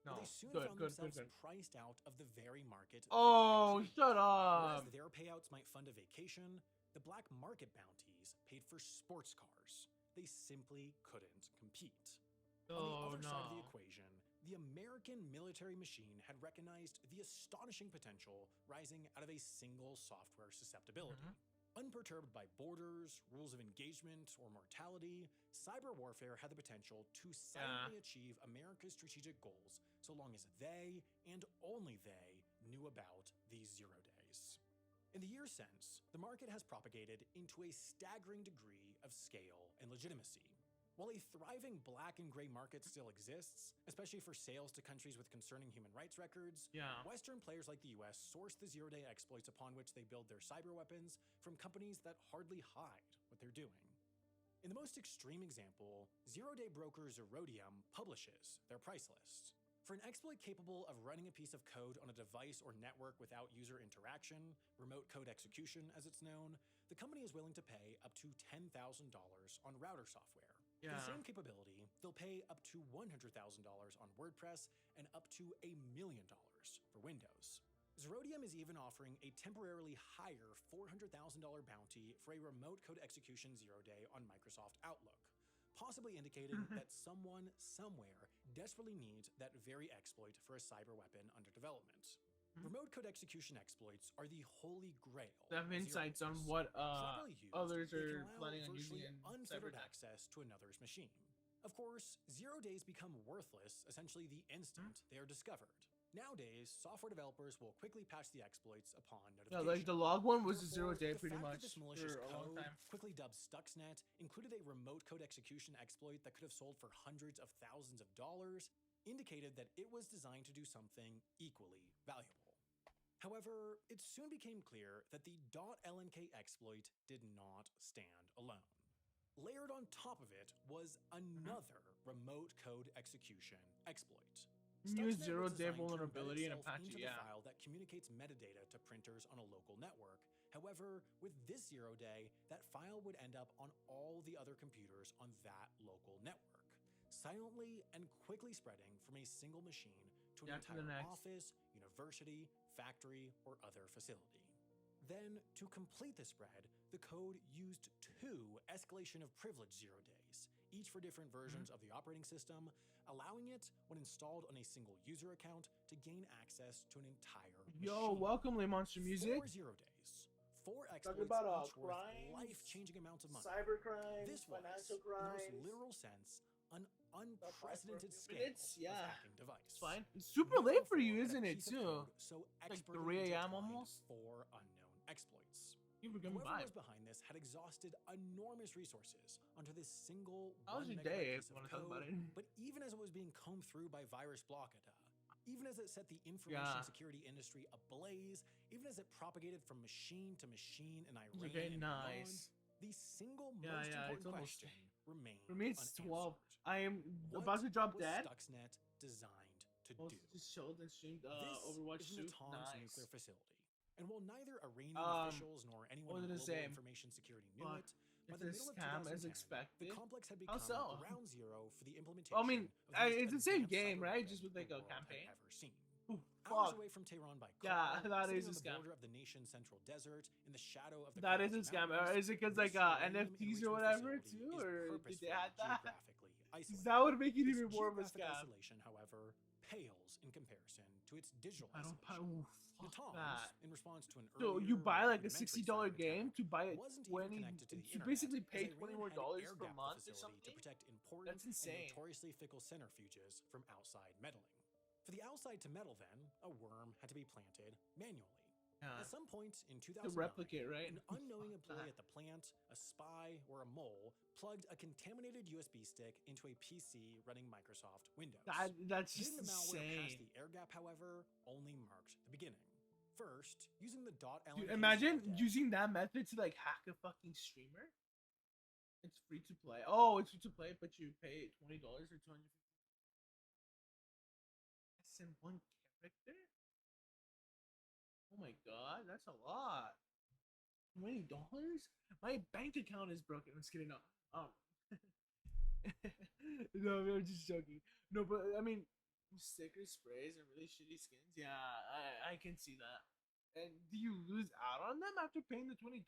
But they soon found themselves priced out of the very market. Oh, shut up. Whereas their payouts might fund a vacation, the black market bounties paid for sports cars. They simply couldn't compete. On the other side of the equation, the American military machine had recognized the astonishing potential rising out of a single software susceptibility. Unperturbed by borders, rules of engagement, or mortality, cyber warfare had the potential to silently achieve America's strategic goals so long as they, and only they, knew about these 0 days. In the years since, the market has propagated into a staggering degree of scale and legitimacy. While a thriving black and gray market still exists, especially for sales to countries with concerning human rights records, Western players like the US source the 0 day exploits upon which they build their cyber weapons from companies that hardly hide what they're doing. In the most extreme example, 0 day broker Zerodium publishes their price list. For an exploit capable of running a piece of code on a device or network without user interaction, remote code execution as it's known, the company is willing to pay up to $10,000 on router software. For the same capability, they'll pay up to $100,000 on WordPress and up to $1 million for Windows. Zerodium is even offering a temporarily higher $400,000 bounty for a remote code execution 0 day on Microsoft Outlook, possibly indicating that someone somewhere desperately needs that very exploit for a cyber weapon under development. Remote code execution exploits are the holy grail. They have insights on what others are planning on using in unfettered access to another's machine. Of course, 0 days become worthless essentially the instant they are discovered. Nowadays, software developers will quickly patch the exploits upon notification. Yeah, like the log one was a 0 day The pretty fact much that this malicious for a long code, time. quickly dubbed Stuxnet, included a remote code execution exploit that could have sold for hundreds of thousands of dollars, indicated that it was designed to do something equally valuable. However, it soon became clear that the .lnk exploit did not stand alone. Layered on top of it was another remote code execution exploit. New Stuxnet 0 was day designed to embed vulnerability in itself Apache, into the file that communicates metadata to printers on a local network. However, with this 0 day, that file would end up on all the other computers on that local network, silently and quickly spreading from a single machine to an entire office, university, factory, or other facility. Then, to complete the spread, the code used 2 escalation of privilege 0 days, each for different versions of the operating system, allowing it, when installed on a single user account, to gain access to an entire Yo, machine. welcome, Le Monster Music. 4 0 days. 4 Talking exploits about each worth crimes, life-changing amounts of money. cyber crimes, This was, financial in the crimes. most literal sense, an unprecedented scale Minutes? of hacking device. It's fine. It's super late for you, Had a isn't it, piece of too? code so Like expertly 3 a.m. designed almost? 4 unknown exploits. You were gonna Whoever buy. was behind this had exhausted enormous resources onto this single How was 1 your megabyte day? piece of Wanna talk code, about it? but even as it was being combed through by virus blockada, even as it set the information security industry ablaze, even as it propagated from machine to machine in Iran Okay, and nice. beyond, the single Yeah, most yeah, it's important almost. question remained For me, it's unanswered. 12. I am What about to drop was dead. Stuxnet designed to Well, do? just showed and streamed This Overwatch is 2. Natanz Nice. nuclear facility. And while neither Iranian Um, officials nor anyone what in was global it the same? information security knew Fuck. it, by It's the a middle of scam as 2010, expected. the complex had How become so? ground zero for the implementation I mean, of the most it's the same advanced game, cyber right? weapon Just with the like a world had campaign. ever seen. Ooh, Hours fuck. away from Tehran by car, Yeah, that sitting is on a the scam. border of the nation's central desert, in the shadow of the That is a Caucasus scam. Mountains, Is it because this like uranium NFTs or enrichment whatever facility too, is or did they purposefully add that? geographically isolated. That would make it Its even more of a geographic scam. isolation, however, pales in comparison to its digital I don't isolation. fuck Natanz, that. in response to an So earlier, you buy like a rudimentary $60 cyber game attack, to buy it wasn't even 20. connected to the You internet, basically as pay Iran $20 more had per air-gapped the month or facility something. to protect important That's and insane. notoriously fickle centrifuges from outside meddling. For the outside to metal, then, a worm had to be planted manually. Yeah. At some point in To 2009, replicate, right? an unknowing employee at the plant, a spy, or a mole plugged a contaminated USB stick into a PC running Microsoft Windows. That's just Getting the malware past insane. the air gap, however, only marked the beginning. First, using the .lnk Dude, imagine subnet, using that method to like hack a fucking streamer. It's free to play. Oh, it's free to play, but you pay $20 or $250. That's in one character. Oh my god, that's a lot. $20? My bank account is broken. I'm just kidding. No, no, I'm just joking. No, but I mean, sticker sprays and really shitty skins. Yeah, I can see that. And do you lose out on them after paying the $20,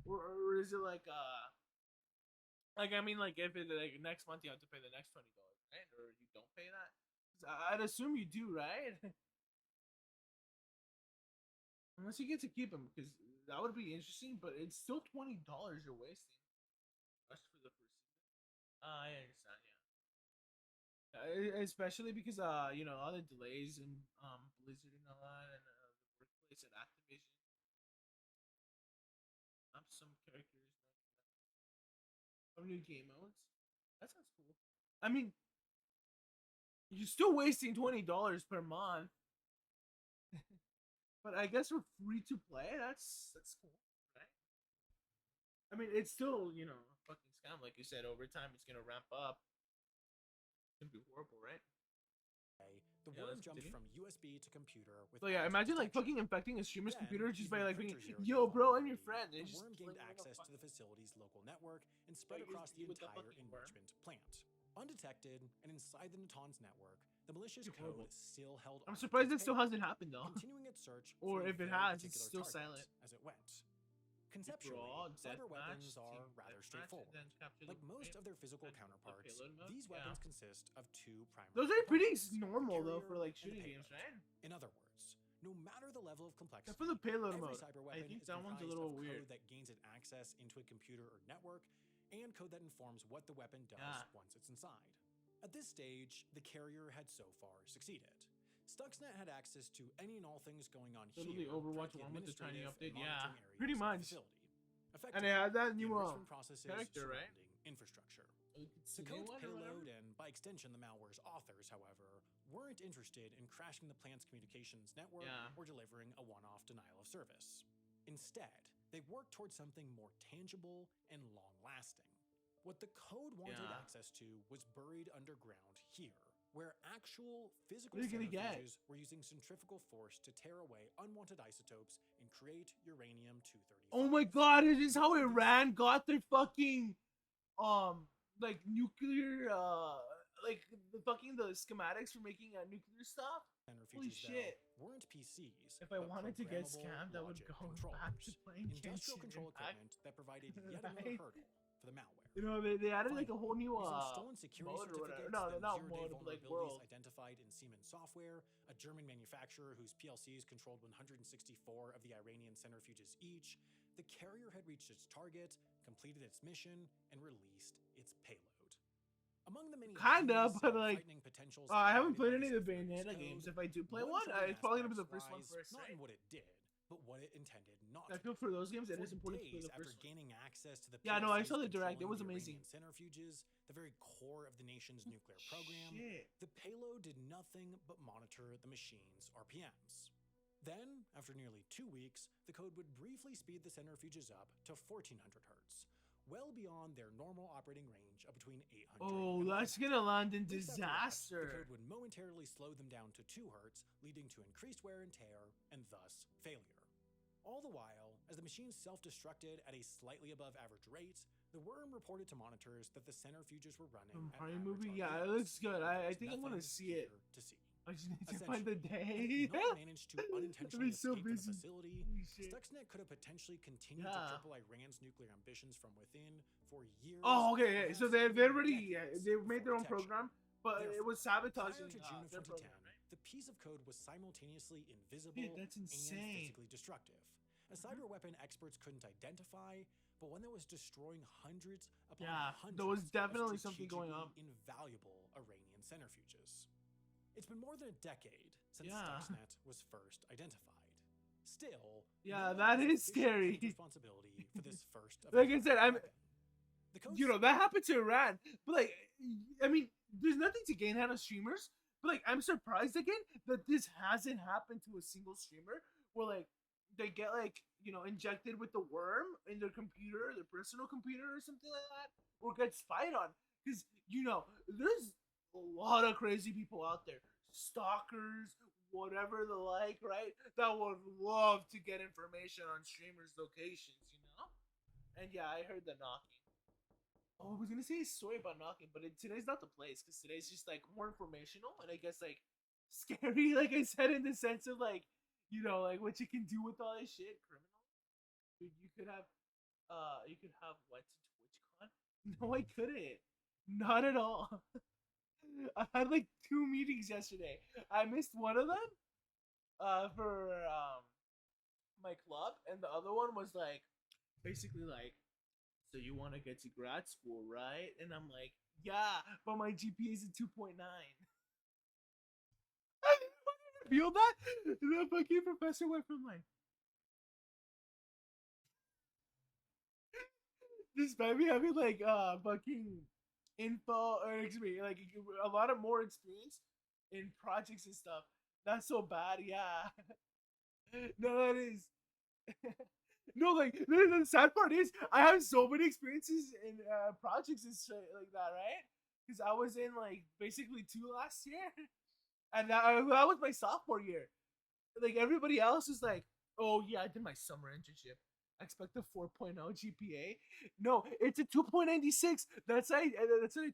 or is it like I mean, like if it like next month you have to pay the next $20, right? Or you don't pay that? 'Cause I'd assume you do, right? Unless you get to keep them, because that would be interesting. But it's still $20 you're wasting. Just for the first season. I understand, yeah. Especially because you know, all the delays and Blizzard and all that, and the workplace at Activision. Some characters. New game modes. That sounds cool. I mean, you're still wasting $20 per month. But I guess for free to play, that's cool, right? I mean, it's still, you know, a fucking scam, like you said. Over time, it's gonna ramp up. It's gonna be horrible, right? the worm jumped from USB to computer with. So yeah, imagine like fucking infecting a streamer's Then, computer just by using like being, Printer yo, Zero bro, I'm your vulnerability, friend. The And just worm gained access to the facility's local network and spread across the entire enrichment plant. Undetected and inside the Natanz network, the malicious code still held. I'm surprised it still hasn't happened though. Continuing its search, Or for a if it very has, it's particular still target silent. as it went. Conceptually, cyber weapons are rather straightforward. Like most of their physical counterparts, these weapons consist of two primary. Those are pretty components, normal the though for carrier like and the shooting games, payload. right? In other words, no matter the level of complexity, Except for the payload every mode. cyber I weapon think is that one's a comprised little of weird. code that gains it access into a computer or network, and code that informs what the weapon does once it's inside. At this stage, the carrier had so far succeeded. Stuxnet had access to any and all things going on Literally here. Overwatch throughout 1 with the tiny administrative update, and yeah, monitoring pretty areas of the much. facility. And they had that the new enrichment processes character, right? surrounding infrastructure. The Tsune code's one or payload whatever? and, by extension, the malware's authors, however, weren't interested in crashing the plant's communications network or delivering a one-off denial of service. Instead, they worked towards something more tangible and long-lasting. What the code wanted access to was buried underground here, where actual physical What are you gonna get? centrifuges were using centrifugal force to tear away unwanted isotopes and create uranium-235. Oh my god, it is how Iran got their fucking like nuclear like the schematics for making nuclear stuff. Holy Centrifuges, shit. though, weren't PCs. If I but wanted to get programmable scammed, I would logic go back controllers, to playing industrial Genshin control Impact. equipment that provided yet another Right? hurdle for the malware. You know, they added like a whole new Using stolen security mode or whatever. certificates, No, then not zero-day mode, but like vulnerabilities world. identified in Siemens Software, a German manufacturer whose PLCs controlled 164 of the Iranian centrifuges each, the carrier had reached its target, completed its mission, and released its payload. Among the many Kinda, heinous but and like frightening potentials I haven't played highlighted any of the by this Bayonetta code, games. If I do play one one, troubling it's probably gonna be the aspect first one lies first, not right? in what it did, but what it intended not I to feel do. for those games, it For is important to play days the after first one. gaining access to the Yeah, no, I PLCs saw the direct. It controlling was the amazing. Iranian centrifuges, the very core of the nation's nuclear program, Shit. the payload did nothing but monitor the machine's RPMs. Then, after nearly 2 weeks, the code would briefly speed the centrifuges up to 1400 hertz, well beyond their normal operating range of between 800 Oh, and that's 1000. gonna land in Weeks after that, disaster. The code would momentarily slow them down to 2 hertz, leading to increased wear and tear, and thus failure. All the while, as the machine self-destructed at a slightly above average rate, the worm reported to monitors that the centrifuges were running at Party average movie, RPMs. yeah, it looks good. I There's think I'm gonna nothing see it. here to see. I just need to find the Essentially, day. if not managed to unintentionally I've been so escape from busy. the facility, Holy shit. Stuxnet could have potentially continued Yeah. to cripple Iran's nuclear ambitions from within for years. Oh, okay. So they perhaps already decades they made their own before program, detection. but it Therefore, was prior sabotaging to June of their 2010, program, right? the piece of code was simultaneously invisible Dude, that's and insane. physically destructive. A cyber weapon experts couldn't identify, but one that was destroying hundreds upon Yeah, hundreds there was of definitely something going strategically on. invaluable Iranian centrifuges. It's been more than a decade since Yeah. Stuxnet was first identified. Still, Yeah, no one that has is officially scary. claimed responsibility for this first of Like its I said, kind I'm, weapon. you know, that happened to Iran, but like, I mean, there's nothing to gain out of streamers, but like, I'm surprised again that this hasn't happened to a single streamer where like they get like, you know, injected with the worm in their computer, their personal computer or something like that, or get spied on. Because, you know, there's a lot of crazy people out there, stalkers, whatever the like, right? That would love to get information on streamers' locations, you know? And yeah, I heard the knocking. Oh, I was gonna say a story about knocking, but today's not the place because today's just like more informational and I guess like scary, like I said, in the sense of like, you know, like what you can do with all this shit, criminal. Dude, you could have went to TwitchCon. No, I couldn't. Not at all. I had like 2 meetings yesterday. I missed one of them, for my club, and the other one was like basically like, so you want to get to grad school, right? And I'm like, yeah, but my GPA is a 2.9. Feel that? The fucking professor went from like, despite me having like fucking info or excuse me, like a lot of more experience in projects and stuff. That's so bad, yeah. No, that is. No, like the sad part is I have so many experiences in projects and shit like that, right? Because I was in like basically 2 last year, and that was my sophomore year. Like everybody else is like, oh yeah, I did my summer internship. I expect a 4.0 GPA. No, it's a 2.96. That's what I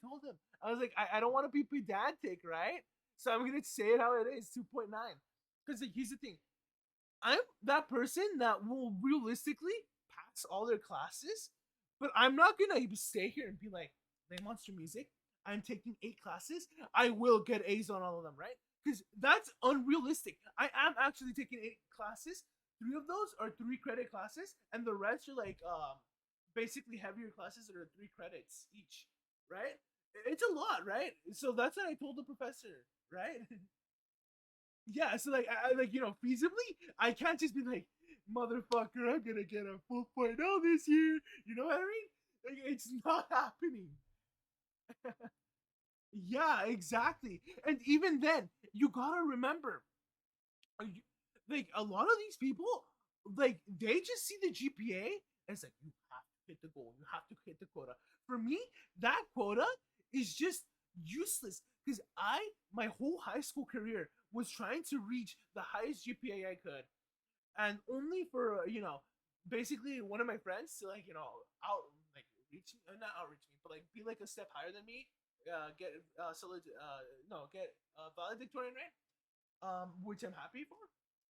told him. I was like, I don't want to be pedantic, right? So I'm gonna say it how it is, 2.9. Because like, here's the thing. I'm that person that will realistically pass all their classes, but I'm not gonna stay here and be like, Lane Monster Music, I'm taking 8 classes. I will get A's on all of them, right? Because that's unrealistic. I am actually taking 8 classes. 3 of those are 3 credit classes, and the rest are like basically heavier classes that are 3 credits each, right? It's a lot, right? So that's what I told the professor, right? Yeah, so like, I like, you know, feasibly, I can't just be like, motherfucker, I'm gonna get a 4.0 this year. You know what I mean? Like, it's not happening. Yeah, exactly. And even then, you gotta remember, like a lot of these people, like they just see the GPA and it's like, you have to hit the goal, you have to hit the quota. For me, that quota is just useless because my whole high school career was trying to reach the highest GPA I could, and only for you know, basically one of my friends to like, you know, reach me, not outreach me, but like be like a step higher than me, get valedictorian rank, which I'm happy for.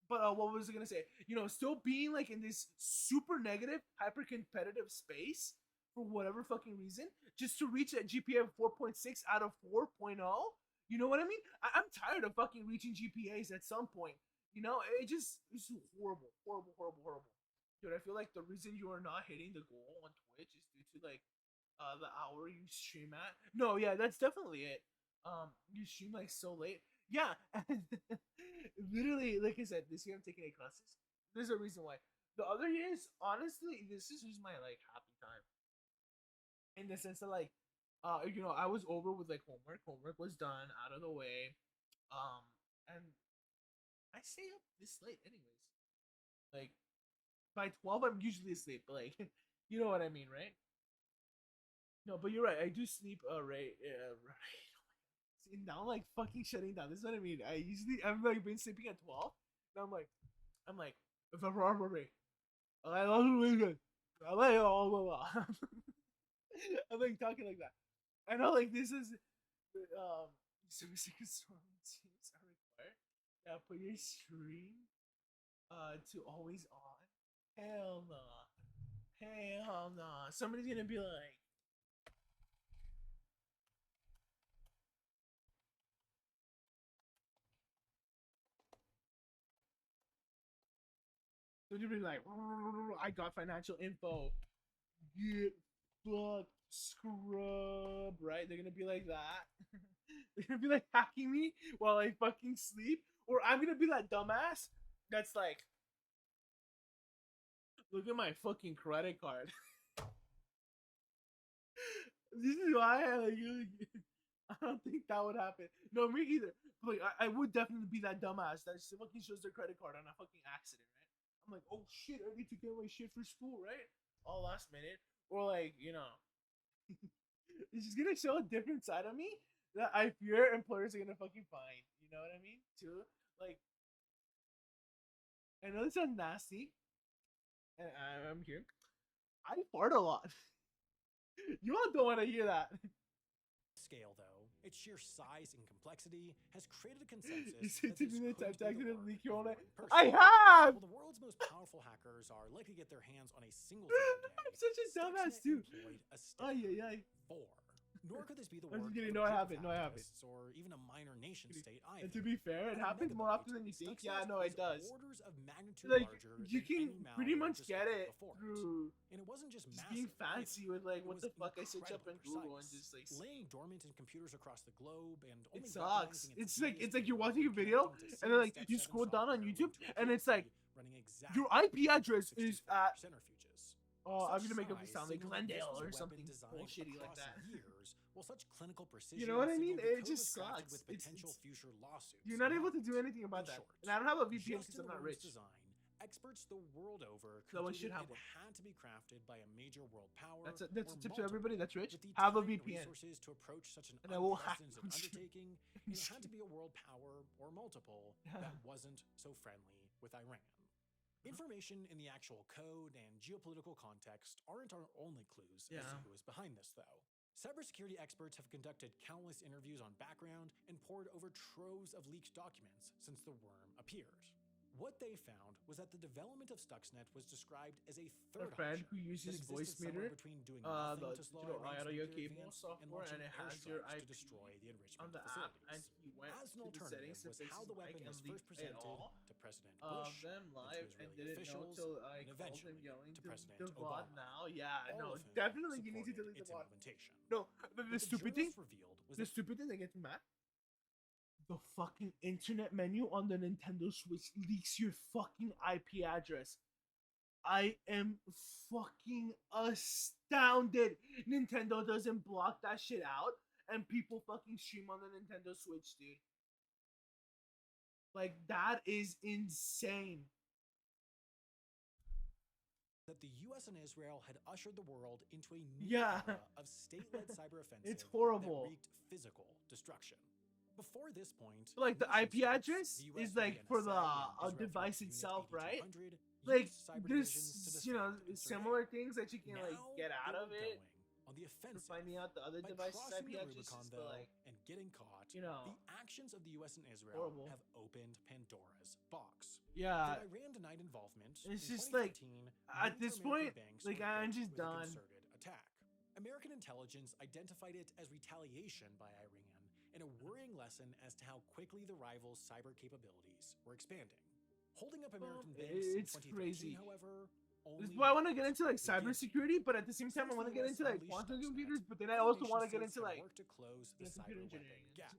But what was I gonna say? You know, still being like in this super negative, hyper competitive space for whatever fucking reason, just to reach a GPA of 4.6 out of 4.0. You know what I mean? I'm tired of fucking reaching GPAs at some point. You know, it's horrible, horrible, horrible, horrible. Dude, I feel like the reason you are not hitting the goal on Twitch is due to like the hour you stream at. No, yeah, that's definitely it. You stream like so late. Yeah, literally, like I said, this year I'm taking 8 classes. There's a reason why. The other years, honestly, this is just my like happy time. In the sense that like, you know, I was over with like homework. Homework was done, out of the way. And I stay up this late anyways. Like by 12, I'm usually asleep. But like, you know what I mean, right? No, but you're right. I do sleep. Right. See, now I'm like fucking shutting down. This is what I mean. I'm like been sleeping at 12. And I'm like, if I'm wrong, I love you really good. I'm like, oh, blah, blah. I'm like talking like that. I know, like this is some secret storm teams are required. Yeah, put your stream to always on. Hell no. Hell no. Somebody's gonna be like, so you'd be like, I got financial info. Get fucked. scrub, right? They're gonna be like that. They're gonna be like hacking me while I fucking sleep, or I'm gonna be that dumbass that's like, look at my fucking credit card. This is why I don't think that would happen. No, me either. But like, I would definitely be that dumbass that just fucking shows their credit card on a fucking accident, right? I'm like, oh shit, I need to get my shit for school, right? All last minute, or like, you know, it's just gonna show a different side of me that I fear employers are gonna fucking find. You know what I mean? Too, like, I know this sounds nasty, and I'm here. I fart a lot. You all don't want to hear that. Scale, though, its sheer size and complexity has created a consensus. You said to me that I've accidentally leaked on it. Person. I have! Well, the world's most powerful hackers are likely to get their hands on a single video I'm such a dumbass, too. Ay, Nor could this be the work I'm just kidding. of No, I group haven't. of No, I haven't. activists or even a minor nation state either. And to be fair, it happens more often than you think. Yeah, no, it does. Orders of magnitude Like, larger you than can any pretty malware much get it before through and it wasn't just being massive, fancy with like, It what was the fuck I search up in incredibly Google and precise, just like, laying dormant in computers across the globe and it only sucks. recognizing It's like you're watching a video and then like you scroll down on YouTube and it's like running exactly your IP address is at centrifuges. I'm gonna make up Such a sound like size signaled Glendale or this was a something weapon designed bullshitty like across that. Years, while such clinical precision You know what I mean? signaled the It code just was crafted sucks. with potential future lawsuits. You're not and able to do anything about that. And I don't have a VPN just because in I'm not the words rich. design, experts the world over So I should concluded have it one. had to be crafted by a major world power. That's a or tip to everybody that's rich. with the Have a time and VPN. resources to approach such an And I will hack unprecedented you. undertaking, and it had to be a world power or multiple that wasn't so friendly with Iran. Information in the actual code and geopolitical context aren't our only clues as to who is behind this, though. Cybersecurity experts have conducted countless interviews on background and pored over troves of leaked documents since the worm appeared. What they found was that the development of Stuxnet was described as a A third friend option who that uses existed voice somewhere meter, between doing the nothing to slow Iran's audio nuclear cable advance software, launching and it has your airstrikes IP to destroy the enrichment on the app, facilities. and he went As an to the settings alternative to was how the weapon was first presented to President Bush, them to live and Israeli didn't know officials, till I and called eventually him yelling to to President the VOD Obama. now. Yeah, All no, of whom definitely you need to supported delete the its VOD. implementation. No, the What the stupid thing, journalists revealed was the that stupid thing that gets me mad. The fucking internet menu on the Nintendo Switch leaks your fucking IP address. I am fucking astounded. Nintendo doesn't block that shit out, and people fucking stream on the Nintendo Switch, dude. Like, that is insane. that the U.S. and Israel had ushered the world into a new era of state-led cyber offensive It's horrible. that wreaked physical destruction. Before this point, Like, the IP address the US is like for the NSA and device Unit itself, right? 8200 Like, used cyber there's, divisions to you know, defend and similar things that you can, like, Now get out they of were it. going on the For offensive finding out the other by devices crossing IP the addresses, Rubicon, but, though, like, and getting caught, you know, the actions of the U.S. and Israel horrible. have opened Pandora's box. Yeah. Though Iran denied involvement, It's in just like, 2015, at major this American point, banks like, were I'm hit just with a done. concerted attack. American intelligence identified it as retaliation by Iran, and a worrying lesson as to how quickly the rivals' cyber capabilities were expanding. Holding up American banks in It's 2013, crazy. however, This is only why I want to get into like began. cybersecurity, but at the same time, I Since want to the get US into like unleashed quantum Stuxnet, computers. But then I other also want to get nation-states into have like worked to close the computer cyber engineering. weapon gap.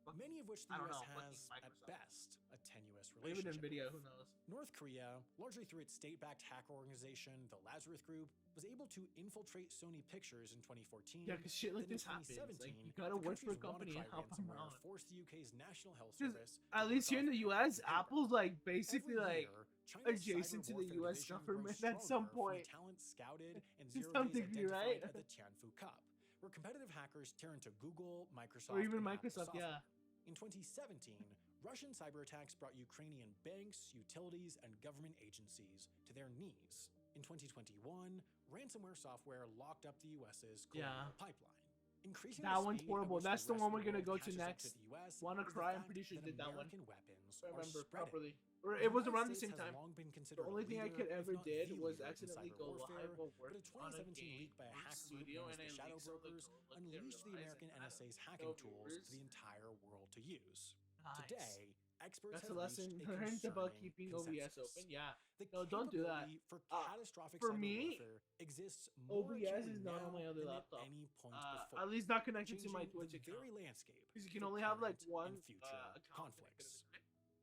Fucking- Many of which the I don't U.S. know, has, fucking at Microsoft. best, a tenuous Maybe relationship. Nvidia, with. who knows? North Korea, largely through its state-backed hacker organization, the Lazarus Group, was able to infiltrate Sony Pictures in 2014. Yeah, because shit like Then in this happens. 2017, Like, you gotta the work for a country's company and WannaCry help them ransomware out. forced the UK's National Health Because Service at least here in the U.S., Apple's like basically Every like year, China's adjacent to cyber the warfare U.S. division government grows at some stronger from point. talent scouted and To zero some days degree, identified right? at the Tianfu Cup, where competitive hackers tear into Google, Microsoft, Or even and Apple Microsoft, software. yeah. In 2017, Russian cyber attacks brought Ukrainian banks, utilities, and government agencies to their knees. In 2021, ransomware software locked up the US's global pipeline. Increasing That the one's speed at horrible. which That's the rest one of we're gonna world go to catches up next. the US Wanna is the Cry, I'm fact pretty sure that did that one. American weapons If I are remember spreading. properly. Or The it was United around the States same has time. long been The considered a only thing I leader, could if ever not did the was leader in accidentally cyber go warfare, live or work but a on a 2017 game leak by a in hacker group studio, known as and the I Shadow leaked some of the Brokers code, like, unleashed the realized American I had NSA's no hacking tools viewers. for the entire world to use. Nice. Today, experts That's have a lesson reached a learned about concerning keeping OBS consensus. open. Yeah. The No, don't do that. capability for catastrophic For cyber me, warfare exists more OBS acutely is not now on my other than laptop. at any point before. At least not connected to my changing Twitch the account. very landscape Because you can for only have like current one and future account conflicts.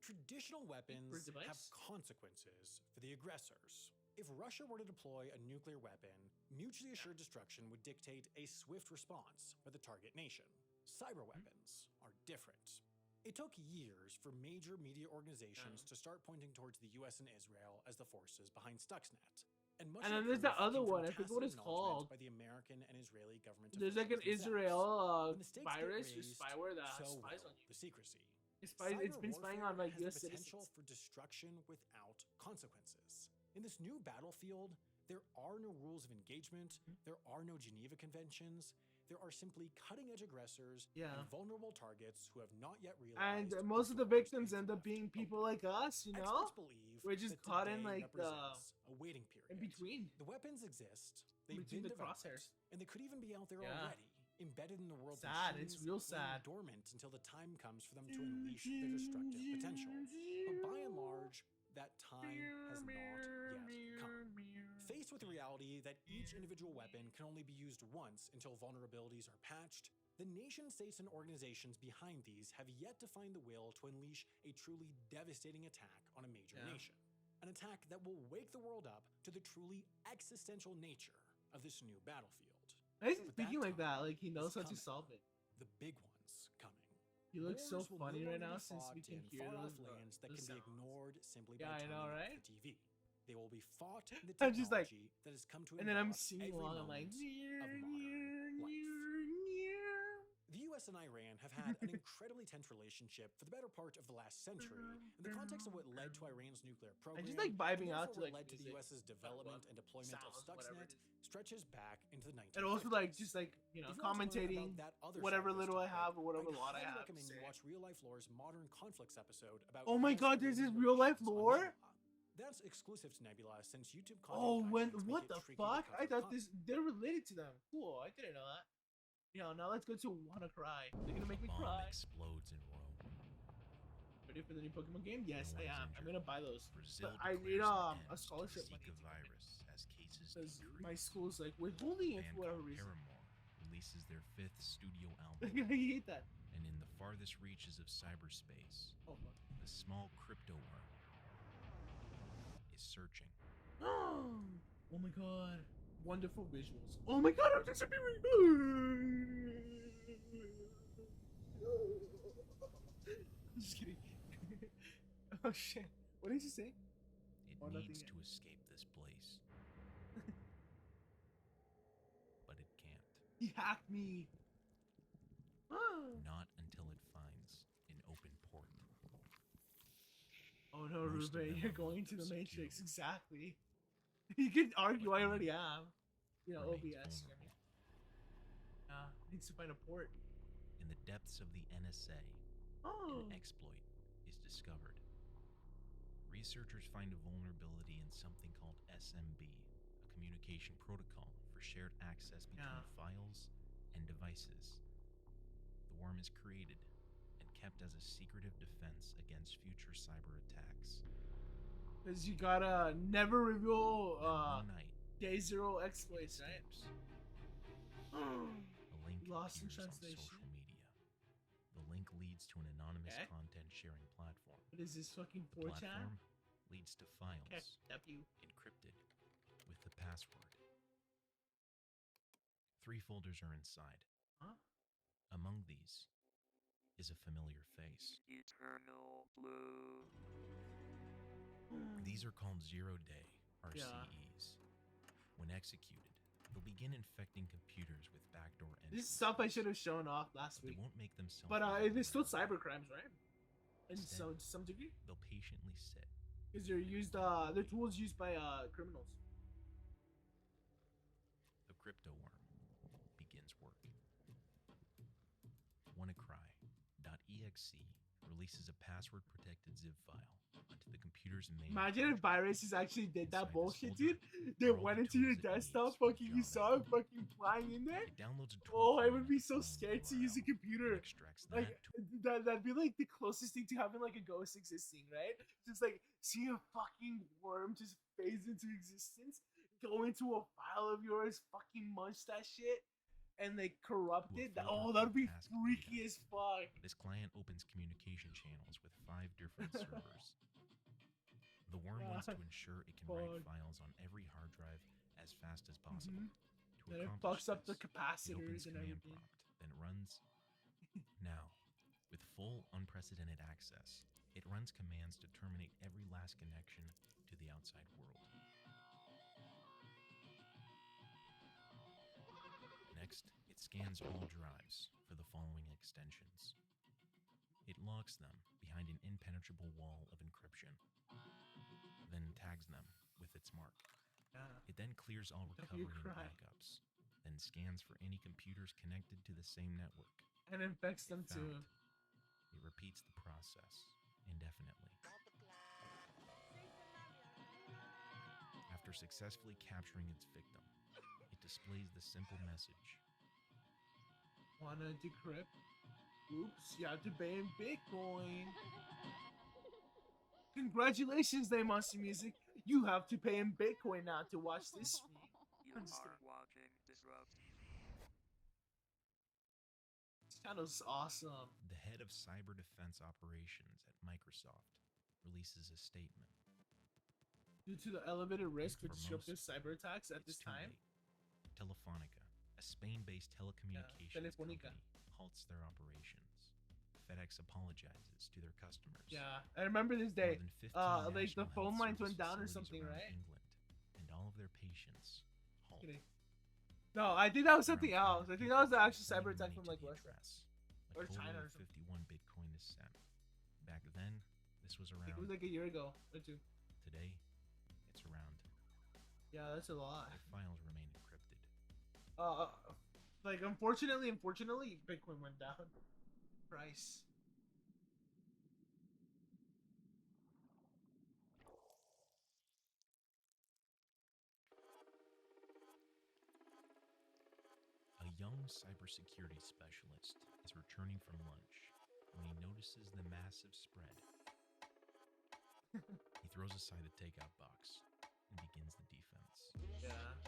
Traditional weapons device? have consequences for the aggressors. If Russia were to deploy a nuclear weapon, mutually assured destruction would dictate a swift response for the target nation. Cyber weapons are different. It took years for major media organizations to start pointing towards the US and Israel as the forces behind Stuxnet. And much And of then the there's that proof other came from one. I forget what tacit it's called. acknowledgement by the American and Israeli government There's like an officials Israel themselves. When the stakes get virus or raised, spyware that so spies will on you. the secrecy. It's Cyber been spying warfare on like has US the potential citizens. for destruction without consequences. In this new battlefield, there are no rules of engagement, there are no Geneva Conventions, there are simply cutting-edge aggressors Yeah. and vulnerable targets who have not yet And realized most of the victims end up being people like us, you know? Experts believe We're just that caught in today like the represents a waiting period. in between. The weapons exist, they've Between been the developed, crosshairs. and they could even be out there Yeah. already, embedded in the world. Sad, it's real sad. Dormant until the time comes for them to unleash their destructive potential. But by and large, that time has not yet come. Faced with the reality that each individual weapon can only be used once until vulnerabilities are patched, the nation states and organizations behind these have yet to find the will to unleash a truly devastating attack on a major nation. An attack that will wake the world up to the truly existential nature of this new battlefield. He's But speaking like that, time like he knows is how to coming. solve it. The big one's coming. He looks so Wars will funny no right longer now be since we fought can in hear far-off the lands that the can be sounds. ignored simply Yeah, by I turning know, off right? the TV. They will be fought in the I'm just like- technology that has come to And then I'm envelop singing every along. I'm like, moment of modern life. The US and Iran have had an incredibly tense relationship for the better part of the last century in the context of what led to Iran's nuclear program. just like vibing and out therefore to, what like, led to the music. US's development and deployment of Sounds, whatever it Stuxnet stretches back into the 1950s. And also like just like, you know, If you want to learn commentating about that other whatever side of this little I topic, have or whatever I'd lot I highly have. to recommend you say. watch Real Life Lore's Modern Conflicts episode about Oh my US god, there's this Iranian real life relations on lore? Nebula. That's exclusive to Nebula since YouTube content Oh, when guidelines make what it the tricky to fuck? I cover thought they're related to them. Cool, I didn't know that. You know, now let's go to Wanna Cry. They're gonna make me Bomb cry. explodes in Rome. Ready for the new Pokemon game? Yes, No I one is am. I'm injured. gonna buy those. Brazil But I need declares an a end to scholarship the money Zika virus as cases because decrease. my school's like withholding it Band for whatever called reason. Paramore releases their 5th studio I album, hate that. and in the farthest reaches of cyberspace, Oh fuck. the small crypto worm is searching. Oh my god. Wonderful visuals. Oh my god, I'm just I'm just kidding. Oh shit. What did you say? It Oh, nothing needs yet. to escape this place. But it can't. He hacked me. Not until it finds an open port. Oh no, Most of Ruben, them you're are going to the secure. Matrix. Exactly. You can argue, I already am. You know, Remains OBS. vulnerable. Needs to find a port. In the depths of the NSA, Oh. an exploit is discovered. Researchers find a vulnerability in something called SMB, a communication protocol for shared access between files and devices. The worm is created and kept as a secretive defense against future cyber attacks. Because you gotta never reveal One night, day zero exploits, right? a link Lost in appears on translation. social media. The link leads to an anonymous Okay. content sharing platform. What is this fucking The 4chan? platform leads to files Okay, W. encrypted with the password. 3 folders are inside. Huh? Among these is a familiar face. Eternal Blue. These are called zero-day RCEs. When executed, they'll begin infecting computers with backdoor This is entries. stuff I should have shown off last They week. won't make themselves. But available it's still right away. cyber crimes, right? In Instead, some degree, they'll patiently sit. because they're used. They're tools used by criminals. The crypto worm begins work. WannaCry.exe releases a password-protected zip file onto the computer's main. Imagine if viruses actually did that bullshit, dude. They went into your desktop, fucking, you saw it fucking flying in there. It downloads a Oh, I would be so scared to use a computer. Like that'd be like the closest thing to having like a ghost existing, right? Just like seeing a fucking worm just phase into existence, go into a file of yours, fucking munch that shit, and they corrupt it. Oh, that'd be freaky as fuck. This client opens communication channels with 5 different servers. The worm wants to ensure it can write files on every hard drive as fast as possible. To Then it accomplish fucks up the this, capacitors it opens and command everything. prompt, then runs. Now, with full unprecedented access, it runs commands to terminate every last connection to the outside world. Next, it scans all drives for the following extensions. It locks them behind an impenetrable wall of encryption, then tags them with its mark. It then clears all recovery and backups, then scans for any computers connected to the same network. And infects them Found. too. It repeats the process indefinitely. After successfully capturing its victim, it displays the simple message. Wanna decrypt? Oops, you have to pay in Bitcoin. Congratulations, they Monster Music. You have to pay in Bitcoin now to watch this stream. You are watching Disrupt. This channel's awesome. The head of cyber defense operations at Microsoft releases a statement. Due to the elevated risk for For disruptive cyber attacks at It's this too time. late. Telefonica, a Spain-based telecommunications Telefonica. company, halts their operations. FedEx apologizes to their customers. Yeah, I remember this day. More than 15 Like the national phone health lines service went down or facilities something, around right? England, and all of their patients halt. Kidding. No, I think that was something else. I think that was the actual cyber attack from like Russia A or total China of or something. 51 Bitcoin is sent. Back then, this was I think around. it was like a year ago or two. Today, it's around. Yeah, that's a lot. The files remain encrypted. Like unfortunately, Bitcoin went down. Price. A young cybersecurity specialist is returning from lunch when he notices the massive spread. He throws aside the takeout box and begins the defense. Yeah.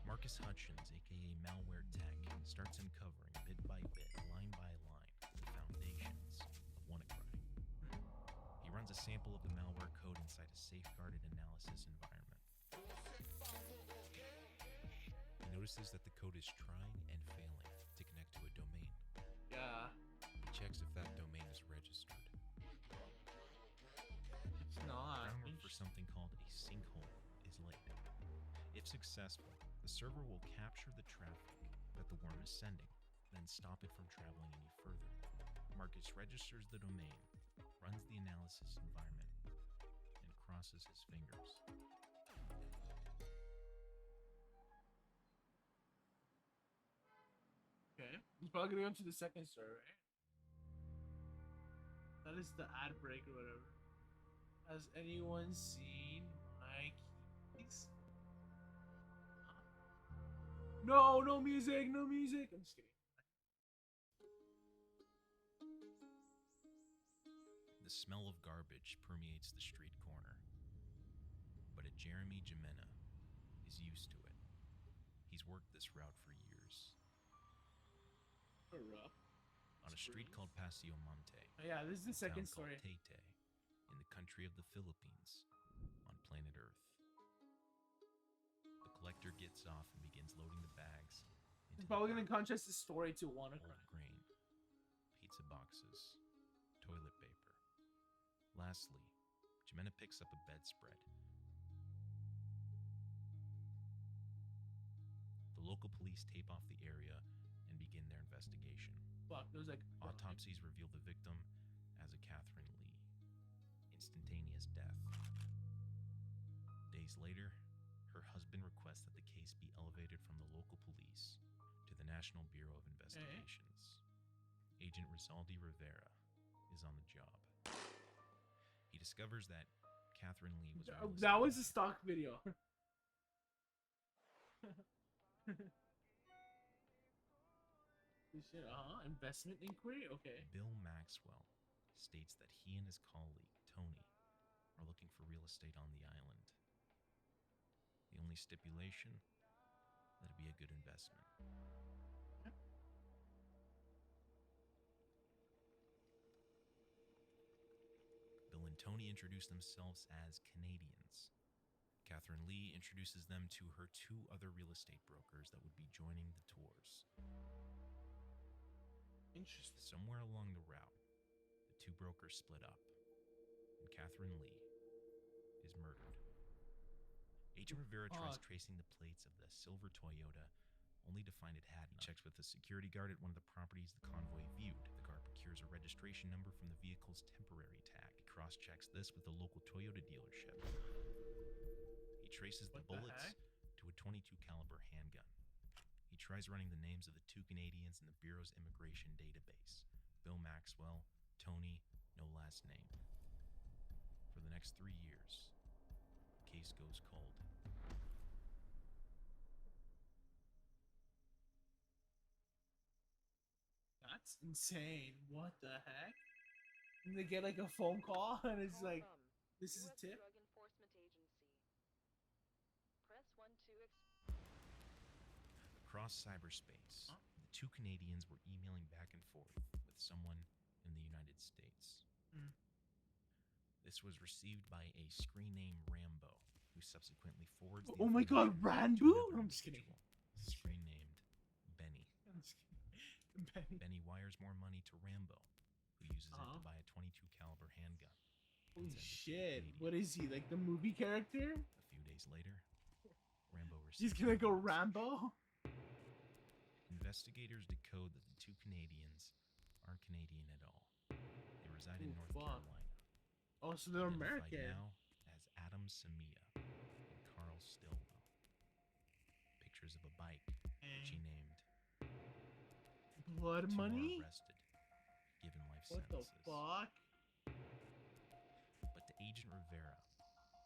Marcus Hutchins, aka Malware Tech, starts uncovering bit by bit, line by line, the foundations of WannaCry. He runs a sample of the malware code inside a safeguarded analysis environment. He notices that the code is trying and failing to connect to a domain. Yeah. He checks if that domain is registered. It's not. Groundwork for something called a sinkhole is laid. If successful, the server will capture the traffic that the worm is sending, then stop it from traveling any further. Marcus registers the domain, runs the analysis environment, and crosses his fingers. Okay. He's probably gonna go to the second story, right? That is the ad break or whatever. Has anyone seen my keys? No, no music, no music. I'm just kidding. The smell of garbage permeates the street corner. But Jeremy Jimena is used to it. He's worked this route for years. On a street called Paseo Monte. Oh, yeah, this is the a town second called story. Taytay, in the country of the Philippines, on planet Earth. The collector gets off and begins loading the bags He's probably gonna contrast this story to WannaCry. old grain, pizza boxes, toilet paper. Lastly, Jimena picks up a bedspread. The local police tape off the area and begin their investigation. Fuck, it was like Autopsies reveal the victim as a Catherine Lee. Instantaneous death. Days later, her husband requests that the case be elevated from the local police to the National Bureau of Investigations. Agent Rizaldi Rivera is on the job. He discovers that Catherine Lee was a real That was estate a stock video. Investment inquiry? Okay. Bill Maxwell states that he and his colleague, Tony, are looking for real estate on the island. The only stipulation, that it be a good investment. Bill and Tony introduce themselves as Canadians. Catherine Lee introduces them to her two other real estate brokers that would be joining the tours. Interesting. Somewhere along the route, the two brokers split up, and Catherine Lee is murdered. Agent Rivera tries tracing the plates of the silver Toyota, only to find it had none. He checks with the security guard at one of the properties the convoy viewed. The guard procures a registration number from the vehicle's temporary tag. He cross-checks this with the local Toyota dealership. He traces the bullets to a .22 caliber handgun. He tries running the names of the two Canadians in the Bureau's immigration database. Bill Maxwell, Tony, no last name. For the next 3 years, the case goes cold. That's insane. What the heck? And they get like a phone call and it's like, this is a tip? Drug Enforcement Agency. Press 1 to Across cyberspace, the two Canadians were emailing back and forth with someone in the United States. This was received by a screen name Rambo, who subsequently forwards the Oh my god, information to Rambo? another I'm just kidding. individual, screen named Benny. I'm just kidding. Benny wires more money to Rambo, who uses it to buy a .22 caliber handgun. Holy shit. What is he? Like the movie character? A few days later, Rambo receives He's gonna go Rambo? Investigators decode that the two Canadians aren't Canadian at all. They reside in North Carolina. Oh, so they're Identified American. now as Adam Samia and Carl Stillwell. Pictures of a bike, which he named. Blood Two money? were arrested, given life What the sentences. fuck? But to Agent Rivera,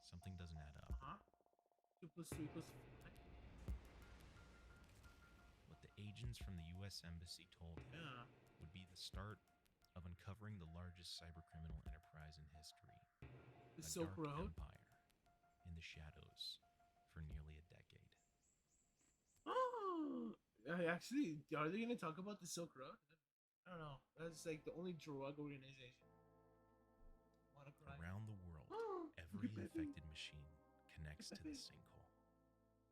something doesn't add up. 2 + 3 + 5. What the agents from the U.S. Embassy told him would be the start of uncovering the largest cybercriminal enterprise in history. The a Silk dark Road? empire in the shadows for nearly a decade. Actually, are they gonna talk about the Silk Road? I don't know. That's like the only drug organization. Around the world, every infected machine connects to the sinkhole.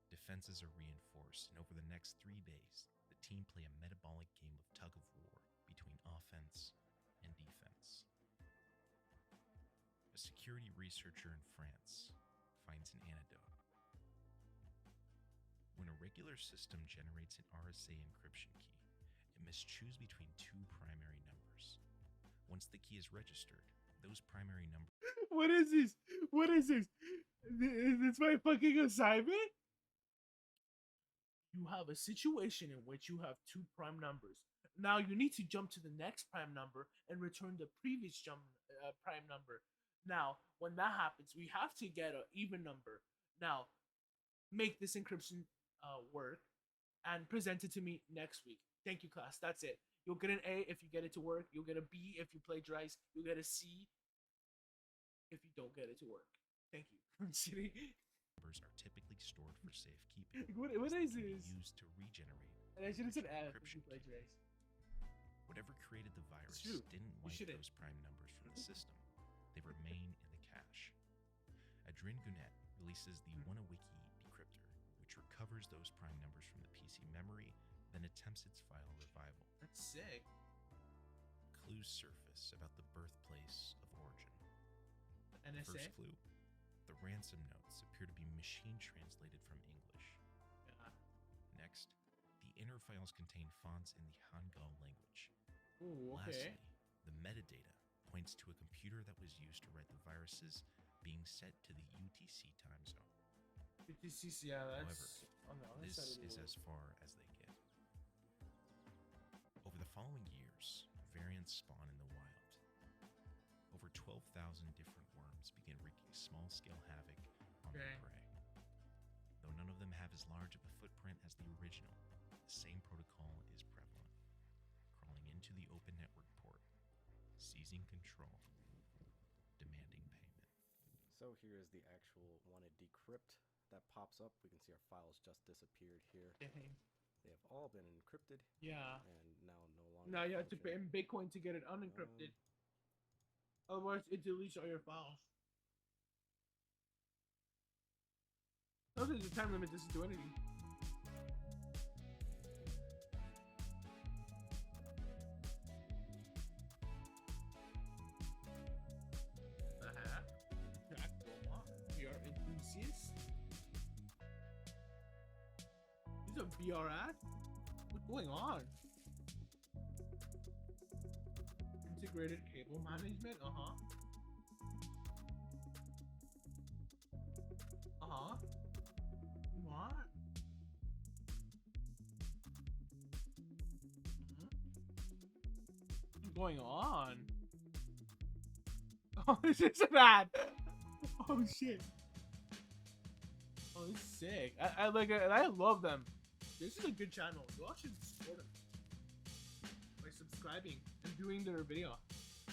Defenses are reinforced, and over the next 3 days, the team play a metabolic game of tug-of-war between offense and defense. A security researcher in France finds an antidote. When a regular system generates an RSA encryption key, it must choose between 2 primary numbers. Once the key is registered, those primary numbers... What is this? What is this? Is this my fucking assignment? You have a situation in which you have 2 prime numbers. Now you need to jump to the next prime number and return the previous prime number. Now, when that happens, we have to get an even number. Now, make this encryption work and present it to me next week. Thank you, class. That's it. You'll get an A if you get it to work. You'll get a B if you plagiarize. You'll get a C if you don't get it to work. Thank you. I'm kidding. Numbers are typically stored for safekeeping. What as is they can this? be used to regenerate. And I should have said F if encryption you plagiarize. Whatever created the virus true. didn't You wipe shouldn't. those prime numbers from the system. They remain in the cache. Adrien Gunet releases the WannaWiki decryptor, which recovers those prime numbers from the PC memory, then attempts its file revival. That's sick. Clues surface about the birthplace of Origin. The NSA? First clue, the ransom notes appear to be machine translated from English. Next, the inner files contain fonts in the Hangul language. Ooh, okay. Lastly, the metadata points to a computer that was used to write the viruses being set to the UTC time zone. UTC, yeah, that's However, on the other this side of the is world. as far as they get. Over the following years, variants spawn in the wild. 12,000 different worms begin wreaking small-scale havoc on their prey. Though none of them have as large of a footprint as the original, the same protocol is prevalent, crawling into the open network port, seizing control, demanding payment. So here is the actual wanted decrypt that pops up. We can see our files just disappeared here. They have all been encrypted. Yeah. And now no longer. Now you have to pay in Bitcoin to get it unencrypted. Otherwise, it deletes all your files. So there's a time limit to do anything. Jack Roma, VR enthusiast. He's a VR ad? What's going on? Integrated cable management? Uh-huh. Uh-huh. What? What's going on? Oh, this is bad. Oh shit. Oh, it's sick. I like it, and I love them. This is a good channel. You all should support them by subscribing and viewing their video.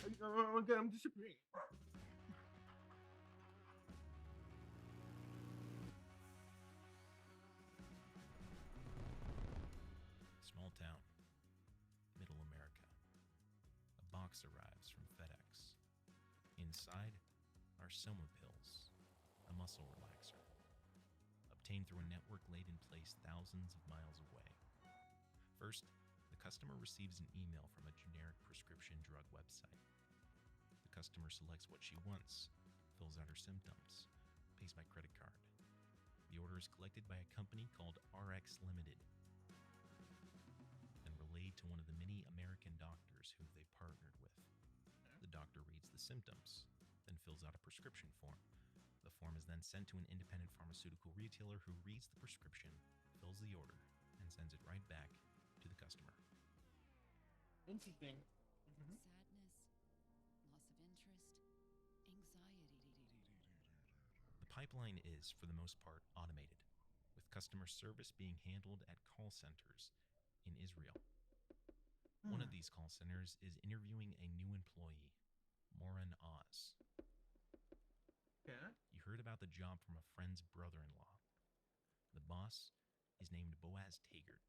I'm disappearing. Small town, middle America. A box arrives from FedEx. Inside are Soma pills, a muscle relaxer, obtained through a network laid in place thousands of miles away. First, the customer receives an email from a generic prescription drug website. The customer selects what she wants, fills out her symptoms, pays by credit card. The order is collected by a company called RX Limited, then relayed to one of the many American doctors who they partnered with. The doctor reads the symptoms, then fills out a prescription form. The form is then sent to an independent pharmaceutical retailer who reads the prescription, fills the order, and sends it right back to the customer. Interesting. Sadness, loss of interest, anxiety. The pipeline is, for the most part, automated, with customer service being handled at call centers in Israel. One of these call centers is interviewing a new employee, Moran Oz. Yeah. You heard about the job from a friend's brother-in-law. The boss is named Boaz Tagert.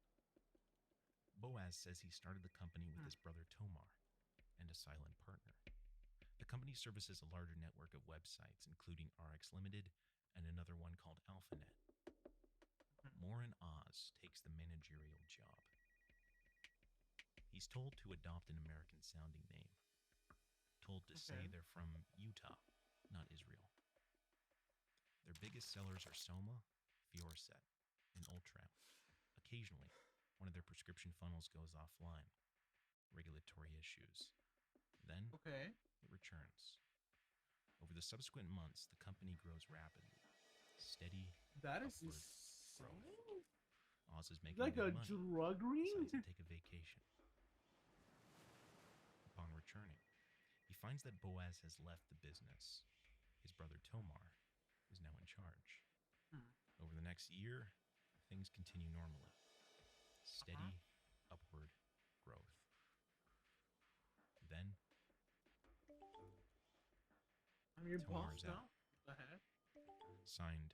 Boaz says he started the company with his brother Tomar and a silent partner. The company services a larger network of websites, including RX Limited and another one called AlphaNet. Moran Oz takes the managerial job. He's told to adopt an American-sounding name. Told to say they're from Utah, not Israel. Their biggest sellers are Soma, Fiorset, and Ultram. Occasionally, one of their prescription funnels goes offline. Regulatory issues. Then, it returns. Over the subsequent months, the company grows rapidly. Steady, That is upward insane. growth. Oz is making Like good a money. drug ring? Decides to take a vacation. Upon returning, he finds that Boaz has left the business. His brother Tomar is now in charge. Over the next year, things continue normally. Steady, upward growth. Then, I'm your boss Tomar's now? out. The heck? Signed,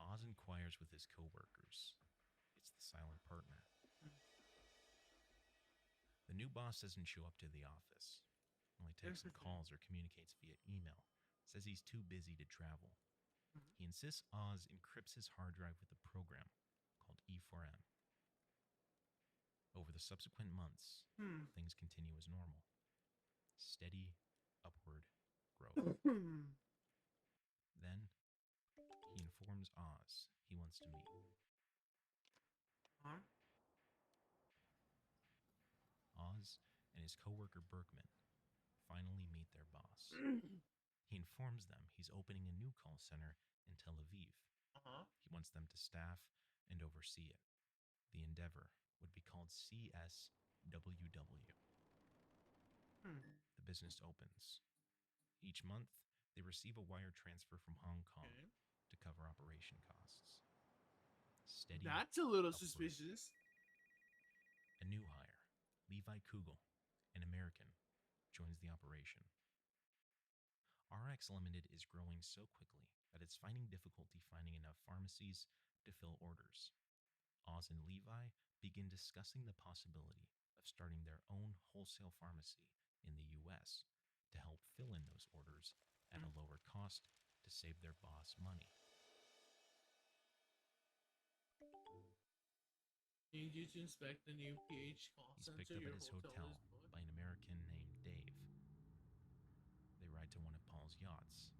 Oz inquires with his co-workers. It's the silent partner. The new boss doesn't show up to the office. Only takes some calls or communicates via email. Says he's too busy to travel. He insists Oz encrypts his hard drive with a program called E4M. Over the subsequent months, things continue as normal. Steady, upward growth. Then, he informs Oz he wants to meet. Oz and his coworker Berkman finally meet their boss. He informs them he's opening a new call center in Tel Aviv. He wants them to staff and oversee it. The endeavor would be called CSWW. the business opens. Each month, they receive a wire transfer from Hong Kong to cover operation costs. Steady. That's a little upward. suspicious. A new hire, Levi Kugel, an American, joins the operation. RX Limited is growing so quickly that it's finding difficulty finding enough pharmacies to fill orders. Oz and Levi begin discussing the possibility of starting their own wholesale pharmacy in the US to help fill in those orders at a lower cost to save their boss money. Need you to inspect the new PH call He's center. picked up Your at his hotel is booked. by an American named Dave. They ride to one of Paul's yachts.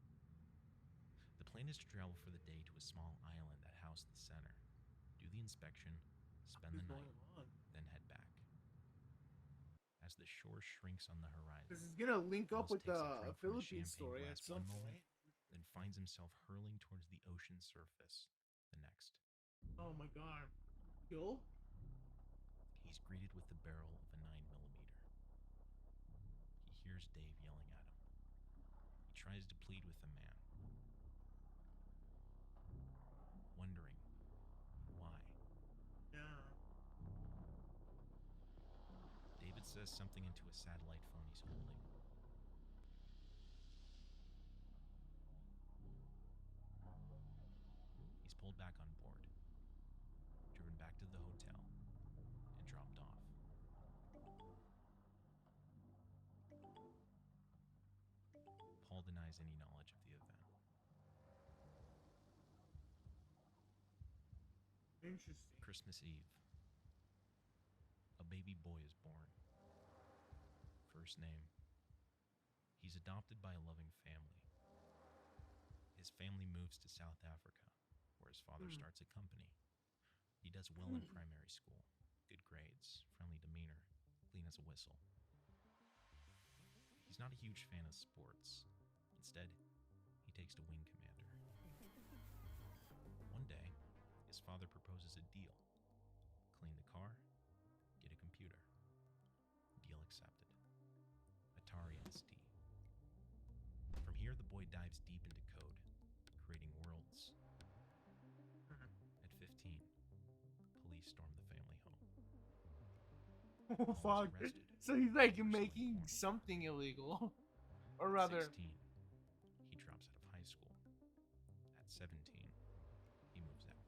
The plan is to travel for the day to a small island that housed the center, do the inspection, spend the night, then head back. As the shore shrinks on the horizon, This is gonna link up Miles with takes a the drink from a Philippine champagne story at glass some one moment, point. then finds himself hurling towards the ocean surface the next. Oh my god. Kill? He's greeted with the barrel of a 9mm. He hears Dave yelling at him. He tries to plead with the man, wondering why. Yeah. David says something into a satellite phone he's holding. He's pulled back on board, driven back to the hotel, and dropped off. Paul denies any knowledge of the event. Interesting. Christmas Eve. A baby boy is born. First name. He's adopted by a loving family. His family moves to South Africa, where his father starts a company. He does well in primary school. Good grades, friendly demeanor, clean as a whistle. He's not a huge fan of sports. Instead, he takes to wing commander. One day, his father proposes a deal. Clean the car, get a computer. Deal accepted. Atari ST. From here, the boy dives deep into code, creating worlds. At 15, police storm the family home. Oh fuck. arrested. So he's like making something illegal. Or rather, 16, he drops out of high school. At 17, he moves out.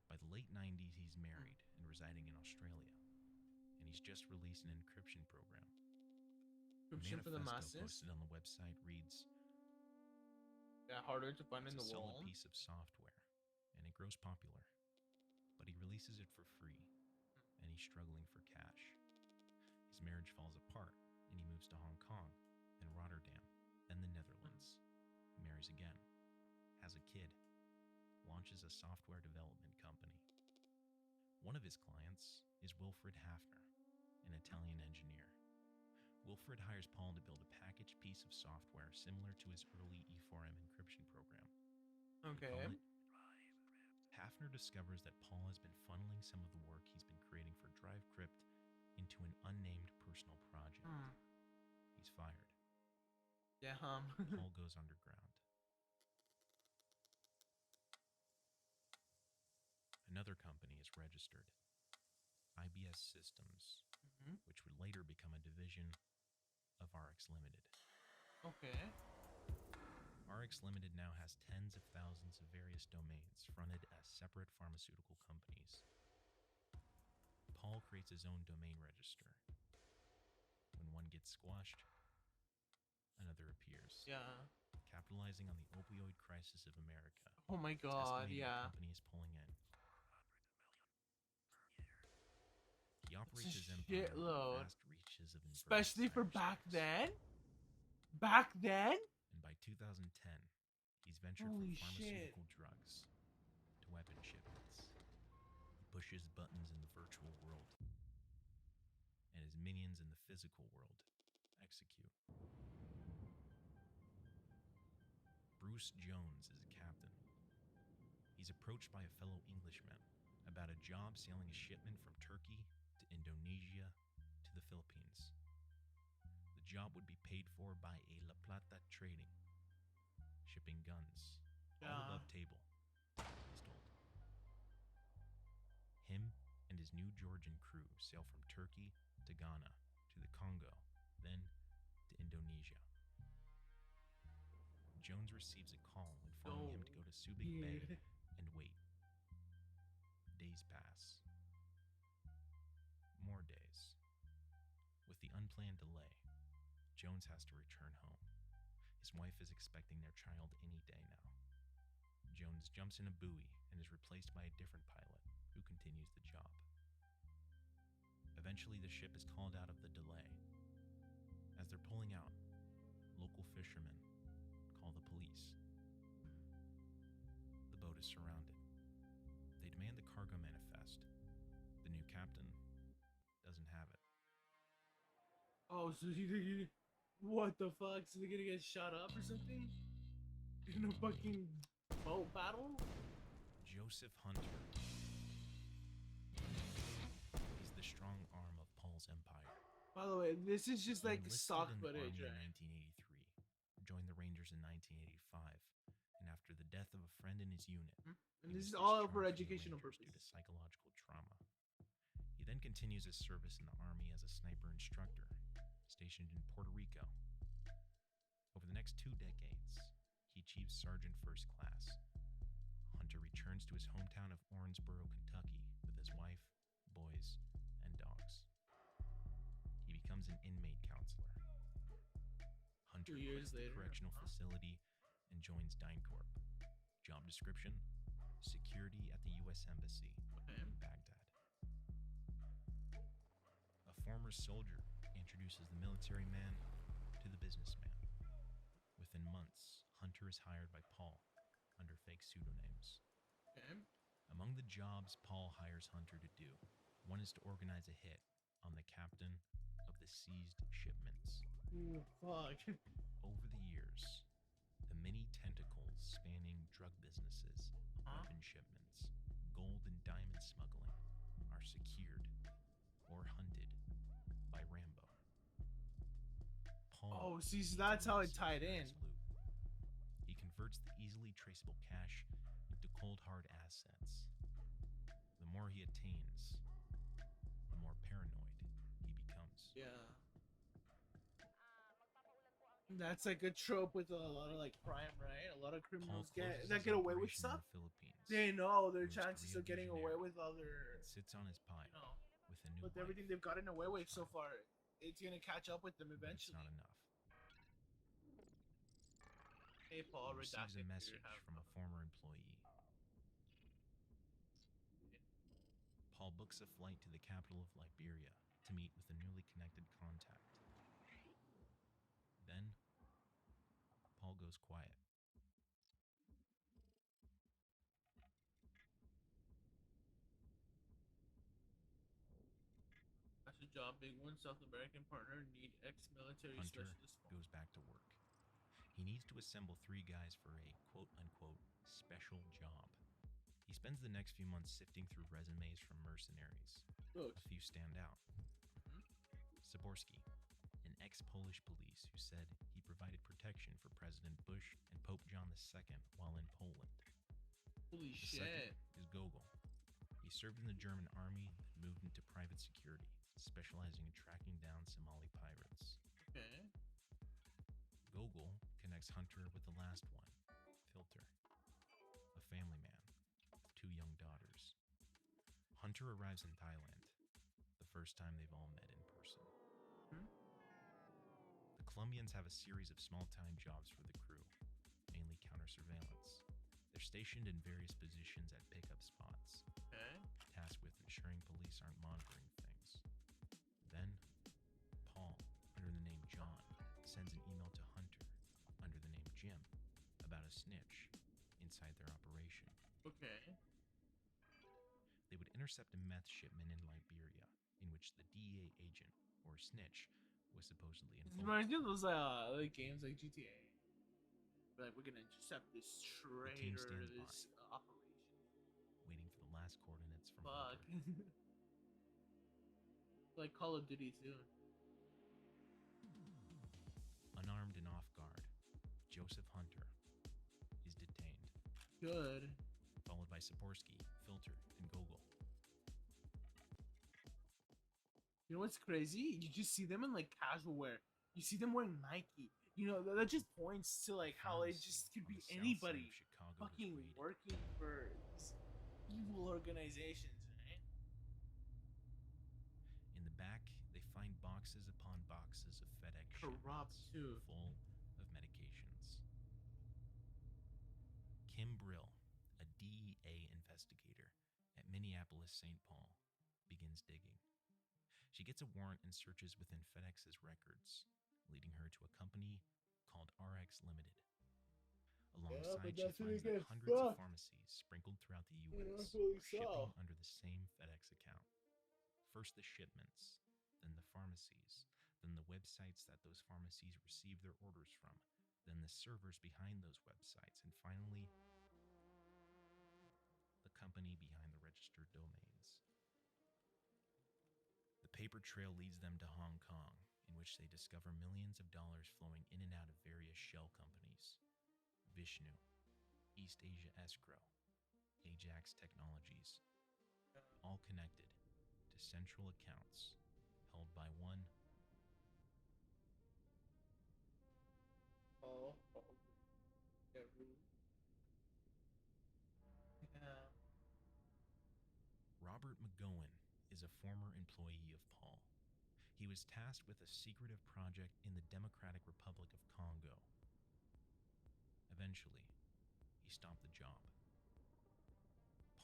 By the late 90s, he's married and residing in Australia. And he's just released an encryption program. Encryption for the manifesto masses? posted on the website reads, yeah, harder to find in "It's the a wall. solid piece of software, and it grows popular. But he releases it for free, and he's struggling for cash. His marriage falls apart, and he moves to Hong Kong, then Rotterdam, then the Netherlands. Marries again, has a kid, launches a software development company. One of his clients is Wilfred Hafner, an Italian engineer. Wilfred hires Paul to build a packaged piece of software similar to his early E4M encryption program. They Okay. call it Hafner discovers that Paul has been funneling some of the work he's been creating for DriveCrypt into an unnamed personal project. He's fired. Yeah, Paul goes underground. Another company is registered, IBS Systems, which would later become a division of RX Limited. Okay. RX Limited now has tens of thousands of various domains fronted as separate pharmaceutical companies. Paul creates his own domain register. When one gets squashed, another appears. Yeah. Capitalizing on the opioid crisis of America. Oh my It's god, estimated yeah. The company is pulling in. He operates his empire with Shitload. vast reaches of inverted Especially for back cyberspace. then? Back then? And by 2010, he's ventured Holy from shit. pharmaceutical drugs to weapon shipments. He pushes buttons in the virtual world, and his minions in the physical world execute. Bruce Jones is a captain. He's approached by a fellow Englishman about a job sailing a shipment from Turkey to Indonesia to the Philippines. job would be paid for by a La Plata Trading, shipping guns, all above table, he's told. Him and his new Georgian crew sail from Turkey to Ghana to the Congo, then to Indonesia. Jones receives a call informing him to go to Subic Bay and wait. Days pass. More days. With the unplanned delay, Jones has to return home. His wife is expecting their child any day now. Jones jumps in a buoy and is replaced by a different pilot who continues the job. Eventually, the ship is called out of the delay. As they're pulling out, local fishermen call the police. The boat is surrounded. They demand the cargo manifest. The new captain doesn't have it. Oh, so what the fuck? So they're gonna get shot up or something? In a fucking boat battle? Joseph Hunter. He's the strong arm of Paul's empire. By the way, this is just like Enlisted stock in the footage, Army right? in 1983, joined the Rangers in 1985, and after the death of a friend in his unit, And he this was is all discharged for from the educational Rangers purposes. due to psychological trauma. He then continues his service in the Army as a sniper instructor, stationed in Puerto Rico. Over the next 2 decades, he achieves Sergeant First Class. Hunter returns to his hometown of Owensboro, Kentucky, with his wife, boys, and dogs. He becomes an inmate counselor. Hunter 2 years quits the later, correctional facility and joins DynCorp. Job description: security at the U.S. Embassy in Baghdad. A former soldier introduces the military man to the businessman. Within months, Hunter is hired by Paul under fake pseudonyms. Among the jobs Paul hires Hunter to do, one is to organize a hit on the captain of the seized shipments. Ooh, fuck. Over the years, the many tentacles spanning drug businesses, weapon shipments, gold and diamond smuggling are secured or hunted by Rambo. Paul Oh, see, so that's how it tied in. He converts the easily traceable cash into cold hard assets. The more he attains, the more paranoid he becomes. Yeah. That's like a trope with a lot of like crime, right? A lot of criminals that get away with stuff. They know their chances of getting away with other. Sits on his pile with a new With everything they've gotten away with so far, it's gonna catch up with them eventually. Not enough. Hey, Paul, Receives redacted a message from a former employee. Paul books a flight to the capital of Liberia to meet with a newly connected contact. Then, Paul goes quiet. That's a job, big one. South American partner need ex-military Hunter specialist. goes back to work. He needs to assemble 3 guys for a quote-unquote special job. He spends the next few months sifting through resumes from mercenaries. Good. A few stand out. Zaborski, an ex-Polish police who said he provided protection for President Bush and Pope John II while in Poland. Holy The shit. second is Gogol. He served in the German army and moved into private security, specializing in tracking down Somali pirates. Okay. Gogol connects Hunter with the last one, Filter, a family man with 2 young daughters. Hunter arrives in Thailand, the first time they've all met in person. The Colombians have a series of small-time jobs for the crew, mainly counter-surveillance. They're stationed in various positions at pickup spots, tasked with ensuring police aren't monitoring things. Then, Paul, under the name John, sends an email to Hunter, under the name Jim, about a snitch inside their operation. Okay. They would intercept a meth shipment in Liberia, in which the DEA agent, or snitch, was supposedly It involved. reminds me of those like games like GTA. Like, we're gonna intercept this trade or stands this operation. Waiting for the last coordinates from Fuck. Hunter. Like Call of Duty too. Joseph Hunter is detained. Good. Followed by Saporsky, Filter, and Gogol. You know what's crazy? You just see them in like casual wear. You see them wearing Nike. You know, that just points to like how it just could be anybody fucking working for these evil organizations, right? In the back, they find boxes upon boxes of FedEx Corrupt shipments too. full of medications. Kim Brill, a DEA investigator at Minneapolis St. Paul, begins digging. She gets a warrant and searches within FedEx's records, leading her to a company called RX Limited. Alongside, she finds that hundreds of pharmacies sprinkled throughout the U.S. are shipping under the same FedEx account. First the shipments, then the pharmacies, then the websites that those pharmacies receive their orders from, then the servers behind those websites, and finally, the company behind the registered domains. The paper trail leads them to Hong Kong, in which they discover millions of dollars flowing in and out of various shell companies. Vishnu, East Asia Escrow, Ajax Technologies, all connected to central accounts held by one Robert McGowan is a former employee of Paul. He was tasked with a secretive project in the Democratic Republic of Congo. Eventually, he stopped the job.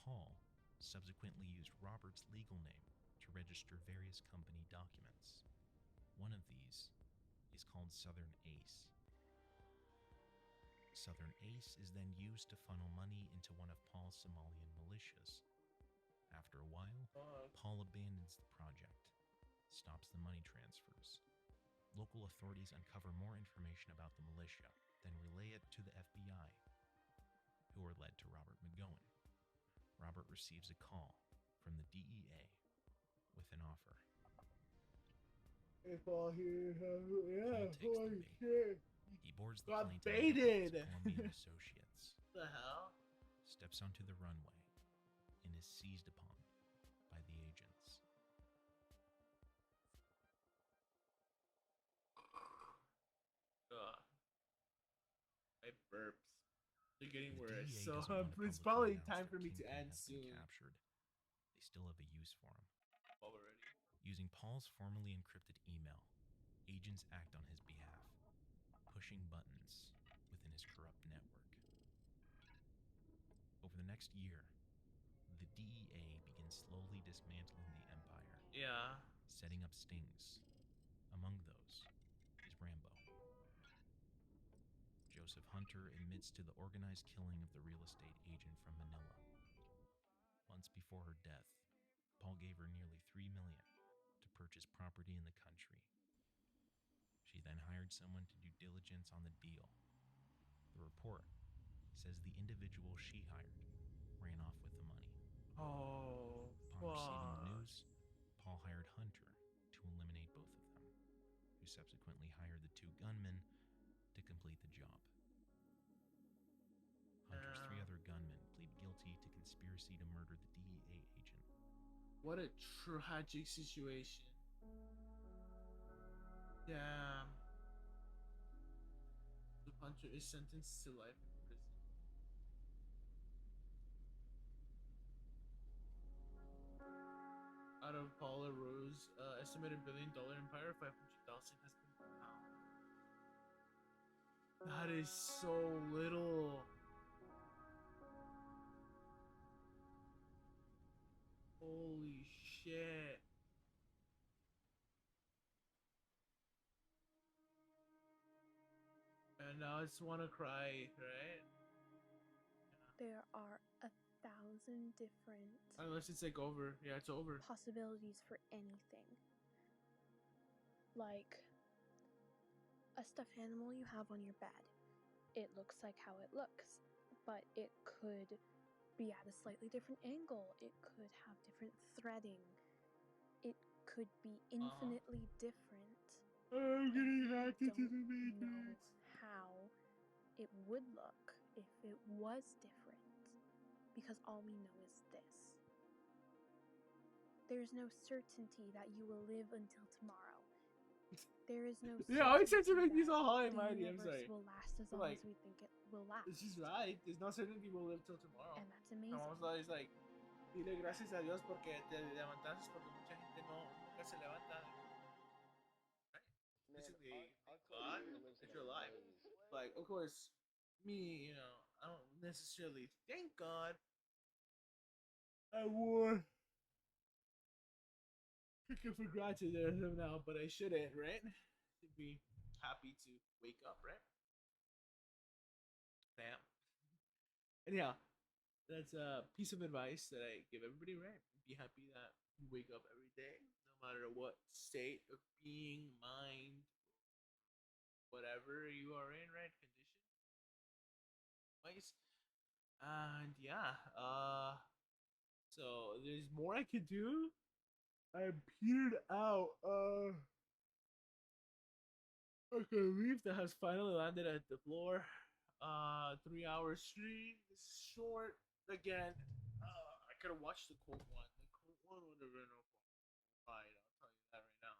Paul subsequently used Robert's legal name to register various company documents. One of these is called Southern Ace. Southern Ace is then used to funnel money into one of Paul's Somalian militias. After a while, Paul abandons the project, stops the money transfers. Local authorities uncover more information about the militia, then relay it to the FBI, who are led to Robert McGowan. Robert receives a call from the DEA with an offer. If all here, yeah, Paul holy takes the bait. shit. He boards the Got plane to baited. his Colombian associates, What the hell? steps onto the runway, and is seized upon by the agents. I burps. They're getting The worse. DEA So doesn't want to it's publicly probably announce time that for me to Kingpin end has been soon. captured. They still have a use for him. Already. Using Paul's formerly encrypted email, agents act on his behalf, pushing buttons within his corrupt network. Over the next year, the DEA begins slowly dismantling the empire. Yeah. Setting up stings. Among those is Rambo. Joseph Hunter admits to the organized killing of the real estate agent from Manila. Months before her death, Paul gave her nearly $3 million to purchase property in the country. She then hired someone to do diligence on the deal. The report says the individual she hired ran off with the money. Oh, Upon receiving the news, Paul hired Hunter to eliminate both of them, who subsequently hired the two gunmen to complete the job. Hunter's three other gunmen plead guilty to conspiracy to murder the DEA agent. What a tragic situation. Damn. The Hunter is sentenced to life in prison. Out of Paula Rose, estimated $1 billion empire, 500,000 has been found. That is so little. Holy shit. And now I just want to cry, right? There are 1,000 different Unless it's like over. Yeah, it's over. possibilities for anything. Like a stuffed animal you have on your bed. It looks like how it looks, but it could be at a slightly different angle. It could have different threading. It could be infinitely different. I'm getting hacked into Don't the know Matrix. how it would look if it was different, because all we know is this. There's no certainty that you will live until tomorrow. There is no certainty Yeah, always trying to make me so that high and the mighty. I'm universe sorry. will last as But, long like, as we think it will last. she's right. There's no certainty we'll live till tomorrow. And that's amazing. My mom's always like, dile gracias a Dios porque te levantaste, porque mucha gente nunca se levanta. Right? Basically, thank God that you're alive. Like, of course, me, I don't necessarily thank God I wore taken for granted as of now, but I shouldn't, right? To be happy to wake up, right? Damn. Anyhow, that's a piece of advice that I give everybody, right? Be happy that you wake up every day, no matter what state of being, mind, whatever you are in, right? Condition wise. And yeah, so there's more I could do. I'm petered out. Okay, leaf that has finally landed at the floor. 3 hour stream. This is short again. I could have watched the cold one. The cold one would have been fine. I'll tell you that right now.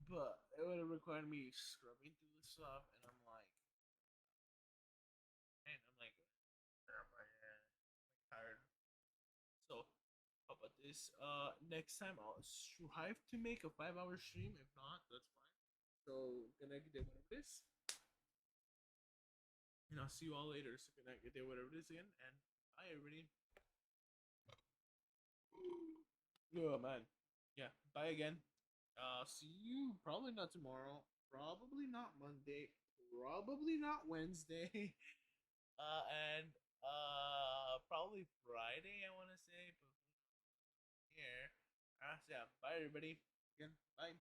But it would have required me scrubbing through the stuff, and I'm like, tired. So, how about this? Next time I'll strive to make a 5 hour stream. If not, that's fine. So, gonna get whatever it is. And I'll see you all later. So, gonna get whatever it is again. And bye, everybody. Oh, man. Yeah, bye again. See you probably not tomorrow. Probably not Monday. Probably not Wednesday. And probably Friday, I want to say, but here. So yeah, bye everybody. Again, bye.